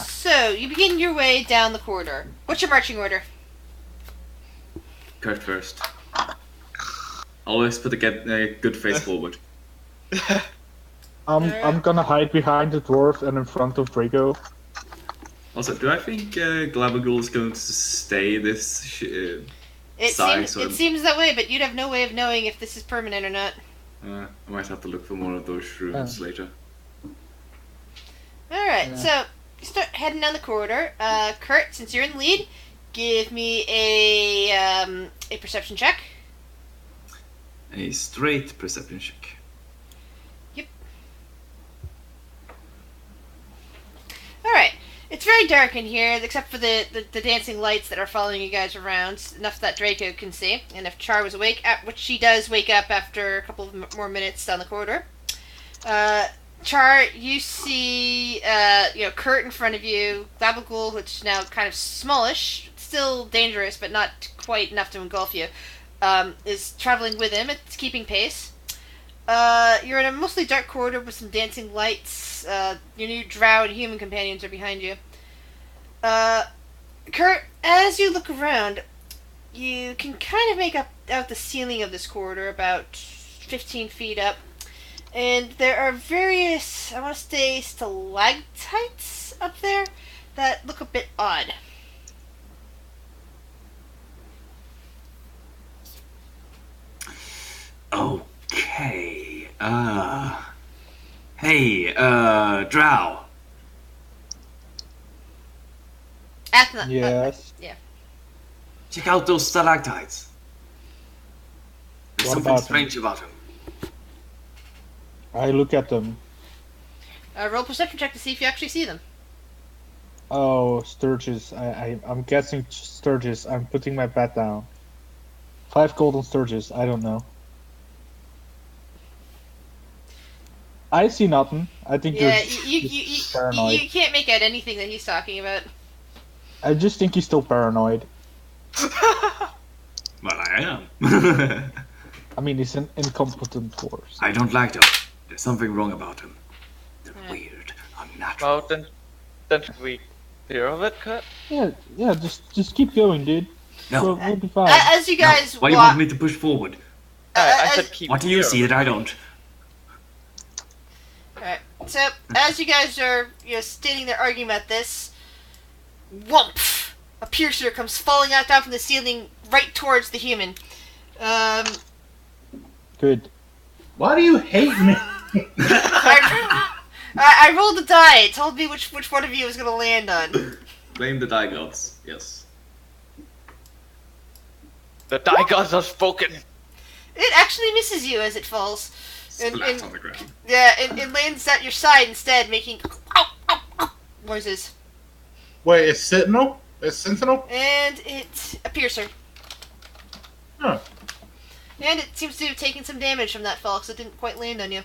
S1: So, you begin your way down the corridor. What's your marching order?
S2: Kurt first. Always put a good face forward.
S4: I'm gonna hide behind the dwarf and in front of Draco.
S2: Also, do I think Glabagul is going to stay this
S1: It
S2: size?
S1: seems that way, but you'd have no way of knowing if this is permanent or not.
S2: I might have to look for more of those shrooms later.
S1: Alright,
S4: Yeah.
S1: so you start heading down the corridor. Kurt, since you're in the lead, give me a perception check.
S2: A straight perception check.
S1: Yep. it's very dark in here, except for the dancing lights that are following you guys around. Enough that Draco can see, and if Char was awake, which she does wake up after a couple of more minutes down the corridor. Char, you see, Kurt in front of you, Gabagool, which is now kind of smallish, still dangerous, but not quite enough to engulf you, is traveling with him. It's keeping pace. You're in a mostly dark corridor with some dancing lights. Your new drow and human companions are behind you. Kurt, as you look around, you can kind of make out the ceiling of this corridor, about 15 feet up. And there are various, I want to say, stalactites up there that look a bit odd.
S2: Okay. Hey, Drow.
S1: Athena.
S4: Yes.
S1: Yeah.
S2: Check out those stalactites. There's
S4: What
S2: something
S4: about
S2: strange about them.
S4: I look at them.
S1: Roll perception check to see if you actually see them.
S4: Oh, Sturgis. I'm guessing Sturgis. I'm putting my bet down. 5 golden Sturgis. I don't know. I see nothing. I think
S1: Yeah,
S4: you're just paranoid.
S1: you can't make out anything that he's talking about.
S4: I just think he's still paranoid.
S2: Well, I am.
S4: I mean, he's an incompetent horse.
S2: I don't like them. There's something wrong about them. They're weird, unnatural.
S5: Well, then should we clear of it, Kurt?
S4: Yeah, just keep going, dude.
S2: No.
S4: We'll be fine.
S1: As you guys
S2: Why do you want me to push forward?
S5: I said keep
S2: What do you
S5: clear
S2: see
S5: of
S2: that I don't?
S1: Alright, so as you guys are standing there arguing about this, whoomph! A piercer comes falling out down from the ceiling right towards the human.
S4: Good.
S3: Why do you hate me?
S1: I rolled a die. It told me which one of you was going to land on.
S2: Blame the die gods. Yes.
S5: The die gods have spoken.
S1: It actually misses you as it falls.
S2: Splat on the ground.
S1: Yeah, and lands at your side instead, making noises.
S3: Wait, it's Sentinel? It's Sentinel?
S1: And it's a piercer.
S3: Huh.
S1: And it seems to have taken some damage from that fall, because it didn't quite land on you.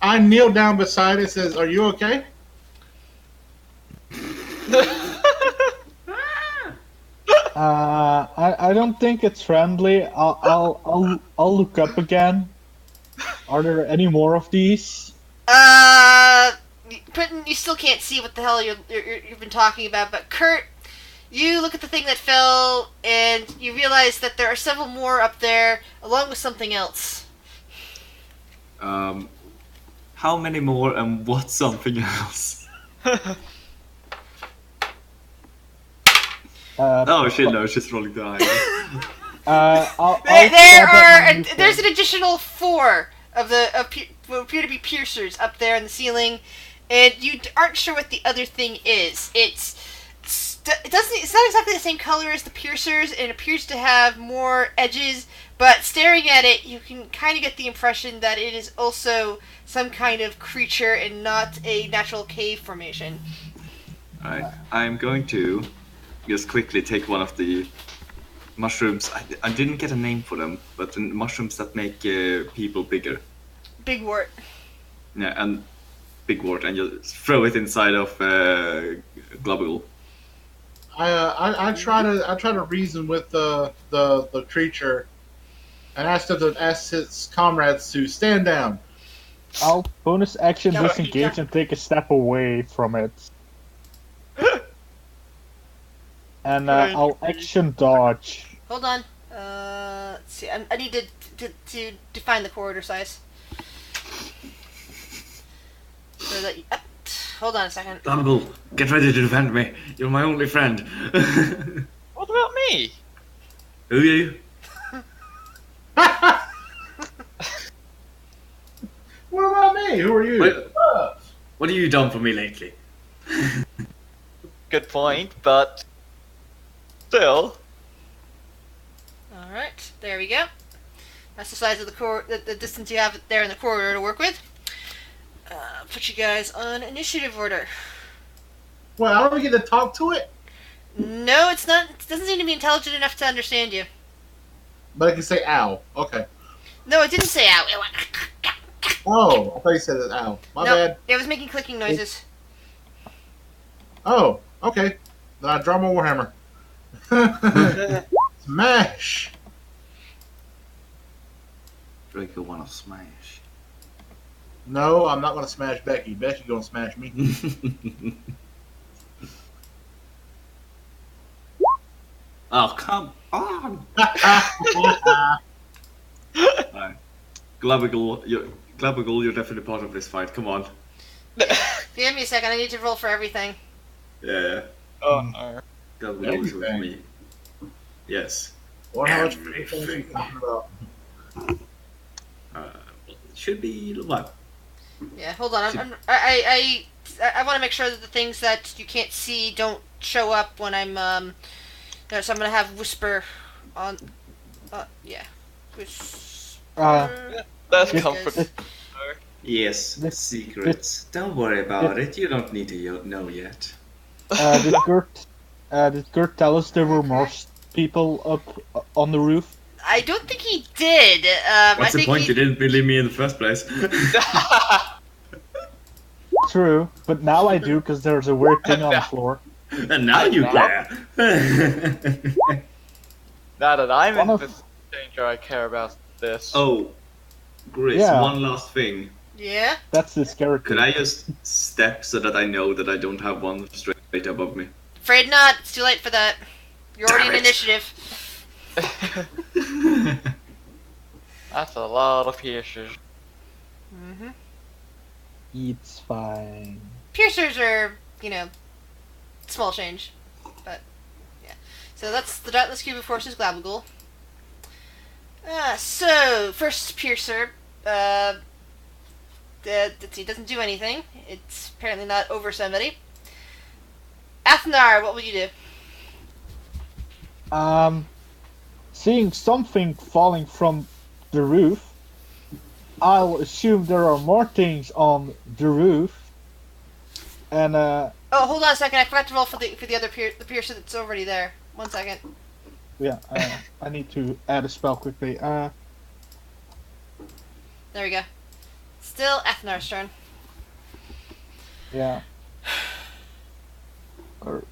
S3: I kneel down beside it, says, "Are you okay?"
S4: I don't think it's friendly. I'll look up again. Are there any more of these?
S1: Britton, you still can't see what the hell you've been talking about, but Kurt, you look at the thing that fell, and you realize that there are several more up there, along with something else.
S2: How many more and what's something else? Oh shit, no, she's rolling the eye.
S1: There's an additional 4 of what appear to be piercers up there in the ceiling, and you aren't sure what the other thing is. It's not exactly the same color as the piercers, and it appears to have more edges, but staring at it, you can kind of get the impression that it is also some kind of creature and not a natural cave formation.
S2: Alright, I'm going to just quickly take one of the mushrooms. I didn't get a name for them, but the mushrooms that make people bigger.
S1: Big wart.
S2: Yeah, and big wart, and just throw it inside of Globule.
S3: I try to reason with the creature, and ask its comrades to stand down.
S4: I'll bonus action
S1: No,
S4: disengage and take a step away from it. And I'll action dodge.
S1: Hold on. Let's see. I need to define the corridor size. So that hold on a second.
S2: Globule, get ready to defend me. You're my only friend.
S5: What about me?
S2: Who are you?
S3: What about me? Who are you?
S2: What have you done for me lately?
S5: Good point, but still.
S1: Alright, there we go. That's the size of the distance you have there in the corridor to work with. Put you guys on initiative order.
S3: Well, I don't get to talk to it,
S1: No, it's not. It doesn't seem to be intelligent enough to understand you.
S3: but I can say ow. Okay.
S1: No, it didn't say ow. It went.
S3: Oh, I thought you said it. Ow. My
S1: No,
S3: bad.
S1: it was making clicking noises.
S3: Oh, okay. Then I draw my warhammer. Smash.
S2: Draco wanna smash.
S3: No, I'm not gonna smash Becky. Becky gonna smash me.
S2: Oh, come on! Alright. Glabigal, you're definitely part of this fight. Come on.
S1: Give me a second. I need to roll for everything.
S2: Yeah.
S5: Oh no.
S2: Glabigal is with me. Yes.
S3: What how much
S2: Everything.
S3: talking about?
S2: It should be what?
S1: Yeah, hold on. I want to make sure that the things that you can't see don't show up when I'm no, so I'm gonna have whisper on. Yeah. Whisper.
S5: That's
S1: Yes.
S5: comforting.
S2: Yes,
S4: This-
S2: secrets. Don't worry about it. You don't need to know yet.
S4: Did Gert tell us there were more people up on the roof?
S1: I don't think he did. I
S2: What's the
S1: think
S2: point?
S1: he.
S2: You didn't believe me in the first place.
S4: True, but now I do because there's a weird thing on the floor.
S2: And now you care.
S5: Now that I'm
S4: One
S5: in
S4: of-
S5: this danger, I care about this.
S2: Oh, Gris,
S4: Yeah.
S2: one last thing.
S1: Yeah.
S4: That's the scary
S2: Could I just step so that I know that I don't have one straight above me?
S1: Afraid not. It's too late for that. You're already
S2: Damn
S1: in
S2: it.
S1: initiative.
S5: That's a lot of piercers.
S1: Mm-hmm.
S4: It's fine.
S1: Piercers are, small change, but yeah. So that's the Dauntless Cube of Forces Glabagool. So first piercer, let's see, doesn't do anything. It's apparently not over somebody. Athnar, what would you do?
S4: Seeing something falling from the roof, I'll assume there are more things on the roof. And
S1: Oh, hold on a second. I forgot to roll for the other the piercer that's already there. 1 second.
S4: yeah, I need to add a spell quickly.
S1: There we go. Still Athnar's turn.
S4: Yeah. Or-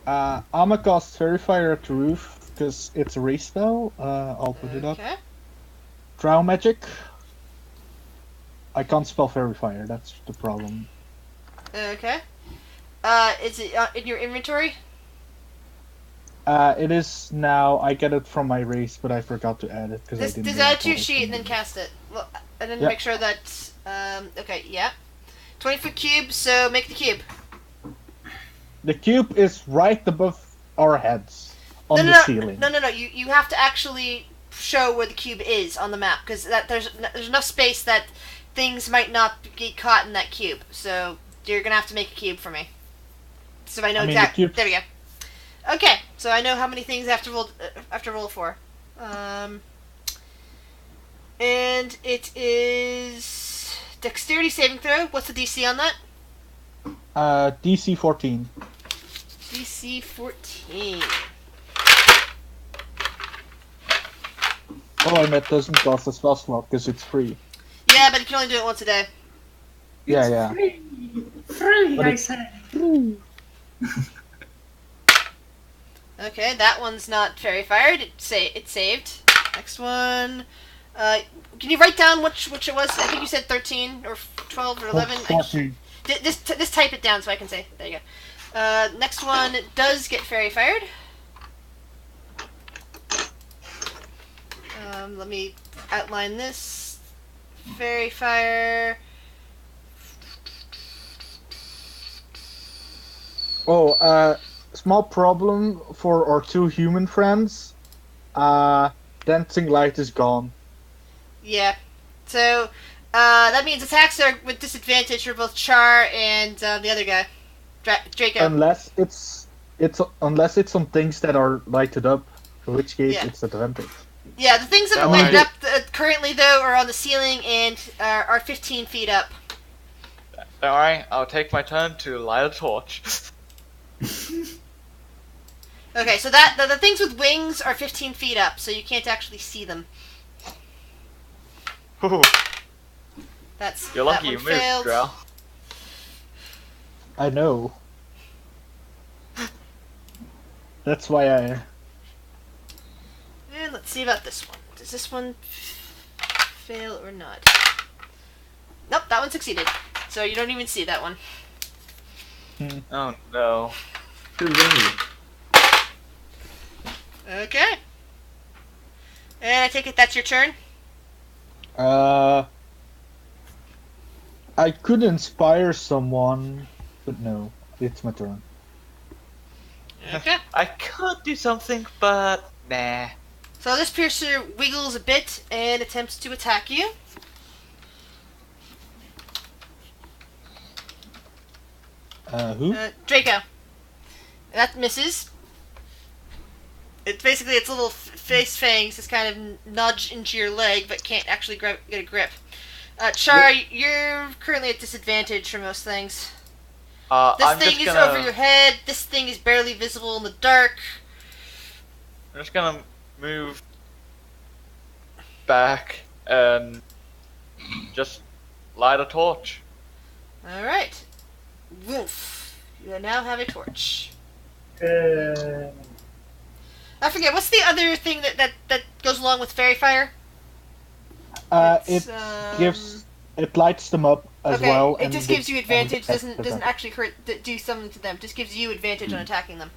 S4: I'm gonna cast Fairy Fire at the roof because it's a race spell. I'll put it up.
S1: Okay.
S4: Drow magic. I can't spell Fairy Fire. That's the problem.
S1: Okay. Is it in your inventory?
S4: It is now. I get it from my race, but I forgot to add it because I
S1: Just
S4: didn't.
S1: add it
S4: know
S1: to your
S4: what
S1: sheet
S4: it
S1: and then
S4: was.
S1: cast it. Well, and then
S4: Yep.
S1: make sure that. Okay, yeah. 20-foot cube. So make the cube.
S4: The cube is right above our heads on the ceiling.
S1: No. You have to actually show where the cube is on the map because there's enough space that things might not get caught in that cube. So you're gonna have to make a cube for me. So I know exactly.
S4: The cube-
S1: There we go. Okay, so I know how many things I have to roll for. And it is dexterity saving throw. What's the DC on that?
S4: DC 14.
S1: DC 14.
S4: Oh, and that doesn't cost a spell slot because it's free.
S1: Yeah, but you can only do it once a day.
S4: Yeah.
S2: Free,
S4: But
S2: I
S4: it's-
S2: said.
S1: Okay, that one's not fairy fired. It saved. Next one. Can you write down which it was? I think you said 13 or 12 or 11.
S4: 14.
S1: Just type it down so I can say. There you go. Next one does get fairy fired. Let me outline this. Fairy fire.
S4: Oh, small problem for our two human friends. Dancing light is gone.
S1: Yeah. So that means attacks are with disadvantage for both Char and the other guy, Draco.
S4: Unless it's on things that are lighted up, in which case
S1: Yeah.
S4: it's advantage.
S1: Yeah, the things that are
S5: That
S1: lighted
S5: might-
S1: up currently though are on the ceiling and are 15 feet up.
S5: Alright, I'll take my turn to light a torch.
S1: Okay, so the things with wings are 15 feet up, so you can't actually see them.
S5: Ooh,
S1: That's
S5: you're lucky you
S1: that one
S5: moved,
S1: failed.
S5: Drow.
S4: I know. That's why I.
S1: And let's see about this one. Does this one fail or not? Nope, that one succeeded. So you don't even see that one.
S5: Oh no.
S2: Hooray.
S1: Okay. And I take it that's your turn?
S4: I could inspire someone, but no, it's my turn.
S1: Okay.
S5: I could do something, but nah.
S1: So this piercer wiggles a bit and attempts to attack you.
S4: Who?
S1: Draco. That misses. It's basically its little face fangs just kind of nudge into your leg, but can't actually get a grip. Char, you're currently at disadvantage for most things. This
S5: I'm
S1: thing
S5: just
S1: is
S5: gonna,
S1: over your head. This thing is barely visible in the dark.
S5: I'm just gonna move back and just light a torch.
S1: Alright. Woof. You now have a torch. I forget, what's the other thing that goes along with fairy fire?
S4: It gives. It lights them up as
S1: okay,
S4: well.
S1: it just gives you advantage. Doesn't
S4: them.
S1: actually do something to them. Just gives you advantage on attacking them.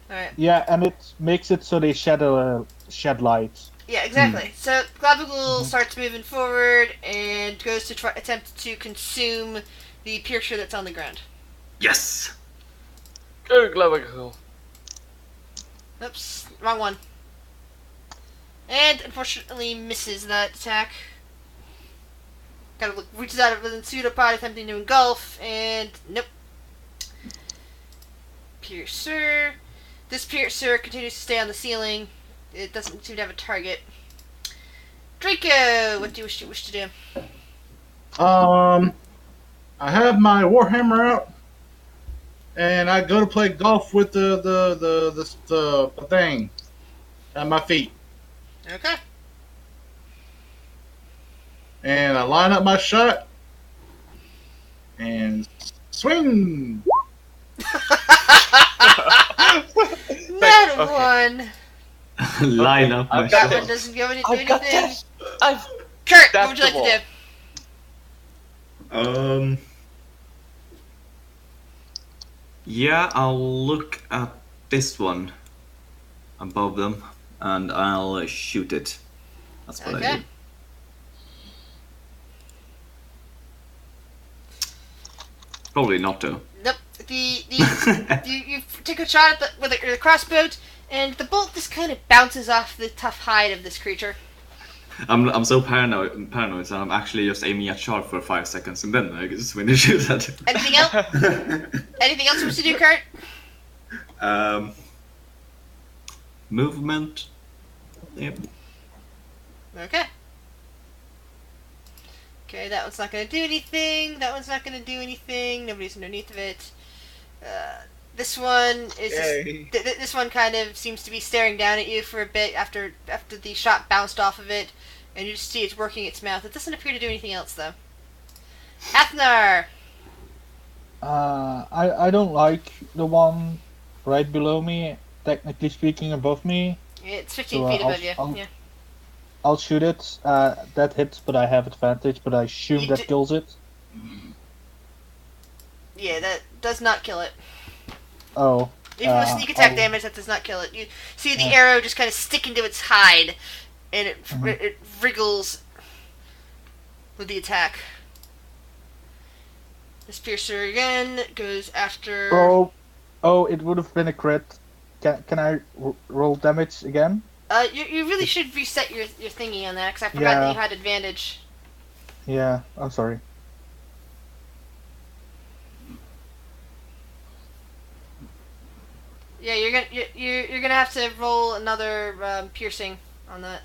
S1: All right.
S4: Yeah, and it makes it so they shed light.
S1: Yeah, exactly. So Glabagool starts moving forward and goes to attempt to consume the piercer that's on the ground.
S2: Yes.
S5: Go, Globagool.
S1: Oops, wrong one. And unfortunately misses that attack. Kind of reaches out within pseudopod, attempting to engulf, and nope. Piercer. This piercer continues to stay on the ceiling. It doesn't seem to have a target. Draco, what do you wish to do?
S3: I have my Warhammer out, and I go to play golf with the thing at my feet,
S1: Okay.
S3: and I line up my shot and swing.
S1: That
S5: Okay.
S1: one.
S2: Line up my
S5: I've got
S1: That one
S2: shot.
S1: doesn't go into
S5: I've got
S1: anything.
S5: this. I've
S1: Kurt,
S5: That's
S1: what would you like
S5: the
S1: to do?
S2: Yeah, I'll look at this one above them and I'll shoot it. That's what I
S1: Okay.
S2: do. Probably not though.
S1: Nope. You take a shot at with the crossbow, and the bolt just kind of bounces off the tough hide of this creature.
S2: I'm so paranoid, so I'm actually just aiming at Char for 5 seconds and then I just win and shoot at it.
S1: Anything else? Anything else you wish to do, Kurt?
S2: Movement. Yep.
S1: Okay. Okay, that one's not going to do anything. That one's not going to do anything. Nobody's underneath of it. This one is
S5: Yay.
S1: this one kind of seems to be staring down at you for a bit after the shot bounced off of it, and you just see it's working its mouth. It doesn't appear to do anything else though. Athnar.
S4: I don't like the one right below me. Technically speaking, above me.
S1: It's 15
S4: So,
S1: feet
S4: I'll-
S1: above you.
S4: I'll-
S1: Yeah.
S4: I'll shoot it. That hits, but I have advantage. But I assume
S1: You
S4: that
S1: d-
S4: kills it.
S1: Yeah, that does not kill it.
S4: Oh.
S1: Even with sneak attack
S4: I'll-
S1: damage, that does not kill it. You see the
S4: Yeah.
S1: arrow just kind of stick into its hide, and it
S4: Mhm.
S1: it wriggles with the attack. This piercer again goes after.
S4: Oh, it would have been a crit. Can I roll damage again?
S1: You really should reset your thingy on that because I forgot that
S4: Yeah.
S1: you had advantage.
S4: Yeah, I'm sorry.
S1: Yeah, you're gonna have to roll another piercing on that.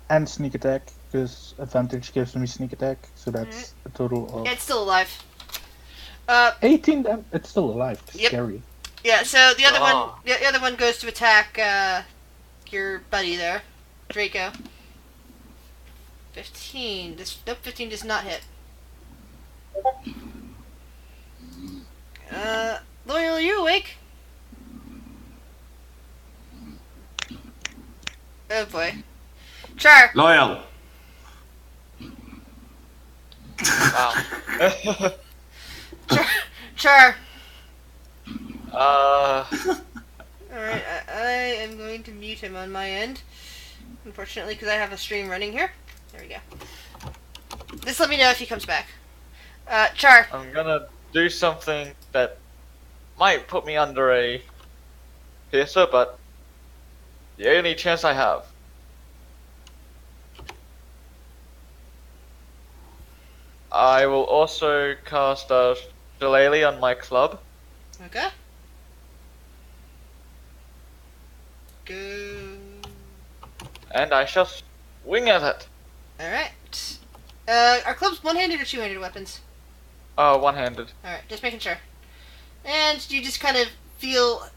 S4: And sneak attack, because advantage gives me sneak attack, so that's a total of
S1: Yeah, it's still alive.
S4: 18 it's still alive.
S1: Yep.
S4: Scary.
S1: Yeah, so the other
S5: Ah.
S1: one, the other one goes to attack your buddy there, Draco. 15. Nope, 15 does not hit. Loyal, are you awake? Oh boy. Char,
S2: Loyal.
S5: Wow.
S1: Char.
S5: uh,
S1: Alright, I am going to mute him on my end. Unfortunately, because I have a stream running here. There we go. Just let me know if he comes back. Char.
S5: I'm gonna do something that might put me under a piercer, but the only chance I have. I will also cast a Shillelagh on my club.
S1: Okay. Go.
S5: And I shall swing at it.
S1: Alright. Are clubs one-handed or two-handed weapons?
S5: One-handed.
S1: Alright, just making sure. And you just kind of feel...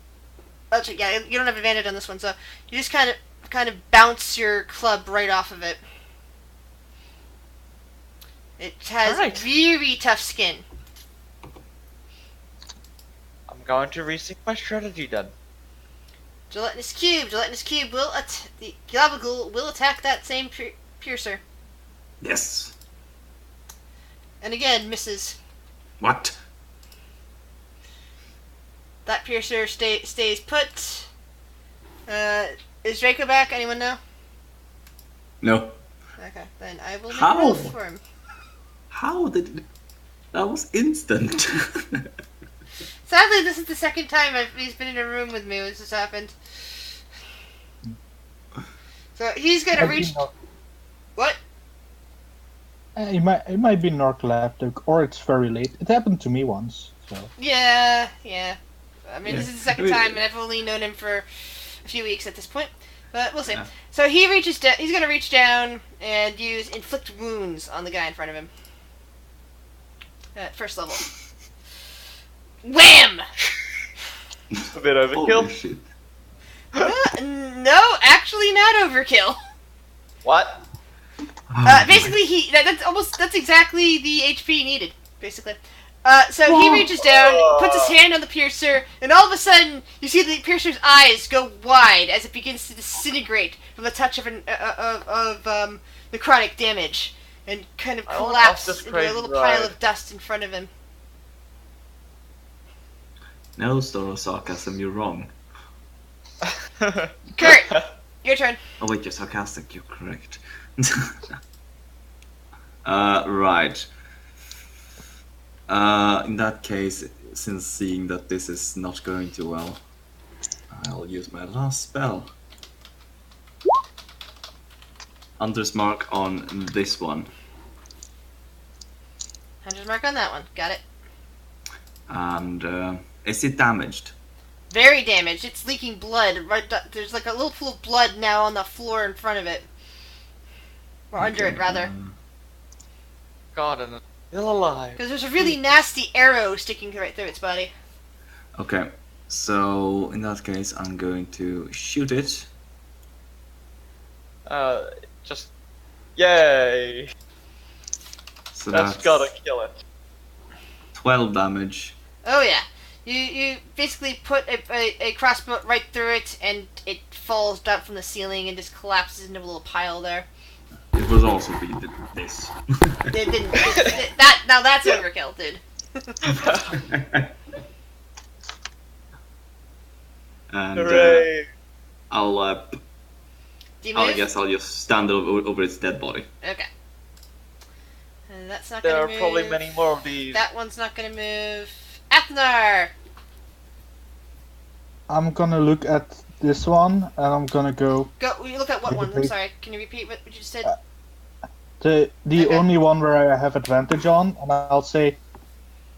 S1: Actually, yeah, you don't have advantage on this one, so you just kind of bounce your club right off of it. It has
S5: Alright.
S1: very tough skin.
S5: I'm going to rethink my strategy then.
S1: Gelatinous cube. Gelatinous cube will the Gabagool will attack that same piercer,
S2: Yes.
S1: and again misses.
S2: What?
S1: That piercer stays put. Is Draco back? Anyone know?
S2: No.
S1: Okay, then I will make
S2: How?
S1: a roll for him.
S2: How did it... That was instant.
S1: Sadly, this is the second time he's been in a room with me when this has happened. So he's gonna
S4: Might be
S1: reach.
S4: nar-
S1: What?
S4: It might be narcoleptic, or it's very late. It happened to me once, so...
S1: Yeah. I mean,
S2: Yeah.
S1: this is the second
S2: I mean-
S1: time, and I've only known him for a few weeks at this point. But we'll see.
S2: Yeah.
S1: So he reaches down. He's gonna reach down and use inflict wounds on the guy in front of him. At first level. Wham!
S5: A bit overkill.
S2: Holy shit.
S1: No, actually not overkill.
S5: What?
S2: Oh
S1: Basically, that's exactly the HP needed. Basically, so he reaches down, puts his hand on the piercer, and all of a sudden, you see the piercer's eyes go wide as it begins to disintegrate from the touch of necrotic damage, and kind of
S5: I want
S1: collapse
S5: off this
S1: into a little
S5: crazy
S1: pile
S5: ride.
S1: of dust in front of him.
S2: No, Storo sarcasm, you're wrong.
S1: Kurt, your turn.
S2: Oh wait, you're sarcastic, you're correct. Right. In that case, since seeing that this is not going too well, I'll use my last spell. Hunter's Mark on this one.
S1: Hunter's mark on that one. Got it.
S2: And is it damaged?
S1: Very damaged. It's leaking blood. There's like a little pool of blood now on the floor in front of it. Or under
S2: Okay,
S1: it, rather.
S5: God, and it's still alive.
S1: Because there's a really nasty arrow sticking right through its body.
S2: Okay, so in that case, I'm going to shoot it.
S5: Just yay!
S2: So
S5: That's gotta kill it.
S2: 12 damage.
S1: Oh yeah. You basically put a crossbow right through it, and it falls down from the ceiling and just collapses into a little pile there.
S2: It was also be this.
S1: It didn't. That now that's overkill, dude.
S2: And
S5: Hooray!
S1: Do you
S2: I
S1: move?
S2: guess I'll just stand over its dead body.
S1: Okay. And that's not
S5: There
S1: gonna
S5: are
S1: move.
S5: probably many more of these.
S1: That one's not gonna move. Athnar!
S4: I'm gonna look at this one, and I'm gonna go...
S1: Go. You look at what one? I'm
S4: Repeat.
S1: sorry. Can you repeat what you just said?
S4: The
S1: Okay.
S4: only one where I have advantage on, and I'll say,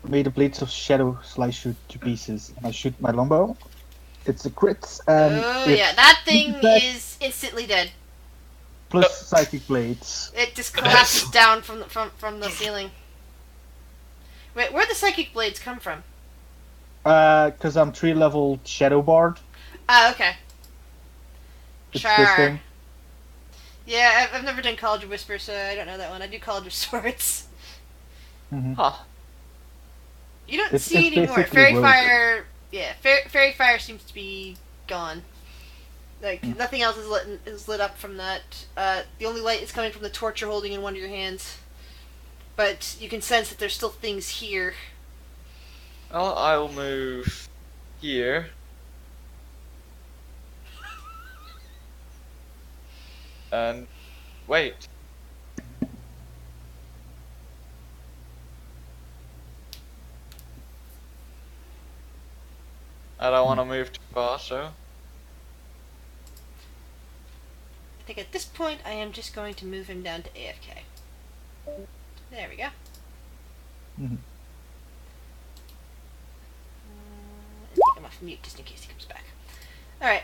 S4: may the blades of shadow slice you to pieces, and I shoot my longbow. It's a crit, and
S1: Oh
S4: it-
S1: yeah, that thing
S4: that-
S1: is instantly dead.
S4: plus psychic blades.
S1: It just collapses down from the ceiling. Wait, where'd the psychic blades come from?
S4: Because I'm 3 level Shadow Bard.
S1: Ah, okay.
S4: It's
S1: Char.
S4: this thing.
S1: Yeah, I've never done College of Whisper, so I don't know that one. I do College of Swords.
S4: Mhm.
S5: Huh.
S1: You don't
S4: It's
S1: see anymore.
S4: basically
S1: Fairy
S4: rogue.
S1: Fire, yeah, Fairy Fire seems to be gone. Like nothing else is lit up from that. The only light is coming from the torch you're holding in one of your hands. But you can sense that there's still things here.
S5: Well, I'll move here. And wait. I don't want to move too far, so.
S1: I think at this point I am just going to move him down to AFK. There we go.
S4: Mhm.
S1: Take him off mute just in case he comes back. Alright.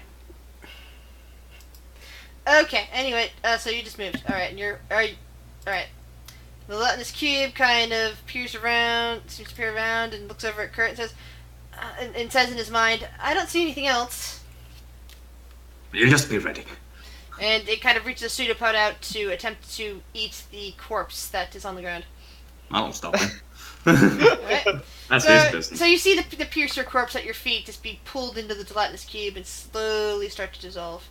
S1: Okay, anyway, so you just moved. Alright, and alright. The gelatinous cube kind of peers around, seems to peer around, and looks over at Kurt and says, and says in his mind, I don't see anything else.
S2: You just be ready.
S1: And it kind of reaches a pseudopod out to attempt to eat the corpse that is on the ground.
S2: I won't stop him.
S1: Alright.
S2: That's his business.
S1: So you see the piercer corpse at your feet just be pulled into the gelatinous cube and slowly start to dissolve.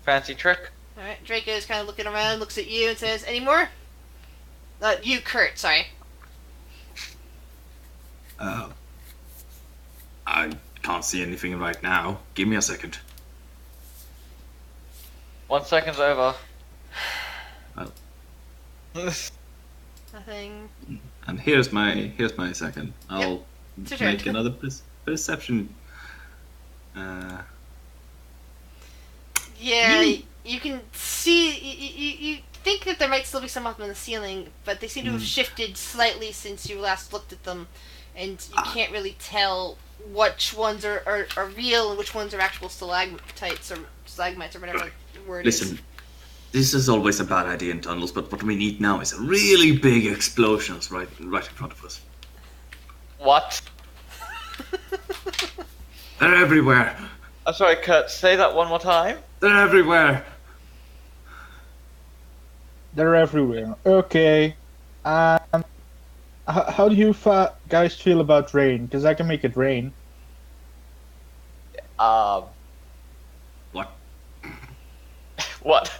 S5: Fancy trick.
S1: Alright, Draco is kind of looking around, looks at you and says, any more? You, Kurt, sorry.
S2: I can't see anything right now. Give me a second.
S5: 1 second's over.
S2: Well.
S1: Nothing.
S2: And here's my second. I'll
S1: It's your turn.
S2: make another perception.
S1: Yeah, you can see, you think that there might still be some up on the ceiling, but they seem to have shifted slightly since you last looked at them, and you can't really tell which ones are real and which ones are actual stalagmites or whatever the word
S2: Listen,
S1: is.
S2: this is always a bad idea in tunnels, but what we need now is a really big explosions right in front of us.
S5: What?
S2: They're everywhere.
S5: I'm sorry, Kurt, say that one more time.
S2: They're everywhere.
S4: They're everywhere. Okay. How do you guys feel about rain? Because I can make it rain.
S2: What?
S5: What?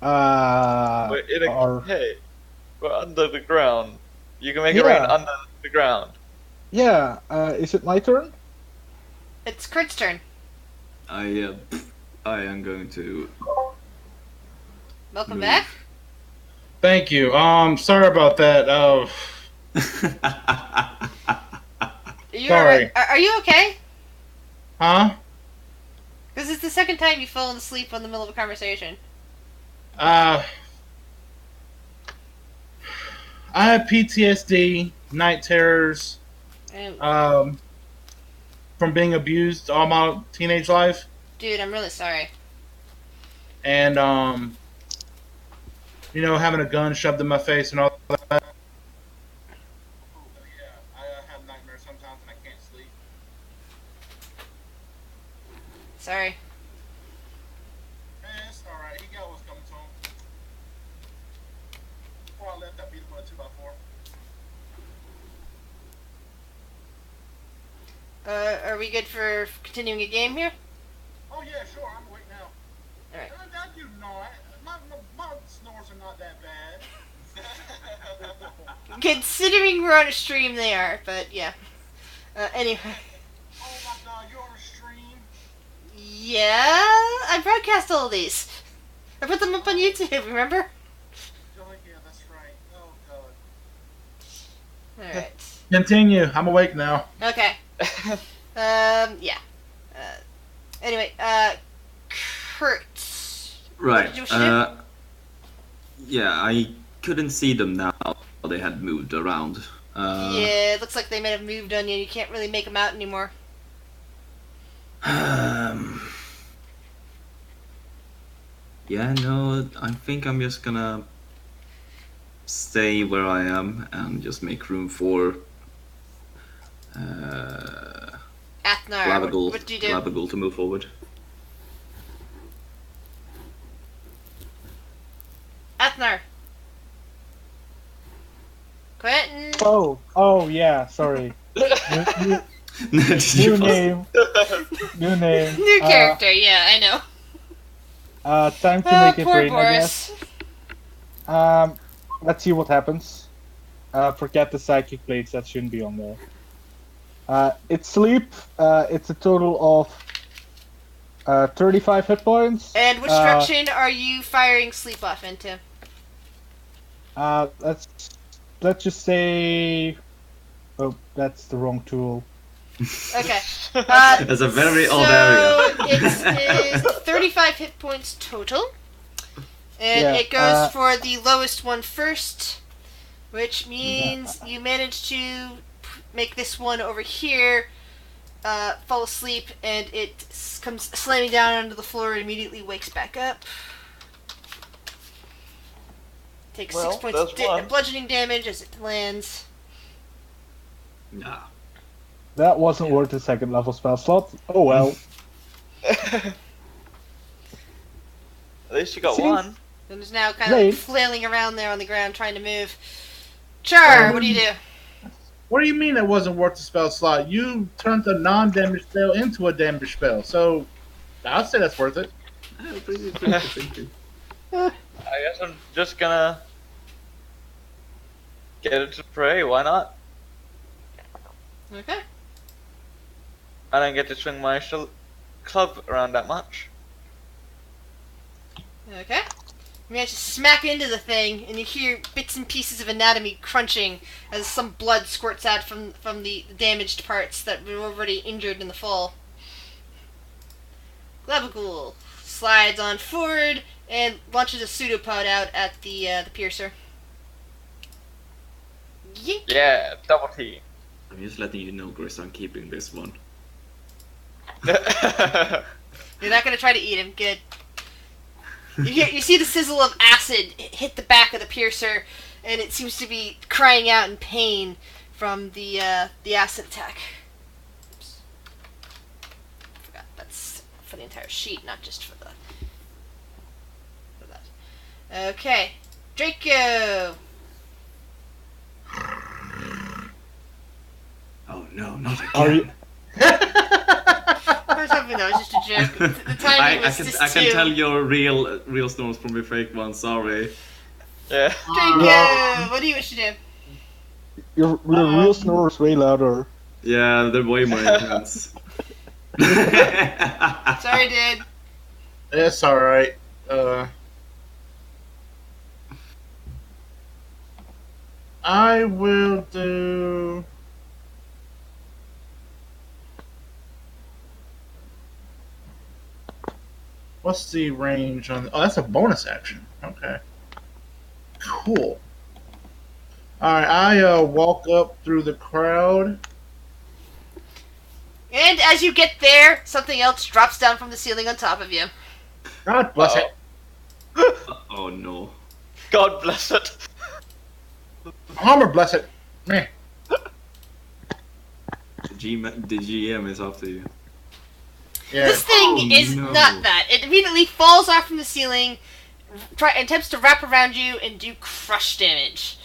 S5: We're in
S4: Or-
S5: hey, we're under the ground. You can make it
S4: Yeah.
S5: rain under the ground.
S4: Yeah. Is it my turn?
S1: It's Kurt's turn.
S2: I am going to.
S1: Welcome
S2: Move.
S1: back.
S3: Thank you. Sorry about that. Sorry.
S1: Are you okay?
S3: Huh?
S1: This is the second time you've fallen asleep in the middle of a conversation.
S3: I have PTSD, night terrors,
S1: And,
S3: from being abused all my teenage life,
S1: dude, I'm really sorry.
S3: and having a gun shoved in my face and all that. Yeah, I have nightmares sometimes and I can't sleep.
S1: Sorry.
S3: It's alright. He got what's coming to him. Before I left, I beat him with a 2x4.
S1: Are we good for continuing a game here?
S3: Oh yeah, sure. I'm awake now.
S1: Alright.
S3: I do not. My snores are not that bad.
S1: Considering we're on a stream, they are, but yeah. Anyway.
S3: Oh my god, you're on a stream?
S1: Yeah, I broadcast all of these. I put them up on YouTube, remember?
S3: Oh yeah, that's right. Oh god.
S1: Alright.
S3: Continue. I'm awake now.
S1: Okay. Yeah. Anyway, Kurt.
S2: Right.
S1: What did you
S2: Yeah, I couldn't see them now. They had moved around.
S1: Yeah, it looks like they might have moved on you. You can't really make them out anymore.
S2: Yeah, no, I think I'm just gonna stay where I am and just make room for
S1: Athnar, what do you do?
S2: Glabagul to move forward.
S1: Athnar. Quentin.
S4: Oh yeah, sorry. New,
S2: Did
S4: new
S2: you
S4: name. New name.
S1: New character, yeah, I know.
S4: Time to make it
S1: Poor
S4: rain, I guess.
S1: Boris.
S4: Let's see what happens. Forget the psychic blades, that shouldn't be on there. It's sleep. It's a total of 35 hit points.
S1: And which direction are you firing sleep off into?
S4: Let's just say. Oh, that's the wrong tool.
S1: Okay.
S2: That's a very odd area.
S1: So it is 35 hit points total. And
S4: Yeah,
S1: it goes for the lowest one first, which means you manage to make this one over here fall asleep, and it comes slamming down onto the floor and immediately wakes back up. Takes 6 points of bludgeoning damage as it lands.
S2: Nah.
S4: That wasn't worth a second level spell slot. Oh well.
S5: At least you got
S4: See?
S5: one.
S1: And is now kind of
S4: Right.
S1: flailing around there on the ground trying to move. Char, what do you do?
S3: What do you mean it wasn't worth the spell slot? You turned a non-damage spell into a damage spell, so I'll say that's worth it.
S2: Pretty.
S5: I guess I'm just gonna get it to pray. Why not?
S1: Okay.
S5: I don't get to swing my club around that much.
S1: Okay. You manage to smack into the thing, and you hear bits and pieces of anatomy crunching as some blood squirts out from the damaged parts that were already injured in the fall. Glabagul slides on forward and launches a pseudopod out at the piercer. Yink!
S5: Yeah, double T.
S2: I'm just letting you know, Chris, I'm keeping this one.
S1: You're not gonna try to eat him. Good. You see the sizzle of acid hit the back of the piercer, and it seems to be crying out in pain from the acid attack. Oops. Forgot that's for the entire sheet, not just for that. Okay, Draco.
S2: Oh no, not again.
S4: Are you?
S1: I was hoping that was just a joke. The timing was just
S2: I can
S1: too.
S2: tell your real storms from your fake ones. Sorry.
S5: Yeah.
S1: Draco, what do you wish to do?
S4: Your real snore's way louder.
S2: Yeah, they're way more intense.
S1: Sorry, dude.
S3: It's alright. I will do. What's the range on? Oh, that's a bonus action. Okay. Cool. Alright, I walk up through the crowd.
S1: And as you get there, something else drops down from the ceiling on top of you.
S3: God bless it.
S2: Oh no.
S5: God bless it.
S3: Homer bless it. Meh.
S2: The GM is after you.
S3: Yeah.
S1: This thing
S2: Oh,
S1: is
S2: no.
S1: not that. It immediately falls off from the ceiling, attempts to wrap around you, and do crush damage.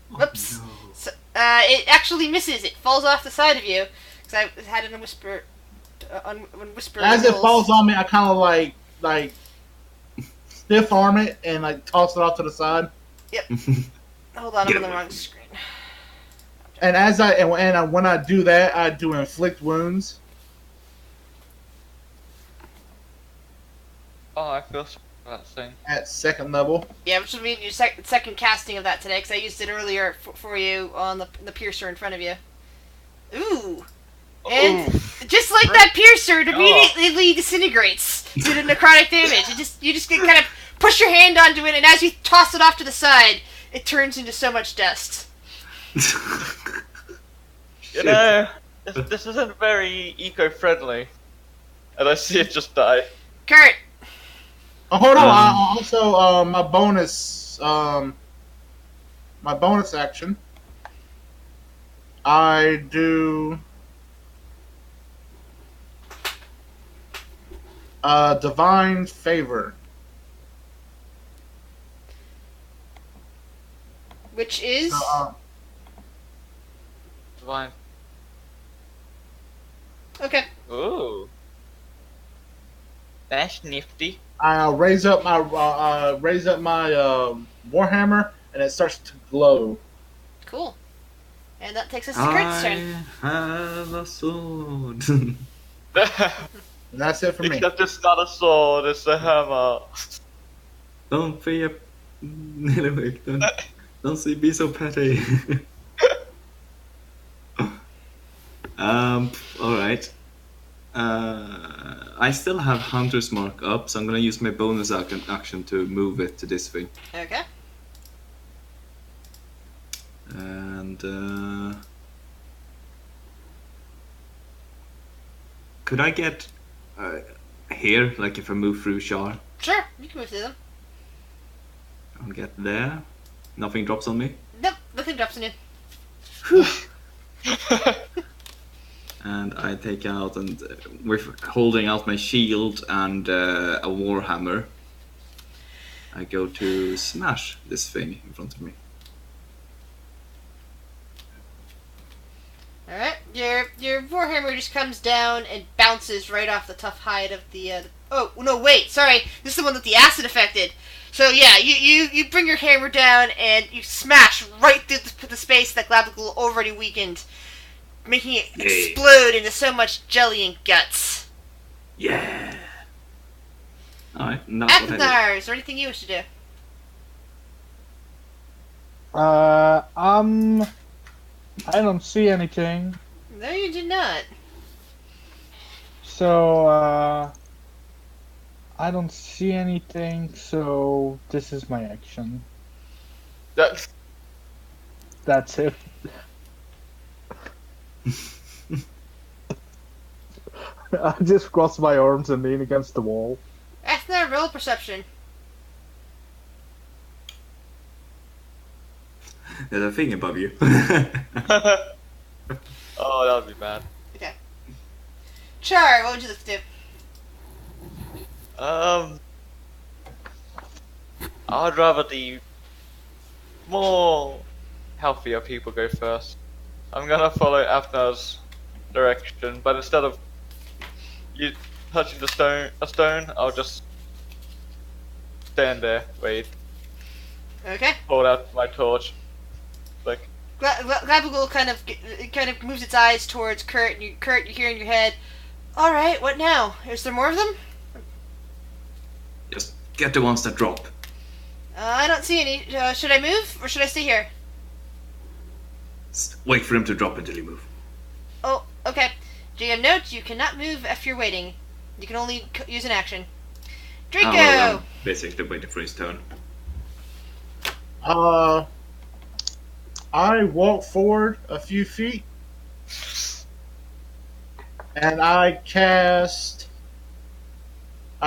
S1: Whoops.
S2: No.
S1: So, it actually misses. It falls off the side of you. Because I had it on whisper. On whisper.
S3: As it
S1: rolls.
S3: falls on me, I kind of like stiff arm it and like toss it off to the side.
S1: Hold on, I'm
S2: Get
S1: on the
S2: away
S1: wrong
S2: from me.
S1: screen.
S3: And when I do that, I do inflict wounds.
S5: Oh, I feel sorry for that thing.
S3: At second level.
S1: Yeah, which will be your second casting of that today, because I used it earlier for you on the piercer in front of you. Ooh. And just like that piercer, it immediately disintegrates due to necrotic damage. You just can kind of push your hand onto it, and as you toss it off to the side, it turns into so much dust.
S5: You know, this isn't very eco-friendly. And I see it just die.
S1: Kurt,
S3: Oh, hold on. I
S2: Um,
S3: also my bonus action. I do divine favor.
S1: Which
S3: So,
S1: is
S5: Divine.
S1: okay.
S5: Ooh. That's nifty.
S3: I raise up my warhammer, and it starts to glow.
S1: Cool. And that takes us to Kurt's turn.
S2: I have a sword.
S3: And that's it for me.
S5: Except it's not a sword, it's a hammer.
S2: Don't be a anyway, don't be so petty. All right. I still have Hunter's Mark up, so I'm gonna use my bonus action to move it to this thing.
S1: Okay.
S2: And could I get here, like if I move through Shar?
S1: Sure, you can move through them.
S2: I'll get there. Nothing drops on me.
S1: Nope, nothing drops on you.
S2: And I take out and with holding out my shield and a warhammer, I go to smash this thing in front of me.
S1: Alright, your warhammer just comes down and bounces right off the tough hide of the, oh, no, wait, sorry, this is the one that the acid affected. So yeah, you bring your hammer down and you smash right through the space that Glabigal already weakened, making it explode into so much jelly and guts.
S2: Yeah! Alright, and that's what I did.
S1: Athnar, is there anything you wish to do?
S4: I don't see anything.
S1: No, you did not.
S4: So, I don't see anything, so this is my action.
S5: That's
S4: That's it. I just cross my arms and lean against the wall.
S1: Athnar, roll perception.
S2: There's a thing above you.
S5: oh, that would be bad.
S1: Okay. Char, what would you like to do?
S5: I'd rather the more healthier people go first. I'm gonna follow Afnar's direction, but instead of you touching a stone, I'll just stand there, wait,
S1: Okay.
S5: hold out my torch, like.
S1: Glabigal kind of moves its eyes towards Kurt, and Kurt, you hear in your head, all right, what now? Is there more of them?
S2: Just get the ones that drop.
S1: I don't see any. Should I move, or should I stay here?
S2: Wait for him to drop until you move.
S1: Oh, okay. GM note, you cannot move if you're waiting. You can only use an action. Draco!
S2: Well, I'm basically waiting for his turn.
S3: I walk forward a few feet, and I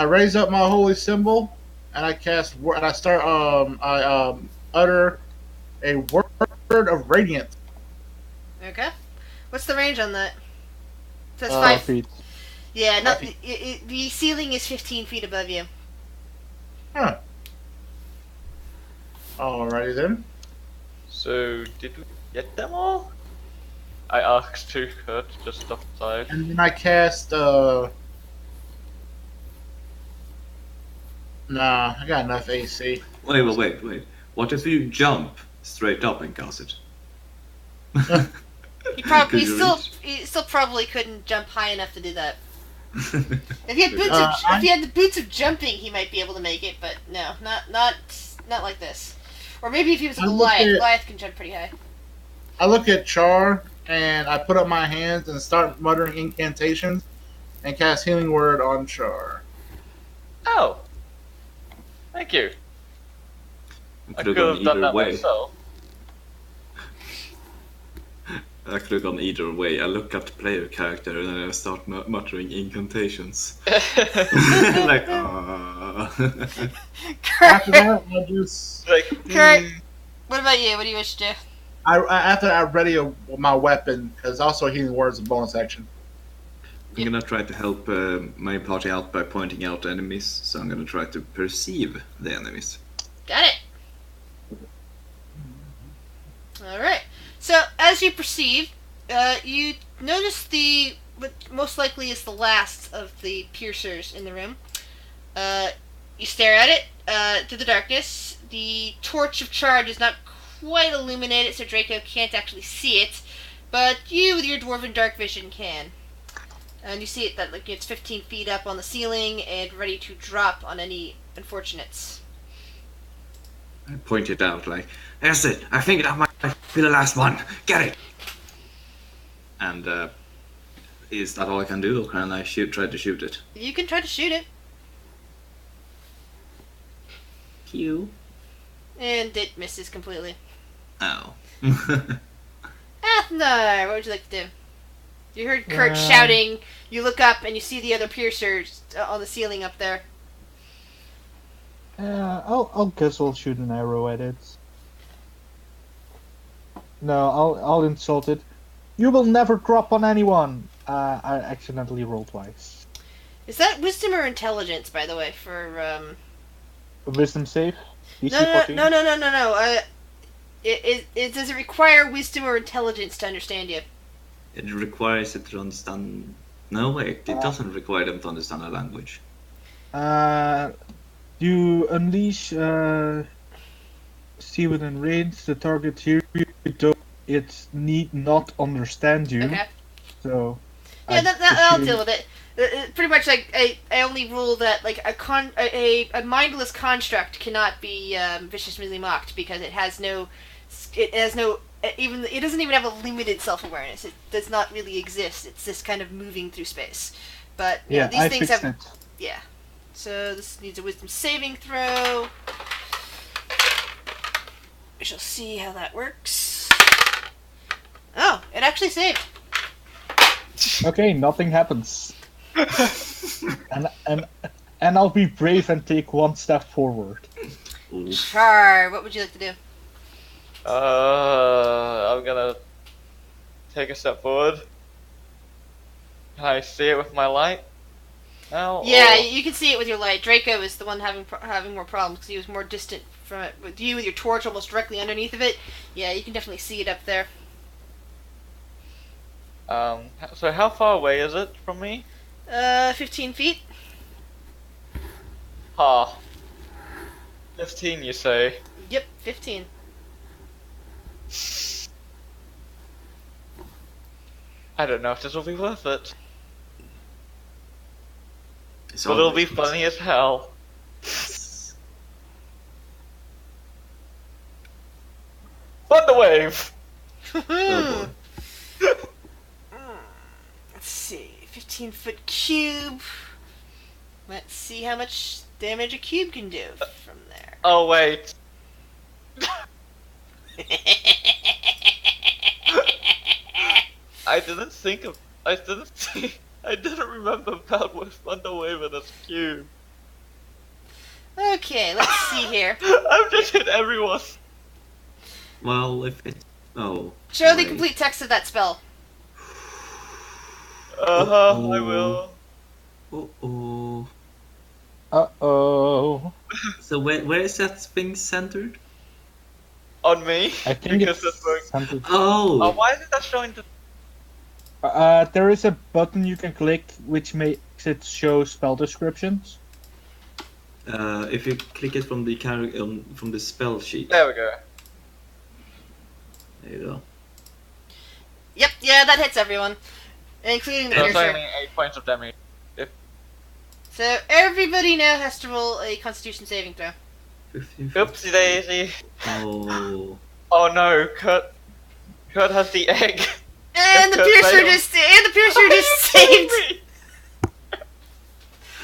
S3: raise up my holy symbol, and I utter a word of radiance.
S1: Okay. What's the range on that? It says
S4: 5
S1: 5
S4: feet.
S1: Yeah, not the ceiling is 15 feet above you.
S3: Huh. Alrighty then.
S5: So, did we get them all? I asked to Kurt just outside.
S3: And then I cast Nah, I got enough AC.
S2: Wait. What if you jump straight up and cast it? Could you reach?
S1: He still probably couldn't jump high enough to do that. If he had if he had the boots of jumping, he might be able to make it, but no, not like this. Or maybe if he was a Goliath. Goliath can jump pretty high.
S3: I look at Char and I put up my hands and start muttering incantations and cast Healing Word on Char.
S5: Oh! Thank you. I
S2: Could
S5: could have done that
S2: way.
S5: myself.
S2: I could have gone either way. I look at the player character and then I start muttering incantations. Like,
S3: After
S1: Kurt,
S3: that, I just
S5: Like,
S1: Kurt. What about you? What do you wish to do?
S3: after I ready my weapon, because also healing word is a bonus action.
S2: I'm gonna try to help my party out by pointing out enemies, so I'm gonna try to perceive the enemies.
S1: Got it. Alright. So, as you perceive, you notice what most likely is the last of the piercers in the room. You stare at it through the darkness. The torch of charge does not quite illuminate it, so Draco can't actually see it, but you, with your dwarven dark vision, can. And you see it that it's 15 feet up on the ceiling and ready to drop on any unfortunates.
S2: I point it out like, "There's it! I think that might be the last one! Get it!" And, is that all I can do, or can I try to shoot it?
S1: You can try to shoot it.
S2: Q.
S1: And it misses completely.
S2: Oh.
S1: Athnar, what would you like to do? You heard Kurt shouting, you look up and you see the other piercers on the ceiling up there.
S4: I'll guess I'll shoot an arrow at it. No, I'll insult it. You will never drop on anyone. I accidentally rolled twice.
S1: Is that wisdom or intelligence, by the way, for
S4: A wisdom save? DC
S1: No.
S4: 14?
S1: Does it require wisdom or intelligence to understand you?
S2: It requires it to understand... No, wait, it doesn't require them to understand a language.
S4: You unleash see within range. The target here, it need not understand you.
S1: Okay.
S4: So
S1: Yeah, I'll
S4: assume-
S1: deal with it. Pretty much, I only rule that a mindless construct cannot be viciously mocked because it doesn't even have a limited self-awareness. It does not really exist. It's just kind of moving through space. But
S4: Yeah,
S1: these
S4: I
S1: things
S4: fixed
S1: have
S4: it.
S1: yeah. So this needs a wisdom saving throw. We shall see how that works. Oh, it actually saved.
S4: Okay, nothing happens. and I'll be brave and take one step forward.
S2: Ooh.
S1: Char, what would you like to do?
S5: I'm gonna take a step forward. Can I see it with my light now?
S1: Yeah,
S5: or-
S1: you can see it with your light. Draco is the one having more problems because he was more distant from it. With you, with your torch almost directly underneath of it, yeah, you can definitely see it up there.
S5: So how far away is it from me?
S1: 15 feet.
S5: Ha. 15, you say?
S1: Yep, 15.
S5: I don't know if this will be worth it,
S2: It's
S5: but it'll be
S2: always-
S5: funny as hell. Thunderwave!
S2: Oh,
S1: Let's see, 15-foot cube. Let's see how much damage a cube can do from there.
S5: Oh wait. I didn't remember about with Thunderwave and its cube.
S1: Okay, let's see here.
S5: I've just hit everyone.
S2: Well, if it... Oh.
S1: Show the
S2: wait.
S1: complete text of that spell.
S5: I will.
S2: Uh-oh.
S4: Uh-oh.
S2: So where is that thing centered?
S5: On me?
S4: I think
S5: Because
S4: it's
S5: it's going.
S4: centered.
S2: Oh!
S5: Why is it that showing the.
S4: There is a button you can click which makes it show spell descriptions.
S2: If you click it from the from the spell sheet.
S5: There we go.
S2: There you go.
S1: Yep, yeah, that hits everyone, including the
S5: So it's
S1: piercer.
S5: only 8 points of damage.
S1: So everybody now has to roll a Constitution saving throw.
S2: 15.
S5: Oopsie daisy.
S2: Oh.
S5: Oh no, Kurt has the egg.
S1: And the
S5: Kurt
S1: piercer
S5: failed.
S1: just saved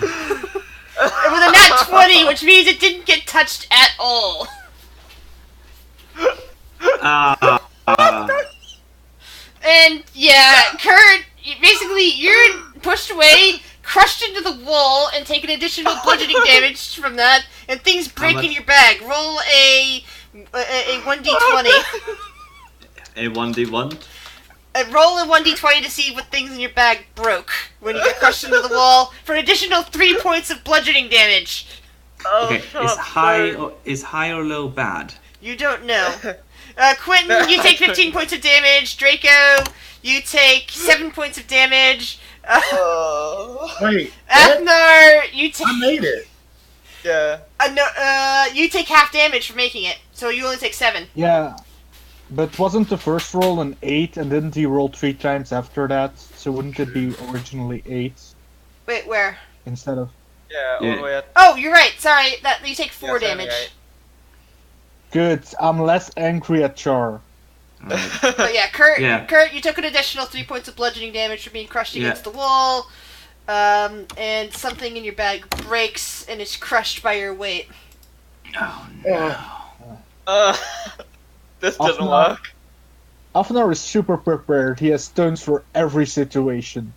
S1: with a nat 20, which means it didn't get touched at all. And yeah, Kurt, basically you're pushed away. crushed into the wall and take an additional bludgeoning damage from that, and things break in your bag. Roll a 1d20.
S2: A 1d1.
S1: Roll a 1d20 to see what things in your bag broke when you get crushed into the wall for an additional 3 points of bludgeoning damage.
S5: Oh,
S2: Okay,
S5: shut
S2: is
S5: up,
S2: high or low bad?
S1: You don't know. Quentin, you take 15 points of damage. Draco, you take 7 points of damage.
S3: Wait, what?
S1: Athnar, you take...
S3: I made it.
S5: Yeah.
S1: you take half damage for making it, so you only take 7.
S4: Yeah, but wasn't the first roll an 8, and didn't he roll 3 times after that? So wouldn't it be originally 8
S1: Wait, where?
S4: instead of...
S5: Yeah, all the way at
S1: Oh, you're right. Sorry, that you take 4
S5: yeah,
S1: damage.
S5: 78.
S4: Good, I'm less angry at Char.
S2: Alright.
S1: But yeah, Kurt,
S2: Yeah.
S1: Kurt, you took an additional 3 points of bludgeoning damage for being crushed
S2: Yeah.
S1: against the wall, and something in your bag breaks and is crushed by your weight.
S2: Oh no.
S5: This doesn't
S4: Afnar-
S5: work.
S4: Afnar is super prepared, he has stones for every situation.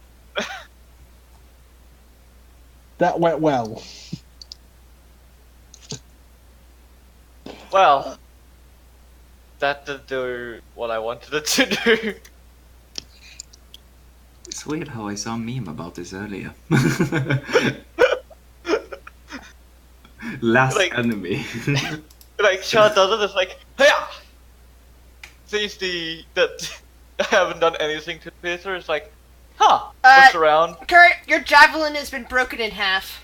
S4: That went well.
S5: Well, that didn't do what I wanted it to do.
S2: It's weird how I saw a meme about this earlier. Last
S5: Like-
S2: enemy.
S5: Like, Char does it, it's like, hiya! Sees that I haven't done anything to Peter, it's like, huh, looks around.
S1: Kurt, your javelin has been broken in half.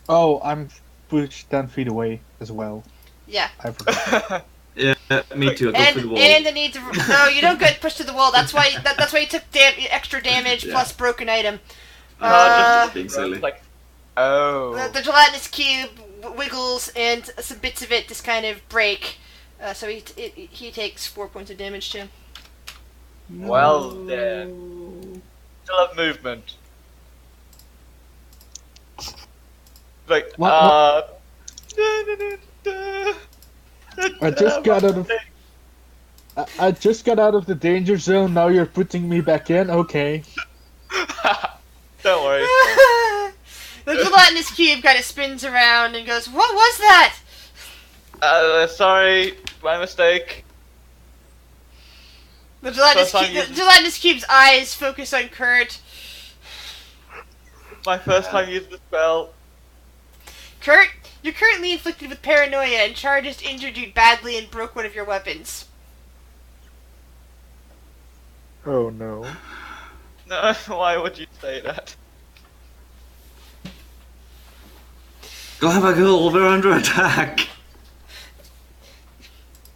S4: Oh, I'm pushed 10 feet away as well.
S1: Yeah.
S4: I forgot.
S2: Yeah, me too. I go for the wall.
S1: And the need to... No, you don't get pushed to the wall. That's why that's why you took extra damage
S2: Yeah.
S1: plus broken item.
S5: Just
S2: being silly.
S5: like, oh.
S1: The gelatinous cube wiggles and some bits of it just kind of break. So he takes 4 points of damage too.
S5: Well then. Still have movement. Like,
S4: What- I just got out of... I just got out of the danger zone, now you're putting me back in? Okay.
S5: Don't worry.
S1: The gelatinous cube kind of spins around and goes, "What was that?"
S5: Sorry, my mistake.
S1: The gelatinous cube's eyes focus on Kurt.
S5: My first time using the spell.
S1: Kurt, you're currently inflicted with paranoia, and Char just injured you badly and broke one of your weapons.
S4: Oh no.
S5: No, why would you say that?
S2: Glavagal, we're under attack!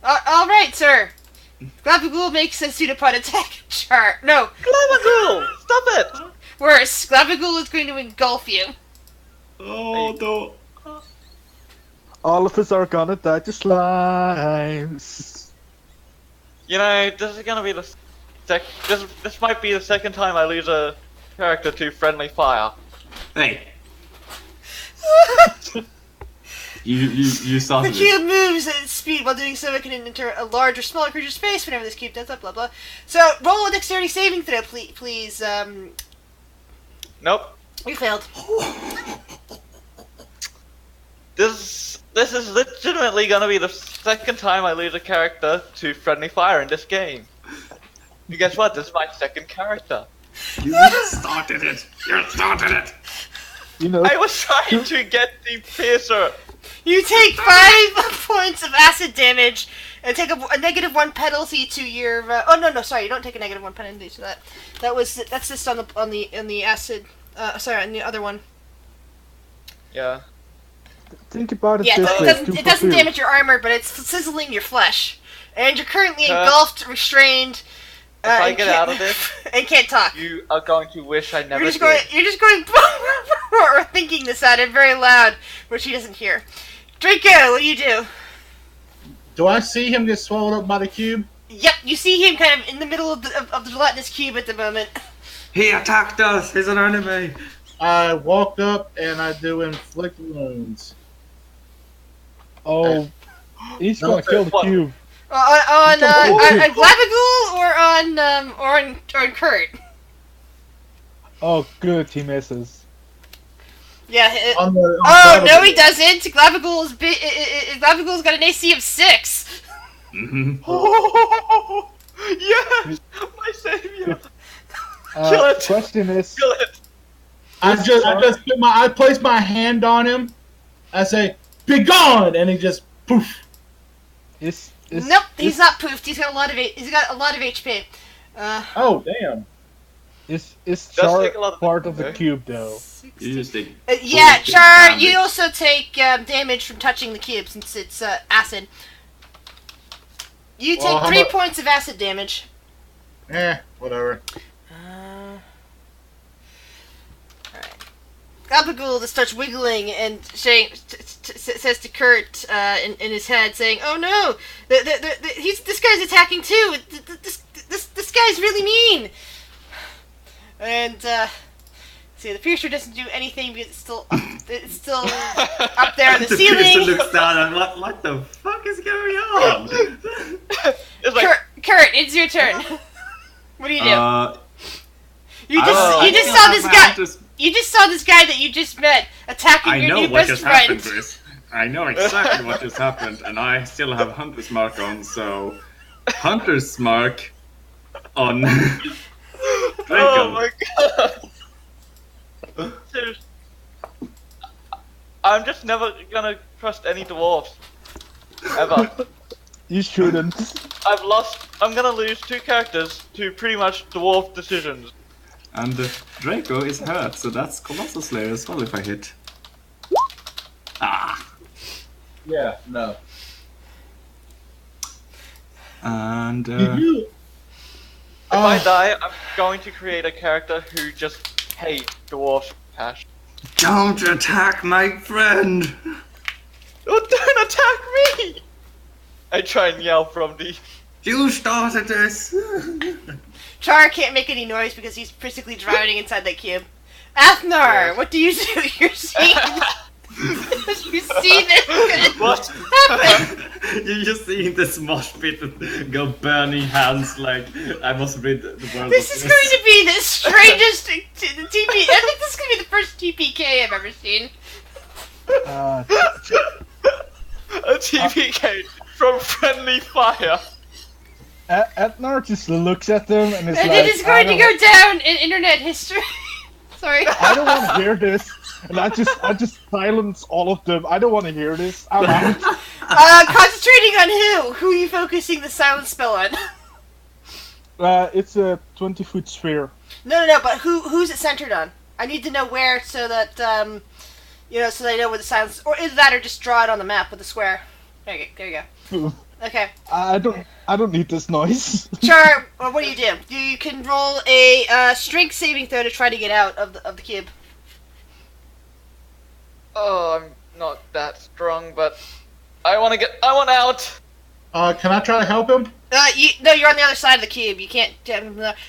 S1: All right, sir. Glabagul makes a pseudopod attack. Char, no,
S5: Glavagal! Stop it!
S1: worse. Glabagul is going to engulf you.
S2: Oh no.
S4: All of us are gonna die to slimes.
S5: You know, this is gonna be the this might be the second time I lose a character to friendly fire.
S2: Hey. You
S1: The
S2: started it.
S1: cube moves at its speed while doing so. It can enter a large or smaller creature's space whenever this cube does that. Blah blah. So roll a dexterity saving throw, please.
S5: Nope.
S1: You failed.
S5: This is legitimately gonna be the second time I lose a character to friendly fire in this game. And guess what? This is my second character.
S2: You started it. You started it.
S4: You know,
S5: I was trying to get the piercer.
S1: You take 5 points of acid damage and take a -1 penalty to your. Oh no, sorry, you don't take a -1 penalty to that. That's just on the acid. Sorry, on the other one.
S5: Yeah.
S4: think about it
S1: Yeah,
S4: this way.
S1: it doesn't damage your armor, but it's sizzling your flesh, and you're currently engulfed, restrained.
S5: If I
S1: and
S5: get
S1: can't-
S5: out of this,
S1: and can't talk.
S5: you are going to wish I never
S1: You're just
S5: did.
S1: going, or thinking this out and very loud, which he doesn't hear. Draco, what do you do?
S3: Do I see him get swallowed up by the cube?
S1: Yep, you see him kind of in the middle of the gelatinous cube at the moment.
S2: He attacked us. He's an enemy.
S3: I walk up and I do inflict wounds.
S4: Oh, he's
S3: No,
S4: gonna kill the
S5: what?
S4: cube.
S1: On
S4: Oh.
S1: Glabagul or on Kurt?
S4: Oh, good, he misses.
S1: Yeah.
S3: on
S1: No, he doesn't. Glabagul's got an AC of 6.
S2: Mm-hmm.
S5: Yes! My savior!
S4: Uh,
S5: Kill it!
S4: Question is,
S5: Kill it!
S3: I place my hand on him. I say, "Be gone!" and he just poof.
S4: is
S1: Nope, he's not poofed. He's got a lot of HP.
S3: Oh damn!
S4: Is
S5: Does
S4: Char
S5: take a lot of
S4: part of the
S5: okay.
S4: cube though?
S2: You just take
S1: Yeah,
S2: full
S1: Char,
S2: damage.
S1: you also take damage from touching the cube since it's acid. You
S3: Well,
S1: take
S3: how
S1: 3
S3: mu-
S1: points of acid damage.
S3: Whatever.
S1: Alright. Glabagul just starts wiggling and saying, says to Kurt in his head, saying, "Oh no, this guy's attacking too. This guy's really mean." And see, the piercer doesn't do anything because it's still up there on the
S2: The
S1: ceiling.
S2: piercer looks down and what the fuck is going on?
S5: It's like,
S1: Kurt, it's your turn. What do you do? You
S2: I
S1: just
S2: still
S1: saw
S2: have
S1: this
S2: my
S1: guy.
S2: hunters-
S1: You just saw this guy that you just met attacking
S2: I
S1: your
S2: know
S1: new
S2: what
S1: best
S2: just
S1: friend.
S2: happened, Chris. I know exactly what just happened, and I still have Hunter's Mark on, so Hunter's Mark on Draco.
S5: oh my god! Seriously. I'm just never gonna trust any dwarves. Ever.
S4: You shouldn't.
S5: I'm gonna lose 2 characters to pretty much dwarf decisions.
S2: And Draco is hurt, so that's Colossal Slayer as well if I hit. Ah!
S3: Yeah. No.
S2: And
S5: If I die, I'm going to create a character who just hates dwarf passion.
S2: don't attack my friend!
S5: Oh, don't attack me! I try and yell from the.
S2: You started this!
S1: Char can't make any noise because he's physically drowning inside that cube. Athnar, what do you do? You're seeing. You see this
S5: What?
S1: happen.
S2: You're just seeing this mosh pit go burning hands like I must rid the world
S1: This
S2: of
S1: is going to be the strangest TP. I think this is going to be the first TPK I've ever seen.
S5: A TPK from friendly fire.
S4: Etnar just looks at them and is
S1: And
S4: like,
S1: it is going to go down in internet history. Sorry.
S4: I don't want to hear this. And I just silence all of them. I don't want to hear this. I'm out.
S1: Concentrating on who? Who are you focusing the silence spell on?
S4: It's a 20-foot sphere.
S1: No, but who's it centered on? I need to know where so that, so they know where the silence... Or either that or just draw it on the map with a square. There you go. Okay.
S4: I don't need this noise.
S1: Char, what do? You can roll a strength saving throw to try to get out of the cube.
S5: Oh, I'm not that strong, but I want out.
S3: Can I try to help him?
S1: No, you're on the other side of the cube. You can't.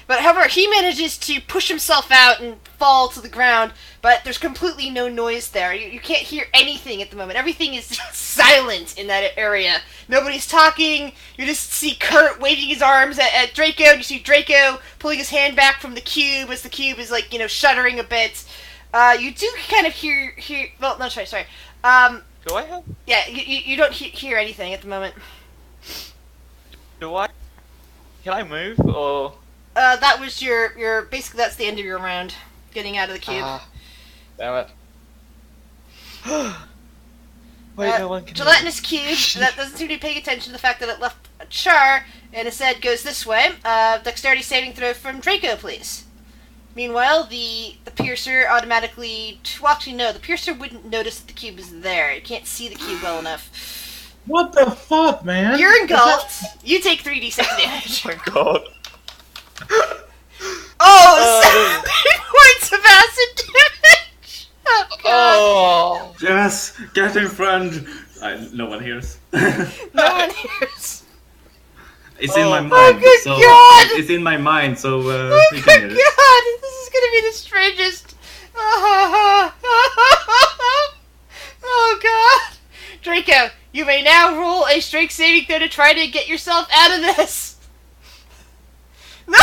S1: But however, he manages to push himself out and fall to the ground. But there's completely no noise there. You can't hear anything at the moment. Everything is silent in that area. Nobody's talking. You just see Kurt waving his arms at Draco. And you see Draco pulling his hand back from the cube as the cube is shuddering a bit. You do kind of hear. Well, no, sorry.
S5: Do I have?
S1: Yeah, you don't hear anything at the moment.
S5: Do I? Can I move or?
S1: That was your basically that's the end of your round. Getting out of the cube.
S5: Damn it. Wait, no one can.
S1: Gelatinous cube that doesn't seem to be paying attention to the fact that it left a char and instead goes this way. Dexterity saving throw from Draco, please. Meanwhile, the piercer automatically. Well, actually, no. The piercer wouldn't notice that the cube is there. It can't see the cube well enough.
S3: What the fuck, man?
S1: You're engulfed. You take 3d6 damage.
S5: Oh my god.
S1: Oh, 7 points of acid damage. Oh god.
S5: Oh.
S2: Yes, get in front. No one hears.
S1: No one hears.
S2: It's in my mind.
S1: Oh, good
S2: so
S1: God.
S2: It's in my mind, so
S1: Oh
S2: we
S1: my
S2: can hear it.
S1: god, this is gonna be the strangest. Oh god. Draco, you may now roll a strength saving throw to try to get yourself out of this. No!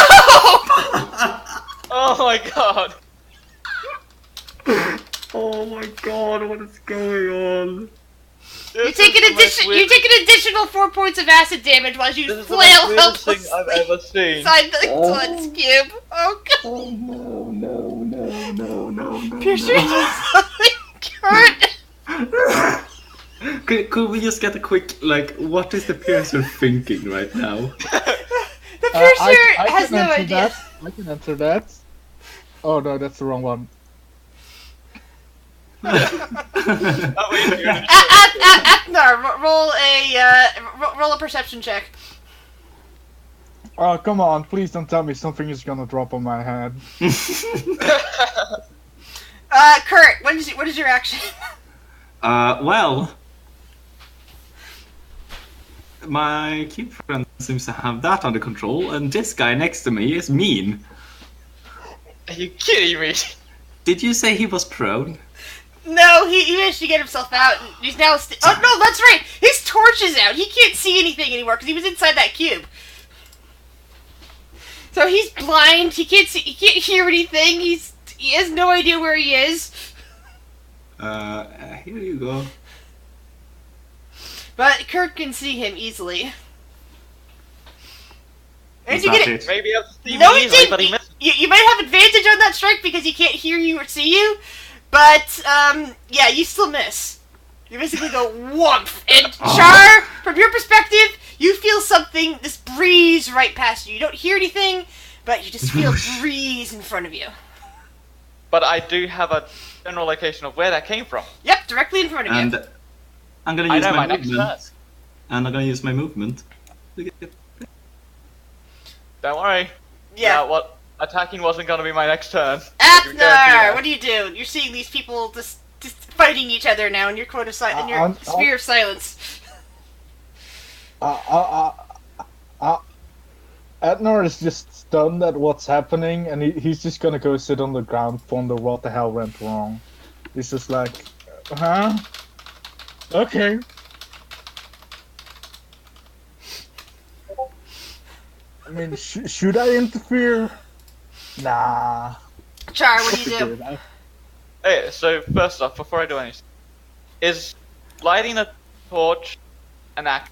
S5: Oh my god.
S6: Oh my god, what is going on?
S1: You take an additional 4 points of acid damage while you
S5: This is the
S1: flail
S5: most weirdest thing
S1: helplessly
S5: I've ever seen.
S1: inside the Glut's cube. Oh god.
S6: Oh no.
S1: Piercer Kurt.
S2: Could we just get a quick, like, what is the Piercer thinking right now?
S1: The Piercer
S4: I
S1: has
S4: can
S1: no
S4: answer
S1: idea.
S4: that. I can answer that. Oh no, that's the wrong one.
S5: Oh, wait, you're gonna-
S1: Aknar, roll a perception check.
S4: Oh come on, please don't tell me something is gonna drop on my head.
S1: Kurt, what is your action?
S2: Well, my cube friend seems to have that under control, and this guy next to me is mean.
S5: Are you kidding me?
S2: Did you say he was prone?
S1: No, he managed to get himself out, and he's now. Oh no, that's right. His torch is out. He can't see anything anymore because he was inside that cube. So he's blind. He can't see. He can't hear anything. He has no idea where he is.
S2: Here you go.
S1: But Kurt can see him easily. And
S2: Is
S1: you
S2: that
S1: get
S2: it?
S5: Maybe I'll see
S1: No,
S5: me
S1: he
S5: easily,
S1: didn't.
S5: but he missed.
S1: You might have advantage on that strike because he can't hear you or see you. But yeah, you still miss. You basically go whoomph. And Char, from your perspective, you feel something. This breeze right past you. You don't hear anything, but you just feel a breeze in front of you.
S5: But I do have a general location of where that came from.
S1: Yep, directly in front of you.
S2: And I'm gonna
S5: I
S2: use
S5: know
S2: my
S5: my next
S2: movement.
S5: turn.
S2: And I'm gonna use my movement.
S5: Don't worry.
S1: Yeah.
S5: What attacking wasn't going to be my next turn.
S1: Aknar, what do you do? You're seeing these people just fighting each other now in your cone of silence, in your sphere of silence.
S4: Adnar is just stunned at what's happening, and he's just gonna go sit on the ground, wonder what the hell went wrong. He's just like, huh? Okay. I mean, should I interfere? Nah.
S1: Char, what do you do?
S5: Hey, so first off, before I do anything, is lighting a torch an act?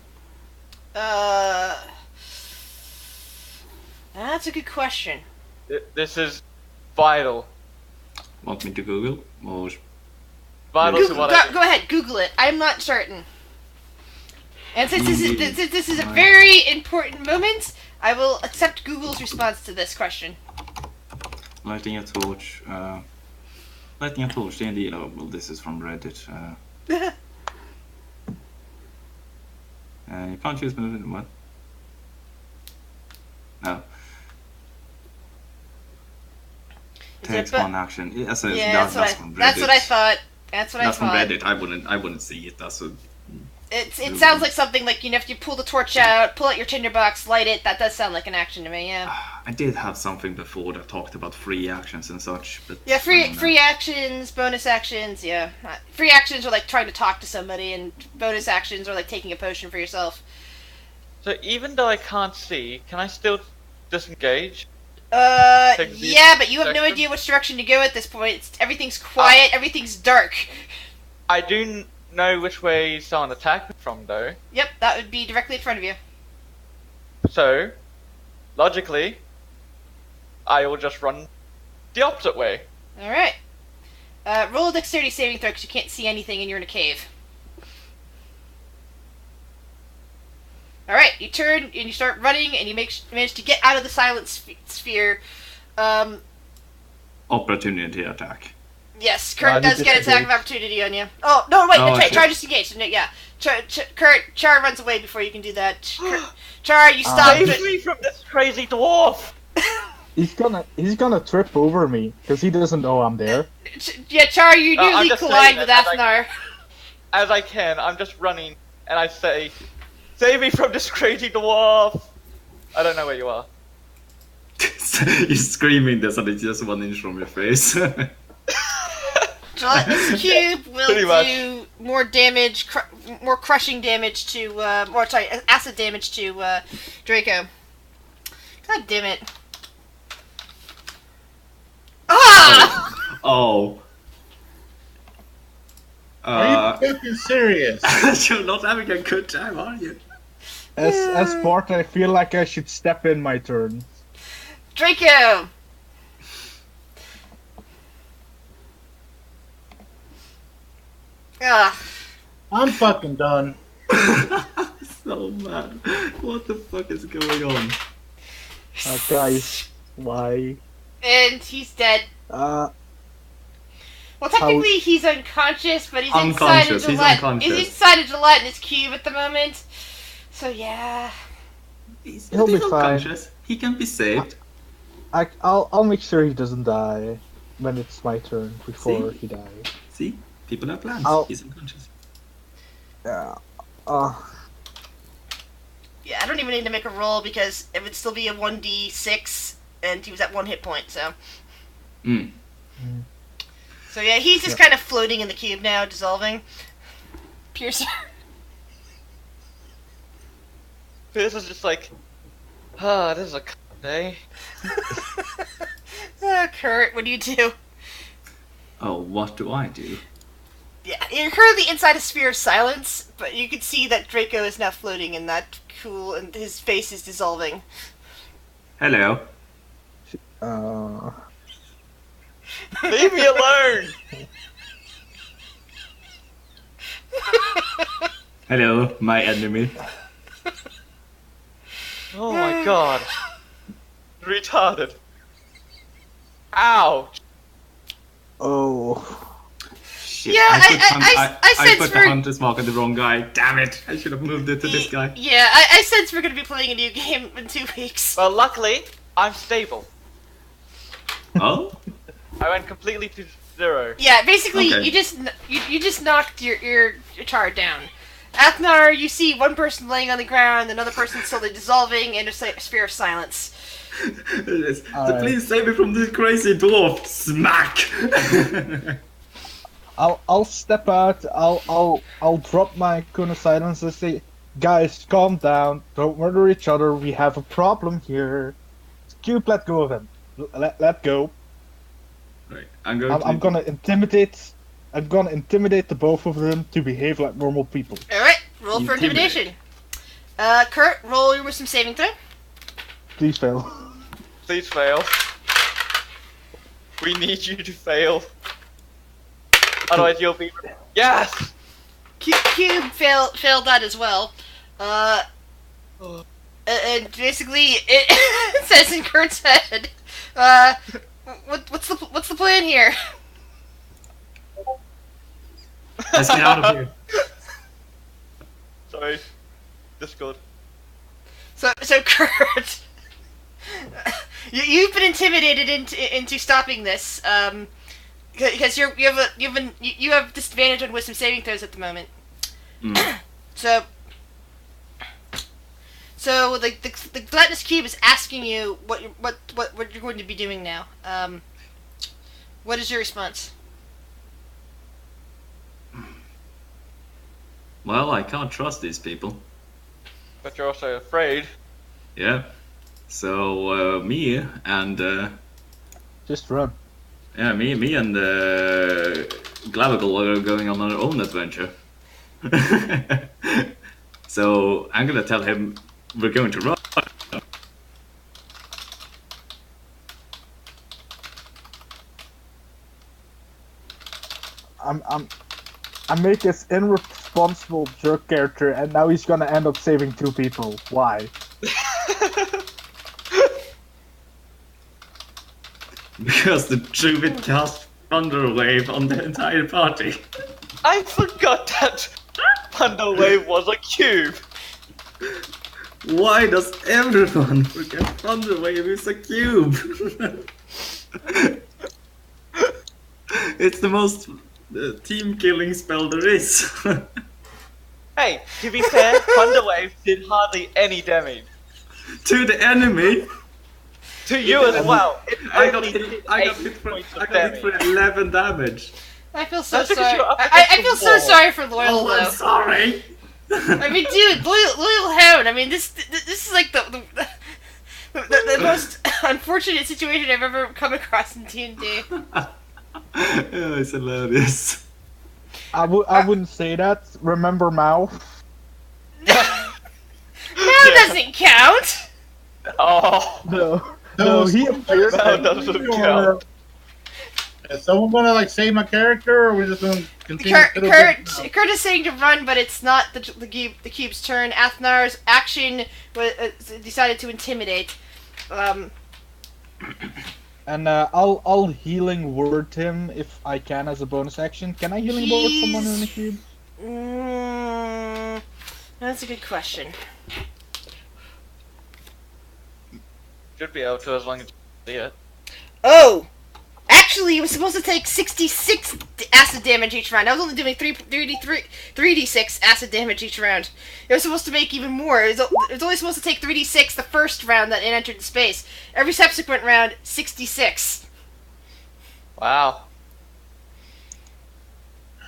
S1: That's a good question.
S5: This is vital.
S2: Want me to Google? Or...
S5: Vital to what I do.
S1: Go ahead, Google it. I'm not certain. And since this is a very important moment, I will accept Google's response to this question.
S2: Lighting a torch. Lighting a torch, D&D. Oh, well, this is from Reddit. You can't use movement. What? No. Takes one action. Yeah, so that's from Reddit.
S1: That's what I thought. That's
S2: from Reddit. I wouldn't see it. That's a.
S1: It sounds like something like, you know, if you pull the torch out, pull out your tinderbox, light it. That does sound like an action to me. Yeah.
S2: I did have something before that talked about free actions and such, but
S1: yeah, free actions, bonus actions. Yeah, free actions are like trying to talk to somebody, and bonus actions are like taking a potion for yourself.
S5: So even though I can't see, can I still disengage?
S1: Yeah, but you have no idea which direction to go at this point. Everything's quiet, everything's dark.
S5: I do know which way someone attacked me from, though.
S1: Yep, that would be directly in front of you.
S5: So, logically, I will just run the opposite way.
S1: Alright. Roll a dexterity saving throw because you can't see anything and you're in a cave. Alright, you turn and you start running and you manage to get out of the silent sphere.
S2: opportunity attack.
S1: Yes, Kurt does get attack of opportunity on you. Oh, no, wait, try disengage. No, yeah. Char runs away before you can do that. Char, you stop.
S5: Save me from this crazy dwarf!
S4: He's gonna trip over me because he doesn't know I'm there.
S1: Yeah, Char, you nearly collide with Athnar.
S5: As I can, I'm just running, and I say, "Save me from this crazy dwarf!" I don't know where you are.
S2: You're screaming this, and it's just 1 inch from your face.
S1: Gelatinous cube will do more damage, more crushing damage to, acid damage to Draco. God damn it! Ah!
S2: Oh.
S3: Are you fucking serious?
S2: You're not having a good time, are you?
S4: As Bart, I feel like I should step in my turn.
S1: Draco! Ugh.
S3: I'm fucking done.
S2: So mad. What the fuck is going on?
S4: Guys, why?
S1: And he's dead.
S4: Uh,
S1: Well, technically he's unconscious, but he's
S2: Unconscious, he's
S1: inside
S2: unconscious.
S1: He's inside a gelatinous cube at the moment. So yeah.
S4: He'll be fine.
S2: unconscious. He can be saved.
S4: I'll make sure he doesn't die when it's my turn before
S2: See?
S4: he dies.
S2: See? People have plans.
S4: I'll-
S2: He's unconscious.
S4: Yeah.
S1: Yeah, I don't even need to make a roll because it would still be a 1d6 and he was at 1 hit point, so.
S2: Mm.
S1: So yeah, he's just kind of floating in the cube now, dissolving. Piercer.
S5: Pierce is just like, this is a day.
S1: Kurt, what do you do?
S2: Oh, what do I do?
S1: Yeah, you're currently inside a sphere of silence, but you can see that Draco is now floating in that cool, and his face is dissolving.
S2: Hello.
S5: Leave me alone!
S2: Hello, my enemy.
S5: Oh my god. Retarded. Ow!
S2: Shit,
S1: Yeah, I sense
S2: put the
S1: we're-
S2: hunter's mark on the wrong guy. Damn it! I should have moved it to this guy.
S1: Yeah, I sense we're gonna be playing a new game in 2 weeks.
S5: Well, luckily, I'm stable.
S2: Oh?
S5: I went completely to 0.
S1: Yeah, basically,
S2: Okay.
S1: you just knocked your turret down. Athnar, you see one person laying on the ground, another person slowly dissolving, and a sphere of silence.
S2: Yes. So
S4: Alright.
S2: please save me from this crazy dwarf. Smack!
S4: I'll step out. I'll drop my cone of silence and say, guys, calm down. Don't murder each other. We have a problem here. Cube, let go of him. Let go.
S2: Right, I'm
S4: gonna intimidate. I'm gonna intimidate the both of them to behave like normal people.
S1: Alright, roll for
S2: Intimidate.
S1: intimidation. Kurt, roll your wisdom saving throw.
S4: Please fail.
S5: Please fail. We need you to fail. Otherwise you'll be... Yes!
S1: Cube failed that as well. And basically, it says in Kurt's head, what's the plan here?
S2: Let's get out of here.
S5: Sorry. Discord.
S1: So Kurt, you've been intimidated into stopping this, because you have disadvantage on wisdom saving throws at the moment.
S2: Mm.
S1: So the gelatinous cube is asking you what you're going to be doing now. What is your response?
S2: Well, I can't trust these people.
S5: But you're also afraid.
S2: Yeah. So me and
S4: Just run.
S2: me and Glavigal are going on our own adventure. So I'm gonna tell him we're going to run.
S4: I make this irresponsible jerk character, and now he's gonna end up saving 2 people. Why?
S2: Because the druid cast Thunder Wave on the entire party.
S5: I forgot that Thunder Wave was a cube.
S2: Why does everyone forget Thunder Wave is a cube? It's the most team killing spell there is.
S5: Hey, to be fair, Thunder Wave did hardly any damage.
S2: To the enemy,
S5: To you as well. It
S2: I got
S5: only
S2: hit.
S5: did
S2: I got
S5: 8
S2: hit for.
S5: points of
S2: I got hit for
S5: damage.
S2: 11 damage.
S1: I feel so
S5: That's because
S1: sorry.
S5: you're up
S1: I
S5: against
S1: feel
S5: the
S1: so
S5: wall.
S1: sorry for Loyal
S2: Oh, I'm
S1: though.
S2: sorry.
S1: I mean, dude, loyal hound. I mean, this is like the most unfortunate situation I've ever come across in D&D.
S2: Oh, it's hilarious.
S4: I wouldn't say that. Remember mouth?
S1: Now
S5: Yeah.
S1: doesn't count.
S5: Oh,
S4: No.
S3: So
S4: No,
S3: is
S4: he
S3: someone
S4: appeared.
S3: gonna
S5: that
S3: save
S5: doesn't
S3: me,
S5: count.
S3: or is someone gonna like save my character, or are we just gonna continue?
S1: Kurt,
S3: to fiddle with it now?
S1: Kurt is saying to run, but it's not the cube's turn. Athnar's action was decided to intimidate.
S4: And I'll healing word him if I can as a bonus action. Can I healing word someone in the cube?
S1: That's a good question.
S5: should be able to as long as you see it.
S1: Oh! Actually, it was supposed to take 66 acid damage each round. I was only doing 3d6 acid damage each round. It was supposed to make even more. It was only supposed to take 3d6 the first round that it entered the space. Every subsequent round, 66.
S5: Wow.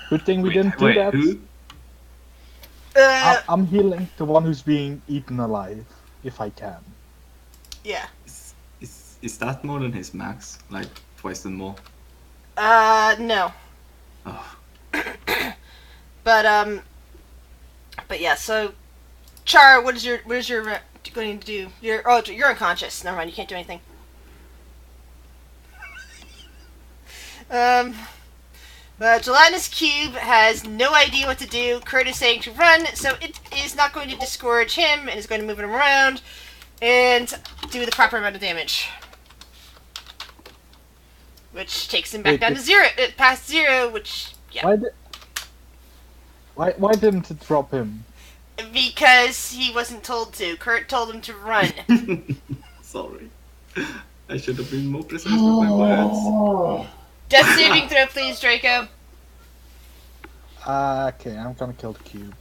S4: Good thing we didn't do
S2: Wait,
S4: that.
S2: who?
S4: I'm healing the one who's being eaten alive, if I can.
S1: Yeah.
S2: Is that more than his max? Like twice and more?
S1: No.
S2: Oh.
S1: But yeah, so Char, what is your going to do? You're unconscious. Never mind, you can't do anything. The gelatinous cube has no idea what to do. Kurt is saying to run, so it is not going to discourage him and is going to move him around and do the proper amount of damage. Which takes him back
S4: Wait,
S1: down to zero, past zero, which, yeah.
S4: Why didn't it drop him?
S1: Because he wasn't told to. Kurt told him to run.
S2: Sorry. I should have been more precise with my words.
S1: Death saving throw, please, Draco.
S4: Okay, I'm gonna kill the cube.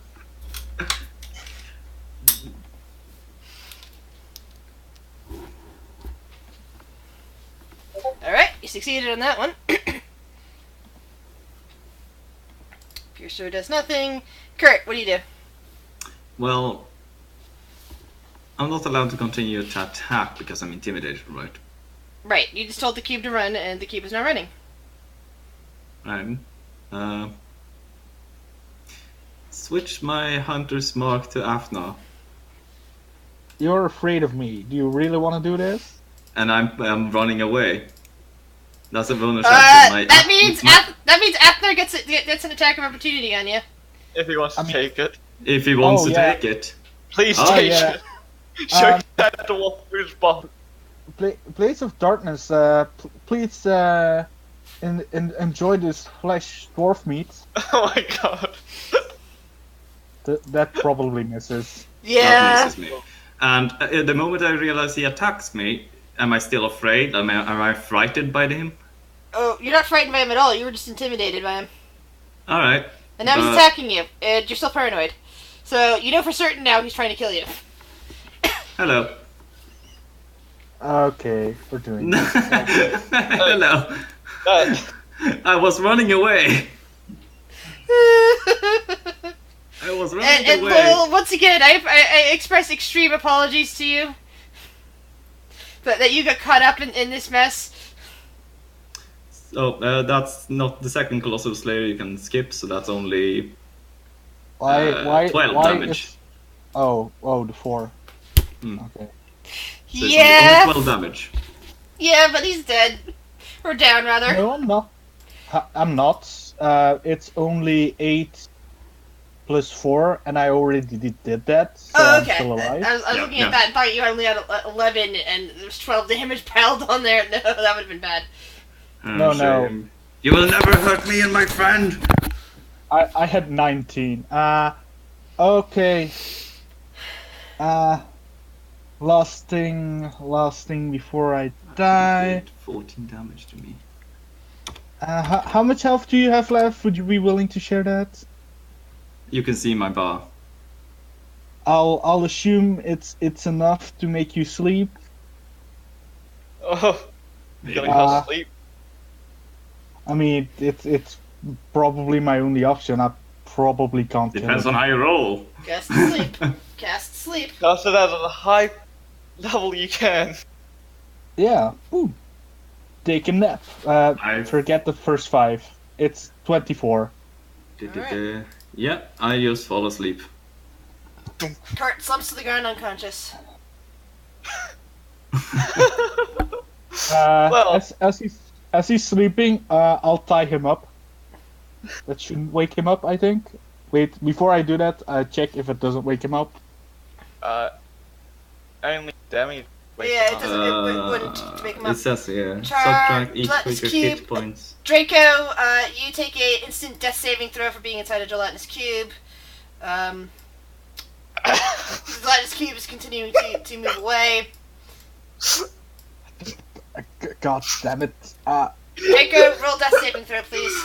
S1: Alright, you succeeded on that one. Piercer does nothing. Kurt, what do you do?
S2: Well, I'm not allowed to continue to attack because I'm intimidated, right?
S1: Right, you just told the cube to run, and the cube is not running.
S2: Right. Switch my hunter's mark to Afna,
S4: You're afraid of me. Do you really want to do this?
S2: and I'm running away. That's a bonus action.
S1: That means Athner gets an attack of opportunity on you.
S5: If he wants to take it.
S2: If he wants
S4: Oh,
S2: to
S4: yeah.
S2: take it.
S5: Please
S2: Oh,
S5: take
S4: yeah.
S5: it. Show
S4: Um,
S5: that to Wolf's bomb.
S4: Blades of Darkness, please enjoy this flesh dwarf meat.
S5: Oh my god.
S4: That probably misses.
S2: That
S1: Yeah.
S2: misses me. And the moment I realize he attacks me, am I still afraid? Am I frightened by him?
S1: Oh, you're not frightened by him at all. You were just intimidated by him.
S2: Alright.
S1: And now he's attacking you, and you're still paranoid. So you know for certain now he's trying to kill you.
S2: Hello.
S4: Okay, we're doing this.
S2: Hello.
S5: That,
S2: I was running away. I was running
S1: And
S2: away.
S1: Lowell, once again, I express extreme apologies to you. That you got caught up in this mess.
S2: So that's not the second Colossal Slayer you can skip, so that's only
S4: Why
S2: 12 damage.
S4: is... Oh, the 4.
S2: Hmm.
S4: Okay.
S2: So it's
S1: Yeah.
S2: only 12 damage.
S1: Yeah, but he's dead. Or down, rather.
S4: No, I'm not. I'm not. It's only 8 plus 4, and I already did that, so
S1: Oh,
S4: I'm
S1: okay.
S4: still alive.
S1: I was
S2: Yeah,
S1: looking
S2: yeah.
S1: at that and thought you only had 11 and there's 12 damage piled on there. No, that would have been bad.
S4: No.
S2: Shame. You will never hurt me and my friend.
S4: I had 19. Okay. Last thing before I die.
S2: Did 14 damage to me.
S4: How much health do you have left? Would you be willing to share that?
S2: You can see my bar.
S4: I'll assume it's enough to make you sleep.
S5: oh, you're gonna
S4: Uh,
S5: go sleep.
S4: I mean, it's probably my only option. I probably can't kill
S2: Depends
S4: him.
S2: on how you roll.
S1: Cast sleep. Cast sleep.
S5: Cast it at a high level you can.
S4: Yeah. Ooh. Take a nap.
S2: I
S4: Forget the first 5. It's 24.
S1: Alright.
S2: Yeah, I just fall asleep.
S1: Kurt slumps to the ground unconscious.
S5: Well-
S4: As he's sleeping, I'll tie him up. That shouldn't wake him up, I think. Wait, before I do that, check if it doesn't wake him up.
S5: Only Demi.
S1: Yeah, it doesn't. It wouldn't make him up.
S2: It says here,
S1: Char-
S2: subtract each
S1: gelatinous
S2: creature's
S1: cube.
S2: hit points.
S1: Draco, you take a instant death saving throw for being inside a gelatinous cube. The gelatinous cube is continuing to move away.
S4: God damn it.
S1: Draco, roll death saving throw, please.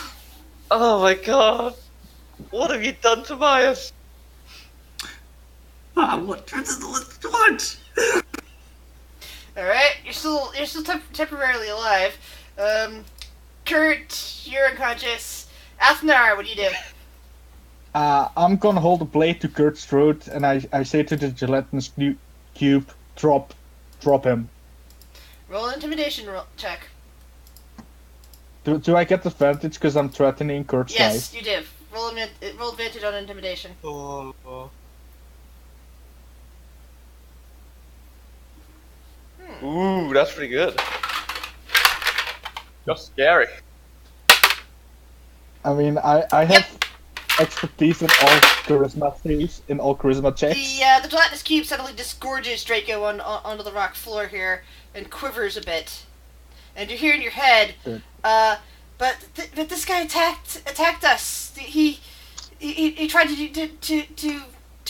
S5: Oh my god. What have you done, Tobias?
S2: What?
S1: Alright, you're still temporarily alive. Kurt, you're unconscious. Athnar, what do you do?
S4: I'm gonna hold a blade to Kurt's throat, and I say to the gelatinous cube, drop him.
S1: Roll an intimidation check.
S4: Do I get advantage because I'm threatening Kurt's
S1: Yes,
S4: life?
S1: you do. Roll advantage on intimidation.
S5: Oh. Ooh, that's pretty good. Just scary.
S4: I mean, I have expertise in all charisma saves, in all charisma checks.
S1: The gelatinous cube suddenly disgorges Draco onto the rock floor here and quivers a bit. And you hear in your head,
S4: Good.
S1: but this guy attacked us. He tried to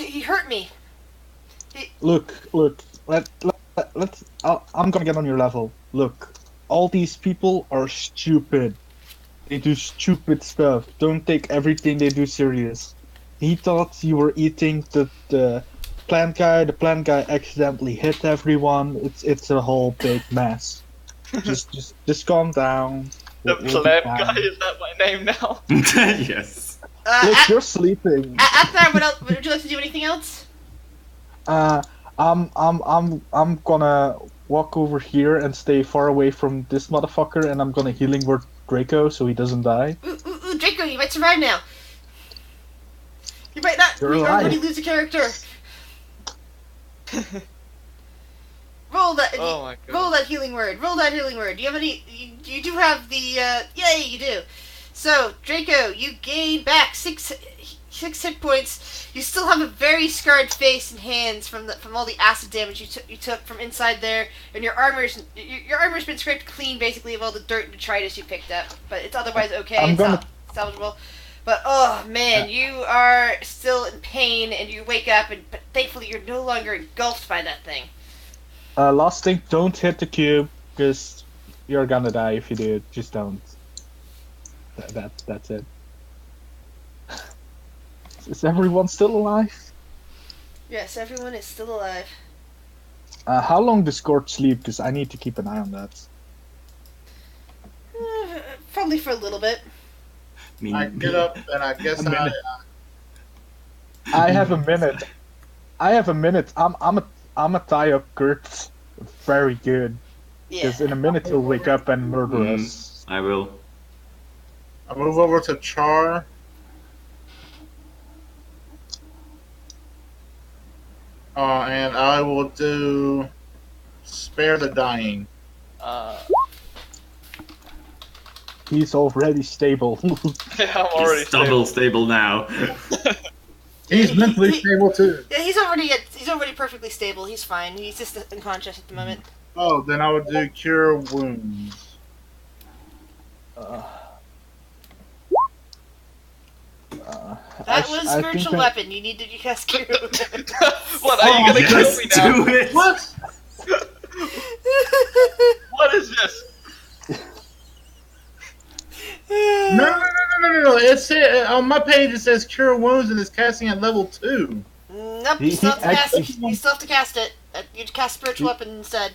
S1: he hurt me.
S4: Look, I'm gonna get on your level. Look, all these people are stupid. They do stupid stuff. Don't take everything they do serious. He thought you were eating the plant guy. The plant guy accidentally hit everyone. It's a whole big mess. just calm down.
S5: The
S4: We'll be
S5: plant
S4: fine.
S5: guy, is that my name now?
S2: Yes.
S4: Look, you're sleeping.
S1: Athnar, what else? Would you like to do anything else?
S4: I'm gonna walk over here and stay far away from this motherfucker, and I'm gonna healing word Draco so he doesn't die.
S1: Ooh, Draco, you might survive now. You might not.
S4: You're
S1: You
S4: alive.
S1: already lose a character. Roll that.
S5: Oh my god.
S1: Roll that healing word. Roll that healing word. Do you have any? You do have the. Yay, you do. So Draco, you gain back six hit points. You still have a very scarred face and hands from all the acid damage you took from inside there, and your armor's been scraped clean basically of all the dirt and detritus you picked up. But it's otherwise okay.
S4: I'm
S1: It's
S4: gonna-
S1: salvageable. But oh man, you are still in pain, and you wake up, but thankfully you're no longer engulfed by that thing.
S4: Last thing, don't hit the cube, because you're gonna die if you do. Just don't. That's it. Is everyone still alive?
S1: Yes, everyone is still alive.
S4: How long does Gort sleep? Because I need to keep an eye on that.
S1: Probably for a little bit.
S3: I get up and I guess
S4: A minute. I have a minute. I'm a tie up Gert very good.
S1: Yeah.
S4: Because in a minute he'll wake up and murder us.
S2: I will.
S3: I move over to Char. And I will do Spare the Dying.
S4: He's already stable.
S5: Yeah, I'm already
S2: He's double stable now.
S3: He's mentally
S1: He-
S3: stable too.
S1: Yeah, he's already perfectly stable. He's fine. He's just unconscious at the moment.
S3: Oh, then I would do Cure Wounds.
S1: That was
S4: I
S1: spiritual
S4: think
S1: weapon. You need to cast cure.
S5: What, are you gonna kill
S2: Yes,
S5: me now?
S2: do it!
S3: What?
S5: What is this?
S3: No. It said on my page it says Cure Wounds and it's casting at level 2.
S1: Nope,
S4: He-
S1: you still have to
S4: he
S1: cast.
S4: actually-
S1: You still have to cast it. You cast spiritual weapon instead.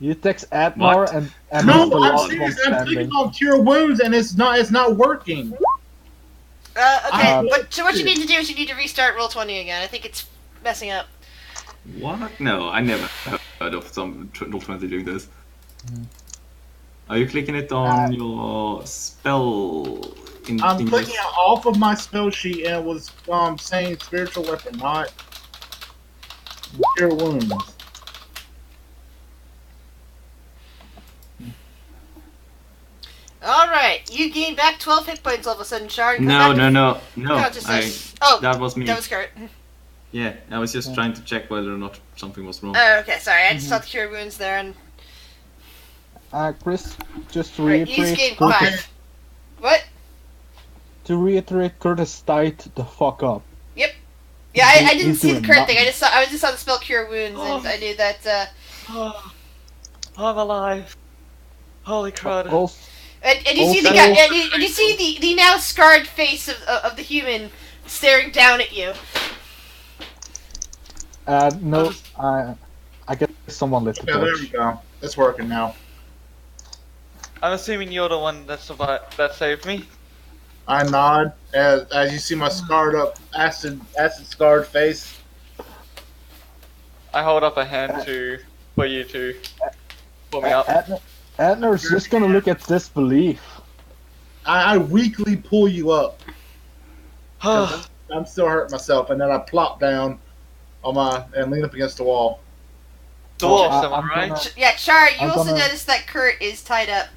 S4: You text Admar
S2: What?
S4: and
S3: No,
S4: he's the
S3: I'm
S4: last one
S3: serious. I'm
S4: standing.
S3: clicking on Cure Wounds and it's not working.
S1: Okay,
S4: Um,
S1: so what you need to do is you need to restart roll 20 again. I think it's messing up.
S2: What? No, I never heard of some Roll20 doing this. Are you clicking it on your spell
S3: I'm
S2: in
S3: clicking it off of my spell sheet and it was saying spiritual weapon, not cure wounds.
S1: Alright, you gain back 12 hit points all of a sudden, Shard.
S2: No.
S1: Consciousness. Oh,
S2: that was me.
S1: that was Kurt.
S2: Yeah, I was just trying to check whether or not something was wrong.
S1: Oh, okay, sorry. I just saw the cure wounds there and...
S4: Chris, just to
S1: Right, you just
S4: reiterate,
S1: gained 5. What?
S4: Curtis tied the fuck up.
S1: Yep. Yeah, I didn't
S4: He's
S1: see the
S4: doing
S1: Kurt thing.
S4: nothing.
S1: I just saw the spell cure wounds, and I knew that.
S5: Oh, I'm alive. Holy crud.
S4: Also,
S1: And you see the
S4: Also-
S1: guy, and you see the now scarred face of the human staring down at you.
S4: no, I guess someone lit the
S3: Yeah, there we
S4: torch.
S3: go. It's working now.
S5: I'm assuming you're the one that survived, that saved me.
S3: I nod as you see my scarred up, acid scarred face.
S5: I hold up a hand for you to pull me up.
S4: Adner's just gonna look at disbelief.
S3: I weakly pull you up. I'm still hurting myself, and then I plop down on and lean up against the wall.
S5: Dwarfs, am I
S4: I'm
S5: right?
S4: gonna-
S1: Yeah, Char, you
S4: I'm
S1: also
S4: gonna-
S1: notice that Kurt is tied up.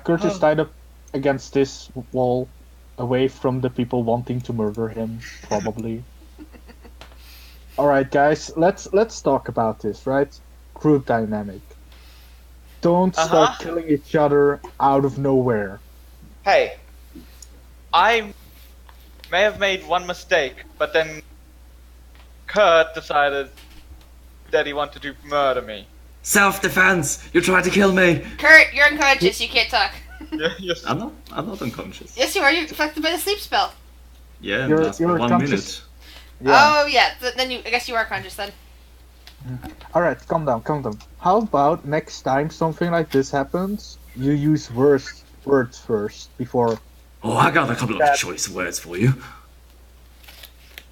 S4: Kurt is tied up against this wall, away from the people wanting to murder him, probably. Alright guys, let's talk about this, right? Group dynamic. Don't start killing each other out of nowhere.
S5: Hey, I may have made one mistake, but then Kurt decided that he wanted to murder me.
S2: Self-defense! You tried to kill me!
S1: Kurt, you're unconscious. You can't talk.
S5: Yes.
S2: I'm not unconscious.
S1: Yes, you are. You're affected by the sleep spell.
S2: Yeah,
S4: You're-
S2: that's for
S4: you're
S2: 1
S4: conscious.
S2: minute.
S1: Oh yeah. Then I guess you are conscious then.
S4: Alright, calm down. How about next time something like this happens, you use words first before
S2: Oh, I got a couple
S4: That-
S2: of choice words for you.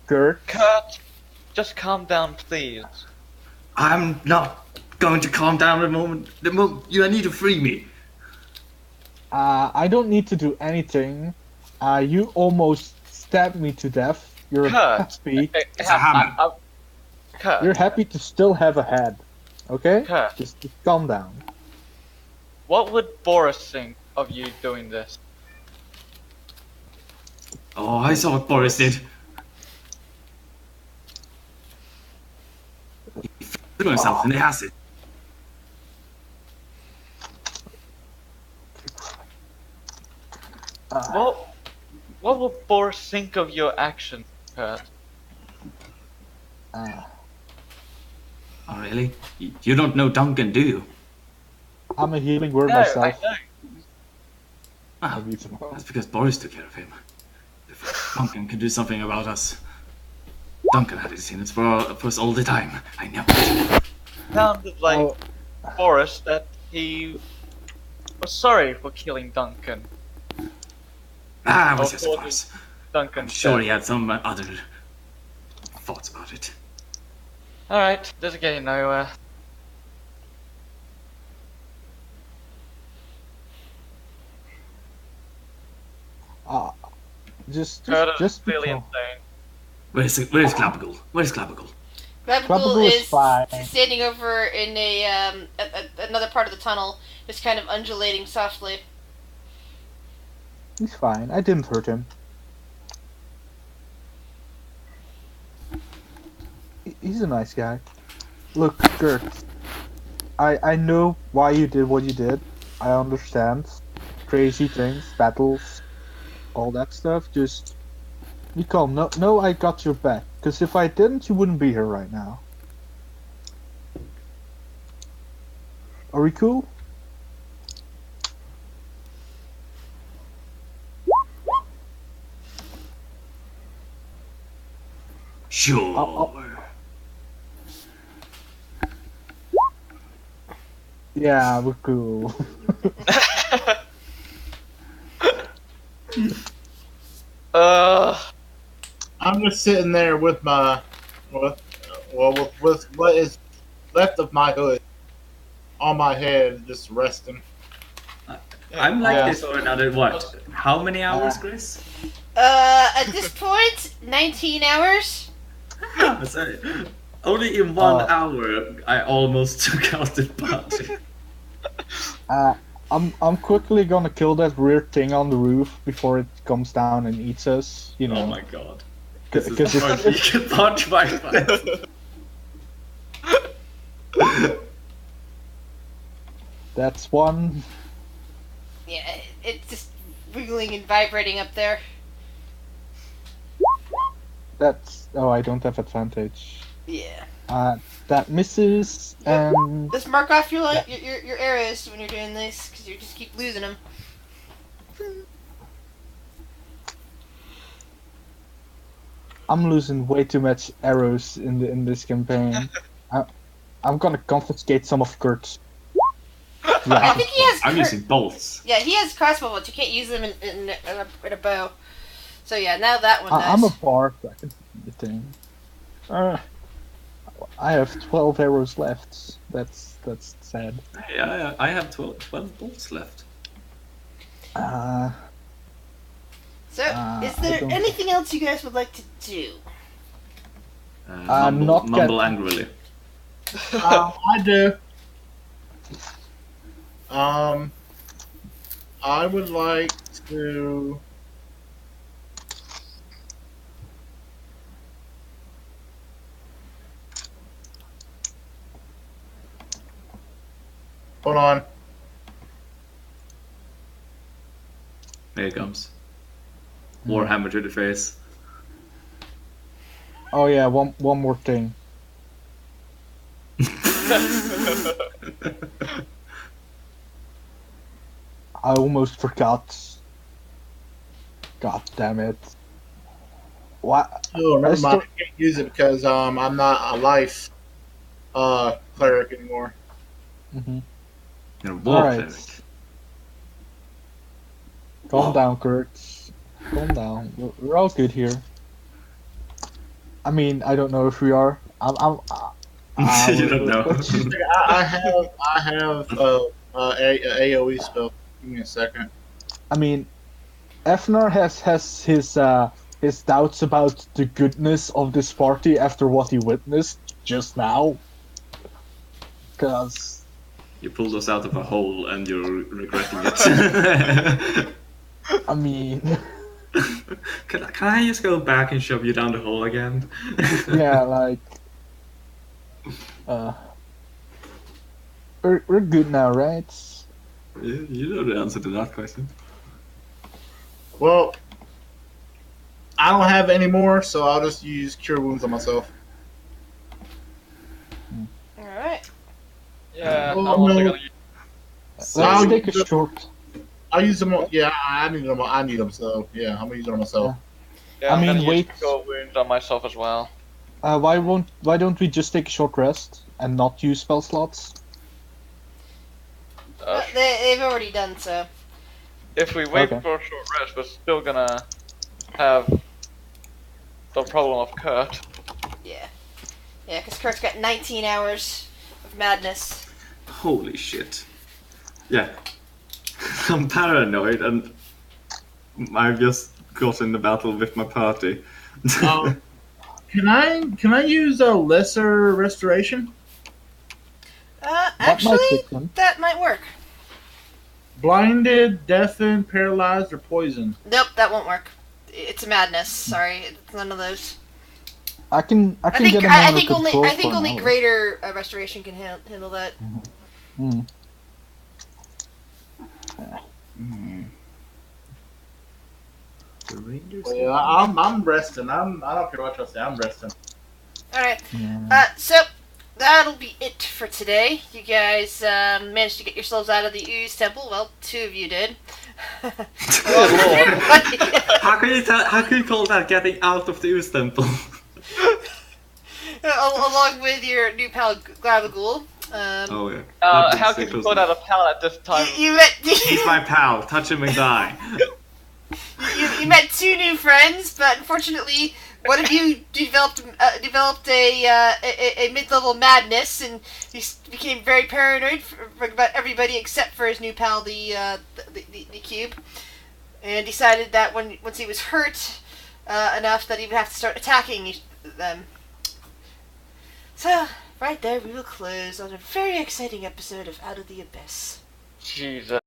S4: Kurt.
S5: Kurt, just calm down, please.
S2: I'm not going to calm down the moment you need to free me.
S4: I don't need to do anything. You almost stabbed me to death. You're
S5: Kurt.
S4: happy.
S2: It's a hammer.
S5: Kurt,
S4: You're happy to still have a head. Okay?
S5: Kurt,
S4: Just calm down.
S5: what would Boris think of you doing this?
S2: Oh, I saw what Boris did. He threw himself in the acid.
S5: What will Boris think of your action, Kurt?
S4: Uh,
S2: Oh, really? You don't know Duncan, do you?
S4: I'm a healing word
S5: No, I
S4: myself.
S5: know.
S2: Ah, that's because Boris took care of him. If Duncan could do something about us. Duncan had his sins for us all the time. I know it.
S5: Sounded like
S4: Oh,
S5: Boris that he was sorry for killing Duncan.
S2: Ah, it was
S5: Oh,
S2: just a farce.
S5: Duncan.
S2: I'm sure he had some other thoughts about it.
S5: Alright, this is getting nowhere.
S4: just
S5: Kurt is clearly
S4: before-
S5: insane.
S2: Where's Clapagul? Where's Clapagul?
S1: Clapagul
S4: Clapagul is
S1: is
S4: fine.
S1: standing over in another part of the tunnel, just kind of undulating softly.
S4: He's fine. I didn't hurt him. He's a nice guy. Look, Kurt. I know why you did what you did. I understand. Crazy things, battles, all that stuff. Just be calm. No, I got your back. Because if I didn't, you wouldn't be here right now. Are we cool?
S2: Sure.
S4: Yeah, we're cool.
S3: I'm just sitting there with my with what is left of my hood on my head, just resting.
S2: I'm like
S5: Yeah.
S2: this for another what? How many hours, Chris?
S1: At this point, 19 hours.
S2: Sorry. Only in 1
S4: Uh.
S2: hour, I almost took out the party.
S4: I'm quickly gonna kill that weird thing on the roof before it comes down and eats us. You know.
S2: Oh my god. This is
S4: Because
S2: party by five.
S4: that's one.
S1: Yeah, it's just wiggling and vibrating up there.
S4: That's I don't have advantage.
S1: Yeah.
S4: That misses and
S1: Just mark off your your arrows when you're doing this, because you just keep losing them.
S4: I'm losing way too much arrows in this campaign. I'm gonna confiscate some of Kurt's.
S1: I think he has.
S2: I'm using bolts.
S1: Yeah, he has crossbow bolts. You can't use them in a bow. So yeah, now that one does.
S4: I'm a bard. I can do the thing. I have 12 arrows left. That's sad.
S2: Yeah, I have 12 bolts left.
S1: So, is
S4: I
S1: there
S4: don't-
S1: anything else you guys would like to do?
S2: Mumble angrily.
S3: I do. I would like to. Hold on.
S2: Here it comes. Warhammer to the face.
S4: Oh yeah, one more thing. I almost forgot. God damn it. What?
S3: Oh, never
S4: I
S3: mind. I can't use it because I'm not a life cleric anymore.
S4: Mm-hmm.
S2: You're a war
S4: Alright.
S2: cleric.
S4: Calm down, Kurt. Calm down. We're all good here. I mean, I don't know if we are.
S2: You don't know.
S3: I have AOE spell. Give me a second.
S4: I mean, Efner has his doubts about the goodness of this party after what he witnessed just now. Cause
S2: You pulled us out of a hole and you're regretting it.
S4: I mean,
S2: Can I just go back and shove you down the hole again?
S4: yeah, like, we're good now, right?
S2: You know the answer to that question.
S3: Well, I don't have any more, so I'll just use Cure Wounds on myself.
S1: Alright.
S5: Yeah,
S3: Oh,
S5: I'm also
S3: no.
S5: gonna use.
S3: So
S4: Let's
S3: I'll
S4: take
S3: use
S4: a
S3: them-
S4: short.
S3: I'll use them. Yeah, I need them. I need them. So yeah, I'm gonna use them on myself.
S5: Yeah,
S4: I
S5: I'm
S4: mean,
S5: gonna
S4: wait.
S5: use Cure Wounds on myself as well.
S4: Why don't we just take a short rest and not use spell slots?
S1: They've already done so.
S5: If we wait
S4: Okay.
S5: for a short rest, we're still gonna have the problem of Kurt.
S1: Yeah. Yeah, because Kurt's got 19 hours of madness.
S2: Holy shit. Yeah. I'm paranoid and I've just got in the battle with my party.
S3: Can I use a lesser restoration?
S4: That might
S1: Actually,
S4: fit them.
S1: that might work.
S3: Blinded, deafened, paralyzed, or poisoned?
S1: Nope, that won't work. It's a madness. Sorry, it's none of those.
S4: I can
S1: I think
S4: get him
S1: I
S4: under
S1: think only
S4: control
S1: I think
S4: for
S1: only
S4: an hour.
S1: greater restoration can handle that.
S4: Hmm.
S2: The Rangers.
S3: Well, yeah, I'm resting. I don't care what y'all say. I'm resting.
S1: All right.
S4: Yeah.
S1: So that'll be it for today. You guys managed to get yourselves out of the Ooze Temple. Well, 2 of you did.
S2: How can you call that getting out of the Ooze Temple?
S1: Along with your new pal Glavagool.
S2: Oh yeah.
S5: How can you call that a pal at this time?
S1: You met
S2: He's my pal. Touch him and die.
S1: you met 2 new friends, but unfortunately One of you developed a mid-level madness, and he became very paranoid about everybody except for his new pal, the cube, and decided that once he was hurt enough that he would have to start attacking them. So, right there, we will close on a very exciting episode of Out of the Abyss.
S5: Jesus.